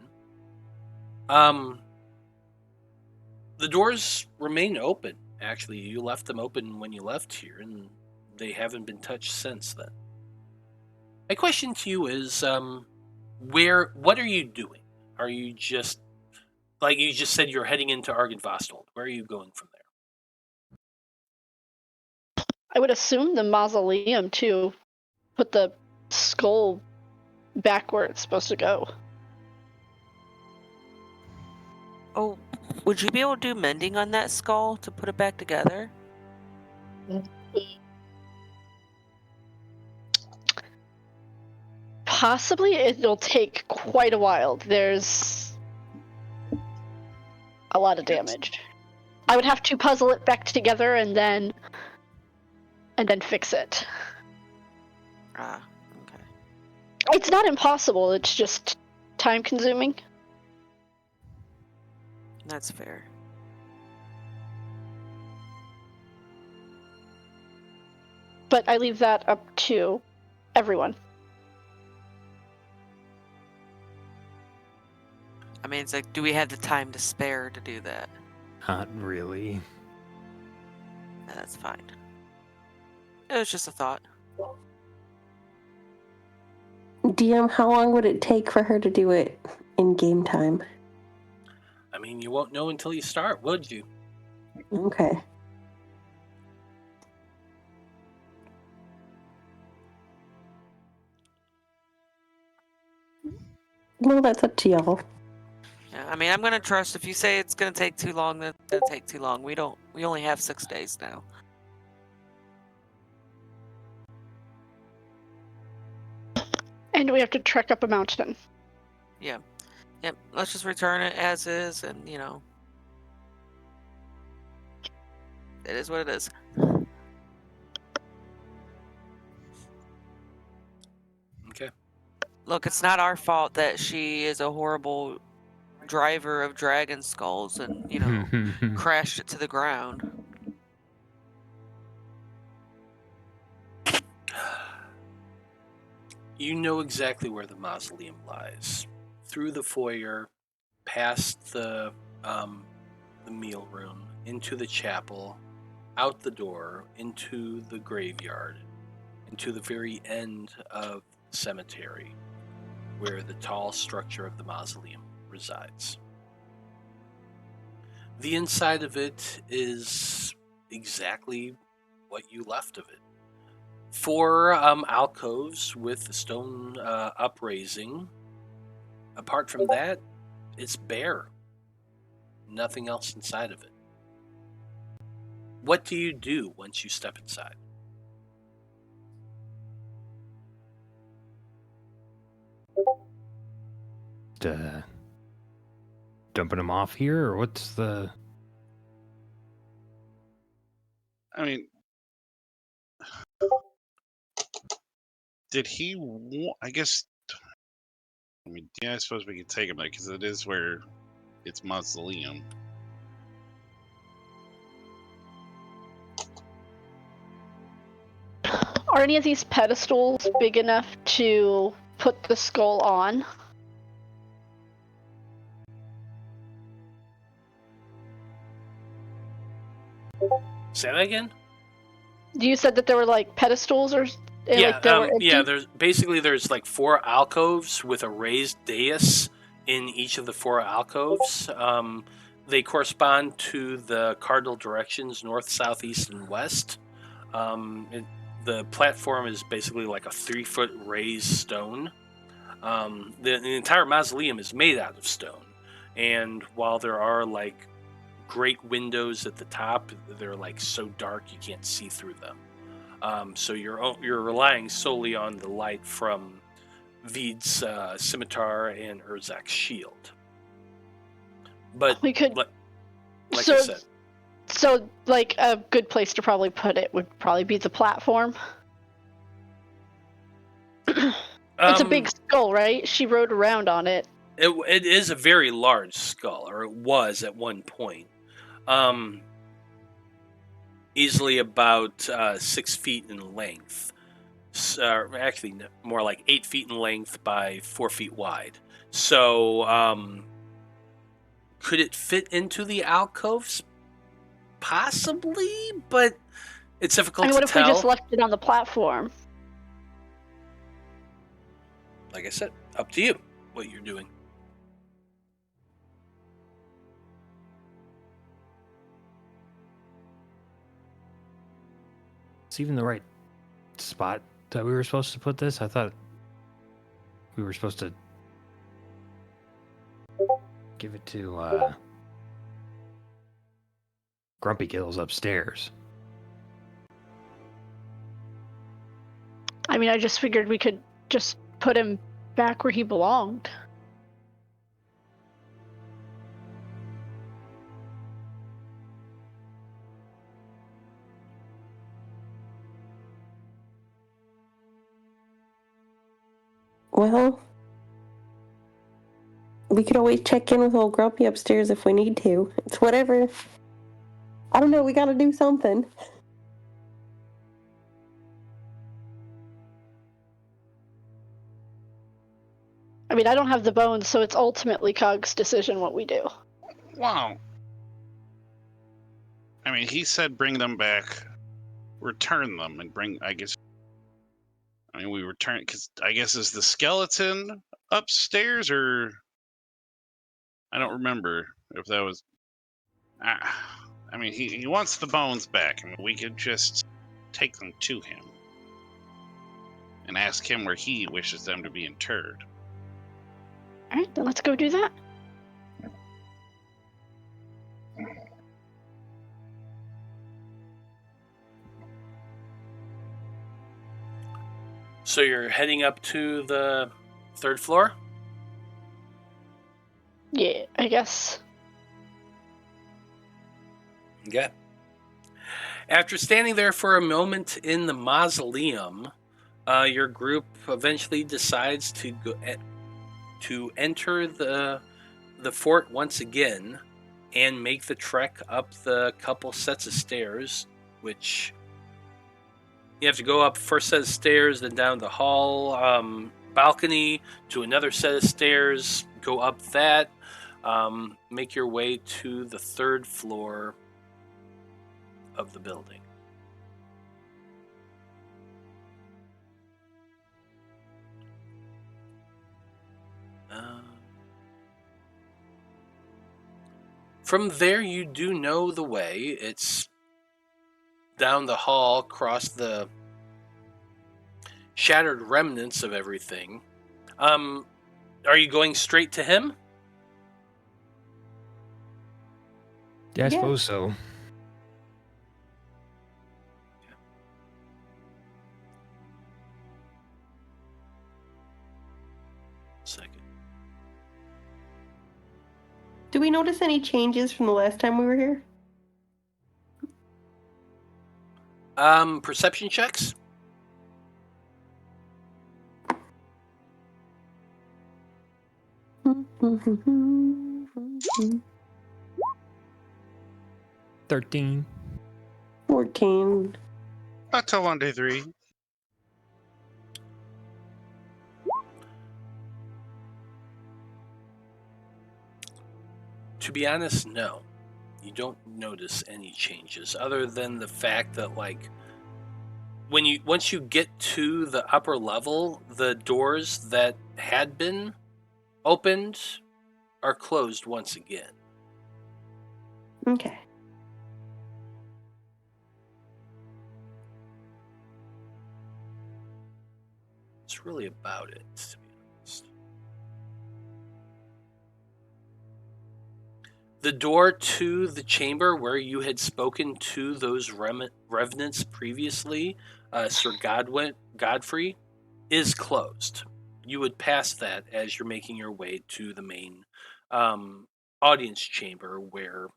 The doors remain open. Actually, you left them open when you left here, and they haven't been touched since then. My question to you is, what are you doing? Are you just, like you just said, you're heading into Argynvostholt. Where are you going from there? I would assume the mausoleum to put the skull back where it's supposed to go. Oh, would you be able to do mending on that skull to put it back together? Possibly it'll take quite a while. There's a lot of damage. I would have to puzzle it back together and then fix it. Ah, okay. It's not impossible, it's just time consuming. That's fair. But I leave that up to everyone. I mean, it's like, do we have the time to spare to do that? Not really. That's fine. It was just a thought. DM, how long would it take for her to do it in game time? I mean, you won't know until you start, would you? Okay. Well, that's up to y'all. Yeah, I mean, I'm gonna trust if you say it's gonna take too long, then it's gonna take too long. We only have 6 days now. And we have to trek up a mountain. Yeah. Yep, let's just return it as is, and, you know. It is what it is. Okay. Look, it's not our fault that she is a horrible driver of dragon skulls and, you know, crashed it to the ground. You know exactly where the mausoleum lies. Through the foyer, past the meal room, into the chapel, out the door, into the graveyard, into the very end of the cemetery, where the tall structure of the mausoleum resides. The inside of it is exactly what you left of it. 4 alcoves with stone upraising. Apart from that, it's bare. Nothing else inside of it. What do you do once you step inside? Dumping him off here, or what's the... I mean, did he I guess, I mean, yeah, I suppose we could take him there, because it is where it's mausoleum. Are any of these pedestals big enough to put the skull on? Say that again? You said that there were like pedestals or Yeah, like they were empty? there's like 4 alcoves with a raised dais in each of the 4 alcoves. They correspond to the cardinal directions, north, south, east, and west. The platform is basically like a 3-foot raised stone. The entire mausoleum is made out of stone, and while there are like great windows at the top, they're like so dark you can't see through them. So you're relying solely on the light from Vide's scimitar and Urzak's shield. But We could. like I So, said, so like a good place to probably put it would probably be the platform. It's a big skull, right? She rode around on it. It is a very large skull, or it was at one point. Easily about 6 feet in length. Actually, more like 8 feet in length by 4 feet wide. So, Could it fit into the alcoves? Possibly, but it's difficult I mean, to what if tell. we just left it on the platform? Like I said, up to you what you're doing. It's even the right spot that we were supposed to put this. I thought we were supposed to give it to Grumpy Gills upstairs. I mean, I just figured we could just put him back where he belonged. Well, we could always check in with old Grumpy upstairs if we need to. It's whatever. I don't know, we gotta do something. I mean, I don't have the bones, so it's ultimately Cog's decision what we do. Wow. I mean, he said bring them back, return them, and bring, I guess. I mean, we return, because I guess is the skeleton upstairs, or. I don't remember if that was. I mean, he wants the bones back. I mean, we could just take them to him and ask him where he wishes them to be interred. Alright, then let's go do that. So you're heading up to the 3rd floor? Yeah, I guess. Okay. After standing there for a moment in the mausoleum, your group eventually decides to enter the fort once again and make the trek up the couple sets of stairs, which you have to go up first set of stairs, then down the hall balcony to another set of stairs, go up that, make your way to the 3rd floor of the building. From there, you do know the way. It's down the hall, across the shattered remnants of everything. Are you going straight to him? Yeah, I Yeah. suppose so. Second. Do we notice any changes from the last time we were here? Perception checks? Mm-hmm. 13. 14. Not till on day 3. To be honest, no. You don't notice any changes other than the fact that, like, once you get to the upper level, the doors that had been opened are closed once again. Okay. That's really about it, to be honest. The door to the chamber where you had spoken to those revenants previously, Sir Godfrey, is closed. You would pass that as you're making your way to the main audience chamber where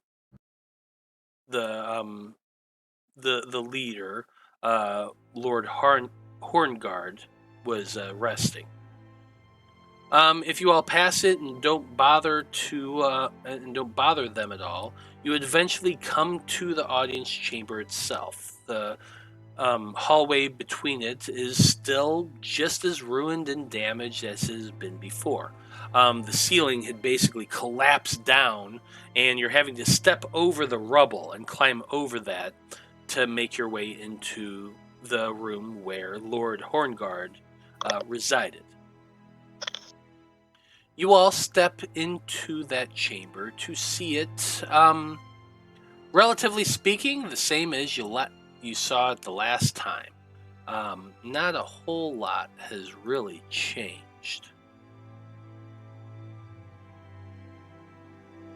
the leader, Lord Horngard, was resting. If you all pass it and don't bother them at all, you would eventually come to the audience chamber itself. The hallway between it is still just as ruined and damaged as it has been before. The ceiling had basically collapsed down, and you're having to step over the rubble and climb over that to make your way into the room where Lord Horngard resided. You all step into that chamber to see it, relatively speaking, the same as you saw it the last time. Not a whole lot has really changed.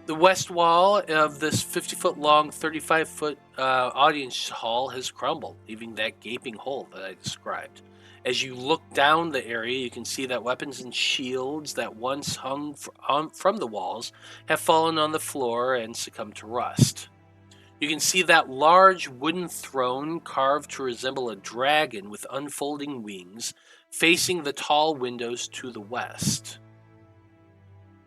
The west wall of this 50-foot long, 35-foot audience hall has crumbled, leaving that gaping hole that I described. As you look down the area, you can see that weapons and shields that once hung from the walls have fallen on the floor and succumbed to rust. You can see that large wooden throne carved to resemble a dragon with unfolding wings, facing the tall windows to the west.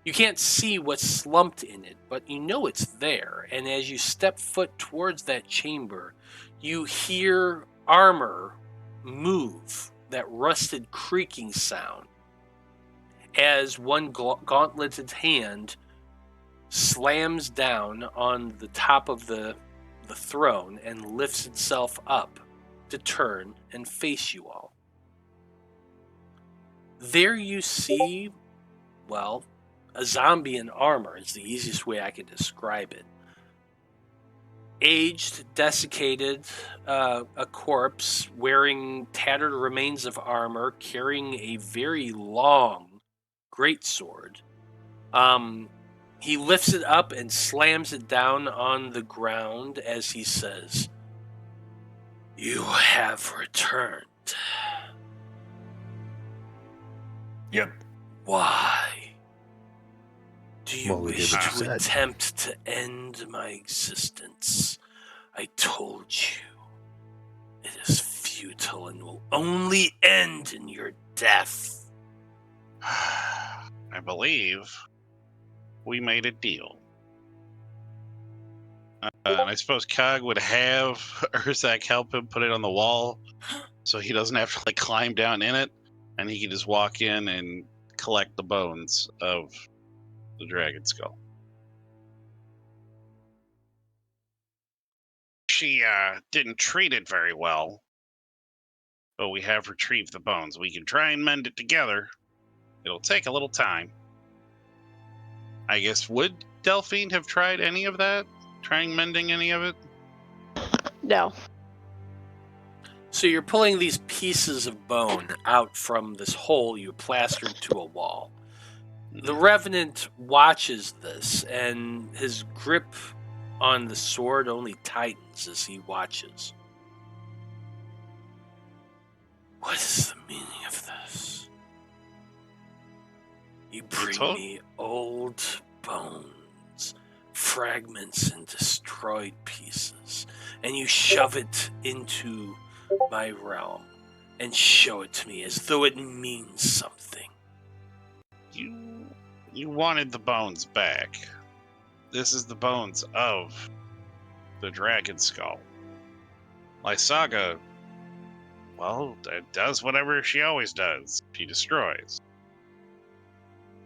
You can't see what's slumped in it, but you know it's there, and as you step foot towards that chamber, you hear armor move, that rusted creaking sound, as one gauntleted hand slams down on the top of the throne and lifts itself up to turn and face you all. There you see, well, a zombie in armor is the easiest way I can describe it. Aged, desiccated, a corpse wearing tattered remains of armor, carrying a very long greatsword. He lifts it up and slams it down on the ground as he says, "You have returned." Yep. Why? Do you Well, we wish did what to you said. attempt to end my existence? I told you. It is futile and will only end in your death. I believe we made a deal. And I suppose Cog would have Urzak help him put it on the wall so he doesn't have to like climb down in it, and he can just walk in and collect the bones of the dragon skull. She didn't treat it very well, but we have retrieved the bones. We can try and mend it together. It'll take a little time. I guess, would Delphine have tried any of that? Trying mending any of it? No. So you're pulling these pieces of bone out from this hole you plastered to a wall. The Revenant watches this, and his grip on the sword only tightens as he watches. What is the meaning of this? You bring me old bones, fragments and destroyed pieces, and you shove it into my realm and show it to me as though it means something. You wanted the bones back. This is the bones of the dragon skull. Lysaga, well, does whatever she always does. She destroys.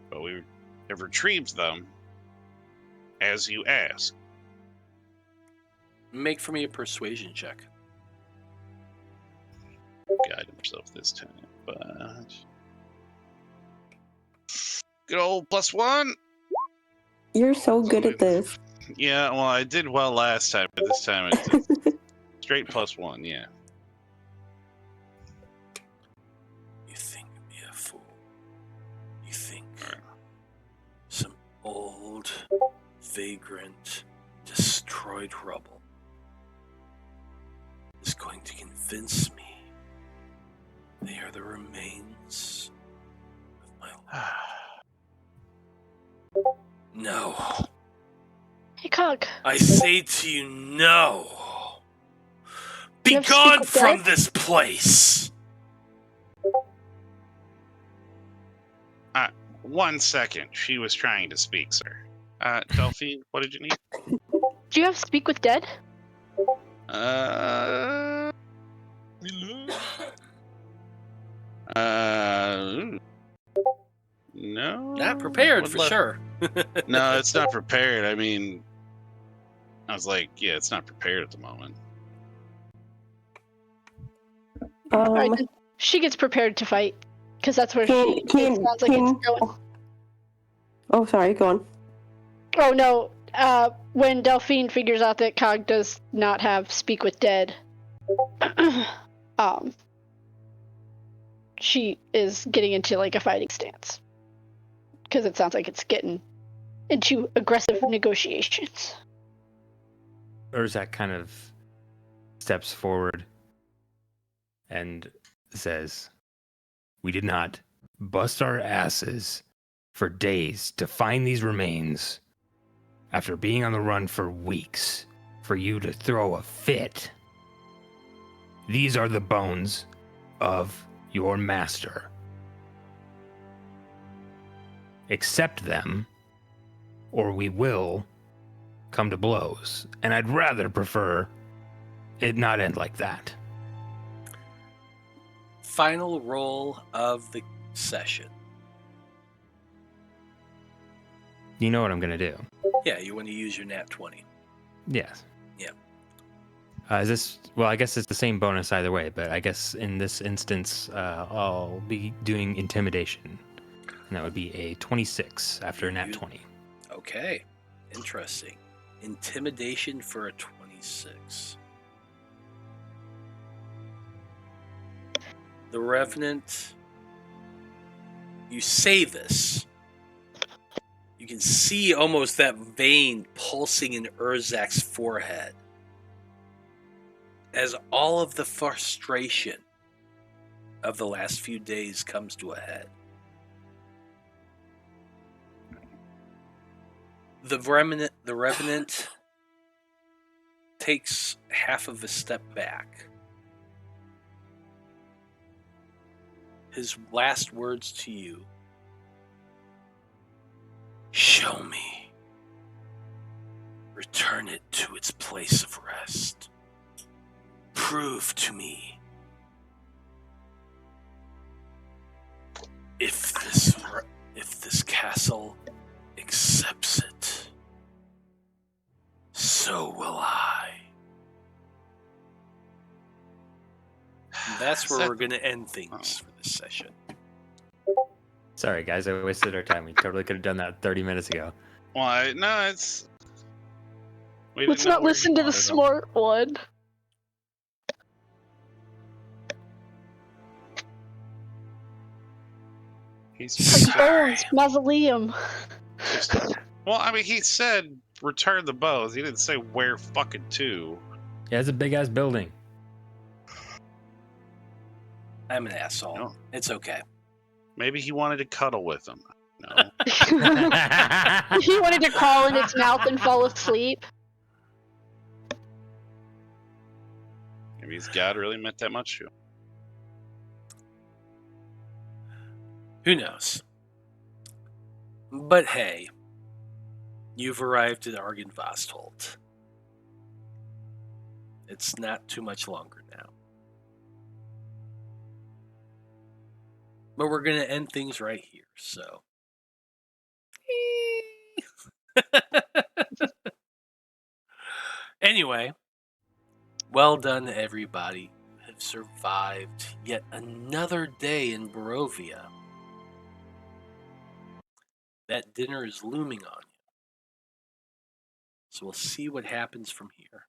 But we have retrieved them as you asked. Make for me a persuasion check. Guide himself this time, but good old +1. You're so good at this. Yeah, well, I did well last time, but this time it's straight +1. Yeah. You think me a fool. You think some old, vagrant, destroyed rubble is going to convince me they are the remains of my life. No. Hey, Cog. I say to you, no. Be You have to gone speak with from Dad? this place. 1 second. She was trying to speak, sir. Delphine, what did you need? Do you have speak with dead? No. Not prepared would for let- sure. No, it's not prepared. I mean, I was like, yeah, it's not prepared at the moment. Alright, then she gets prepared to fight because that's where it sounds like it's going. Oh, sorry, go on. Oh no! When Delphine figures out that Cog does not have Speak with Dead, she is getting into like a fighting stance because it sounds like it's getting into aggressive negotiations. Urzak kind of steps forward and says, "We did not bust our asses for days to find these remains after being on the run for weeks for you to throw a fit. These are the bones of your master. Accept them, or we will come to blows. And I'd rather prefer it not end like that." Final roll of the session. You know what I'm going to do. Yeah, you want to use your nat 20. Yes. Yeah. Is this, well, I guess it's the same bonus either way, but I guess in this instance, I'll be doing intimidation. And that would be a 26 after a nat 20. Okay, interesting. Intimidation for a 26. The Revenant, you say this. You can see almost that vein pulsing in Urzak's forehead as all of the frustration of the last few days comes to a head. The Revenant takes half of a step back. His last words to you: "Show me. Return it to its place of rest. Prove to me if this castle accepts it, so will I." And that's where we're going to end things for this session. Sorry, guys, I wasted our time. We totally could have done that 30 minutes ago. Why? No, it's. We Let's didn't know not where listen you to the wanted them. smart one. He's Like Bones, Mausoleum. just. Well, I mean, he said return the bows. He didn't say where fucking to. Yeah, it's a big ass building. I'm an asshole. No. It's okay. Maybe he wanted to cuddle with him. No. He wanted to crawl in its mouth and fall asleep. Maybe his God really meant that much to him. Who knows? But hey, you've arrived at Argynvostholt. It's not too much longer now. But we're going to end things right here, so. Anyway, well done to everybody who have survived yet another day in Barovia. That dinner is looming on you. So we'll see what happens from here.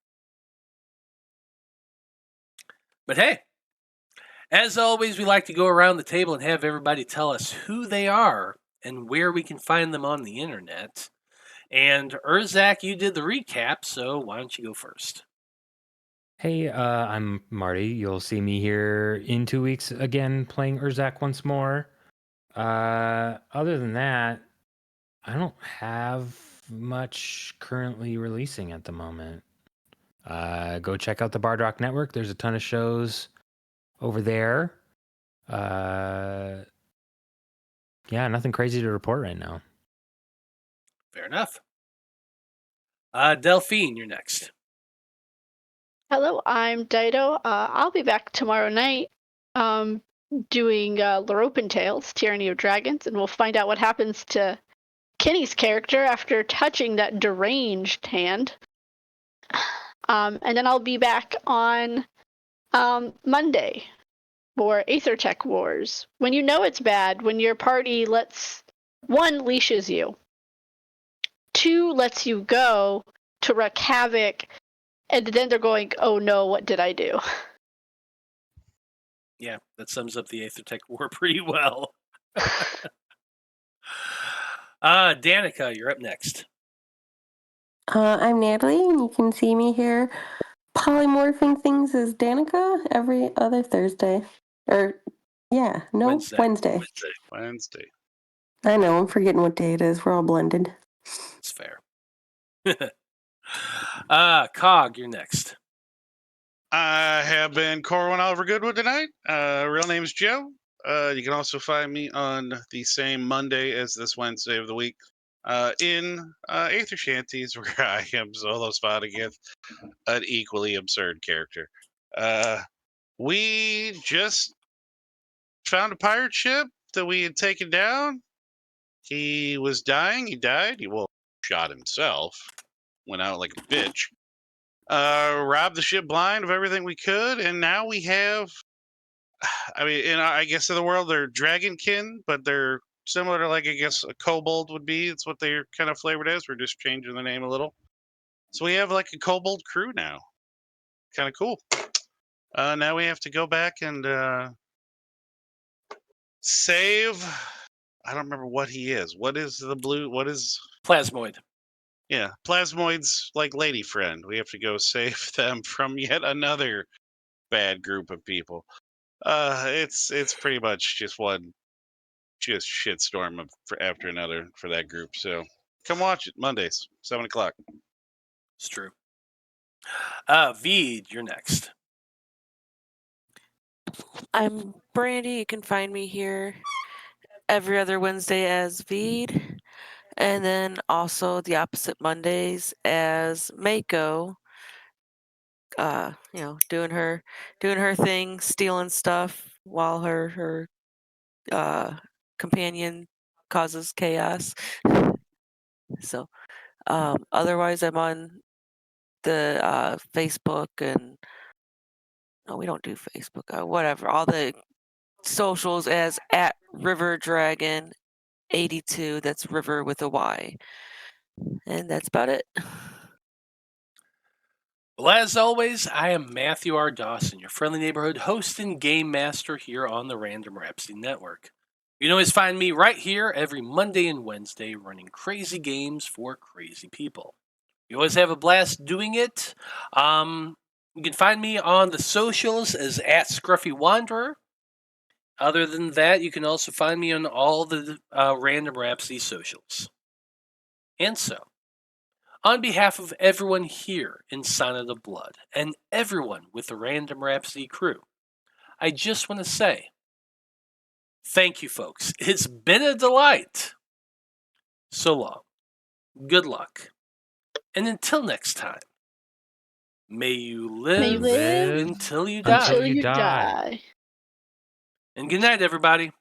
But hey, as always, we like to go around the table and have everybody tell us who they are and where we can find them on the internet. And Urzak, you did the recap, so why don't you go first? Hey, I'm Marty. You'll see me here in 2 weeks again playing Urzak once more. Other than that, I don't have much currently releasing at the moment. Go check out the Bard Rock Network. There's a ton of shows over there. Yeah, nothing crazy to report right now. Fair enough. Delphine, you're next. Hello, I'm Dyto. I'll be back tomorrow night. doing Laropen Tales, Tyranny of Dragons, and we'll find out what happens to Kenny's character after touching that deranged hand. And then I'll be back on Monday for Aethertech Wars. When you know it's bad, when your party leashes you, 2 lets you go to wreak havoc, and then they're going, oh no, what did I do? Yeah, that sums up the Aethertech War pretty well. Danika, you're up next. I'm Natalie, and you can see me here polymorphing things as Danika every other Thursday. Wednesday. Wednesday. I know, I'm forgetting what day it is. We're all blended. It's fair. Cog, you're next. I have been Corwan Oliver Goodwood tonight. Real name's Joe. You can also find me on the same Monday as this Wednesday of the week in Aether Shanties, where I am solo spotting against an equally absurd character. We just found a pirate ship that we had taken down. He was dying. He died. He shot himself. Went out like a bitch. Robbed the ship blind of everything we could, and now we have. I mean, I guess in the world they're dragonkin, but they're similar to I guess a kobold would be. It's what they're kind of flavored as. We're just changing the name a little. So we have a kobold crew now. Kind of cool. Now we have to go back and save. I don't remember what he is. What is the blue? What is Plasmoid? Yeah, Plasmoid's lady friend. We have to go save them from yet another bad group of people. It's pretty much just one shitstorm after another for that group. So come watch it Mondays, 7:00. It's true. Vide, you're next. I'm Brandie. You can find me here every other Wednesday as Vide, and then also the opposite Mondays as Mako. Doing her thing, stealing stuff while her companion causes chaos. So, otherwise, I'm on the Facebook and no, we don't do Facebook. Whatever, all the socials as at River Dragon 82. That's River with a Y, and that's about it. Well, as always, I am Matthew R. Dawson, your friendly neighborhood host and game master here on the Random Rhapsody Network. You can always find me right here every Monday and Wednesday running crazy games for crazy people. You always have a blast doing it. You can find me on the socials as at Scruffy Wanderer. Other than that, you can also find me on all the Random Rhapsody socials. And so, on behalf of everyone here in Sonnet of Blood and everyone with the Random Rhapsody crew, I just want to say, thank you, folks. It's been a delight. So long. Good luck. And until next time, may you live, live until you die. until you die. And good night, everybody.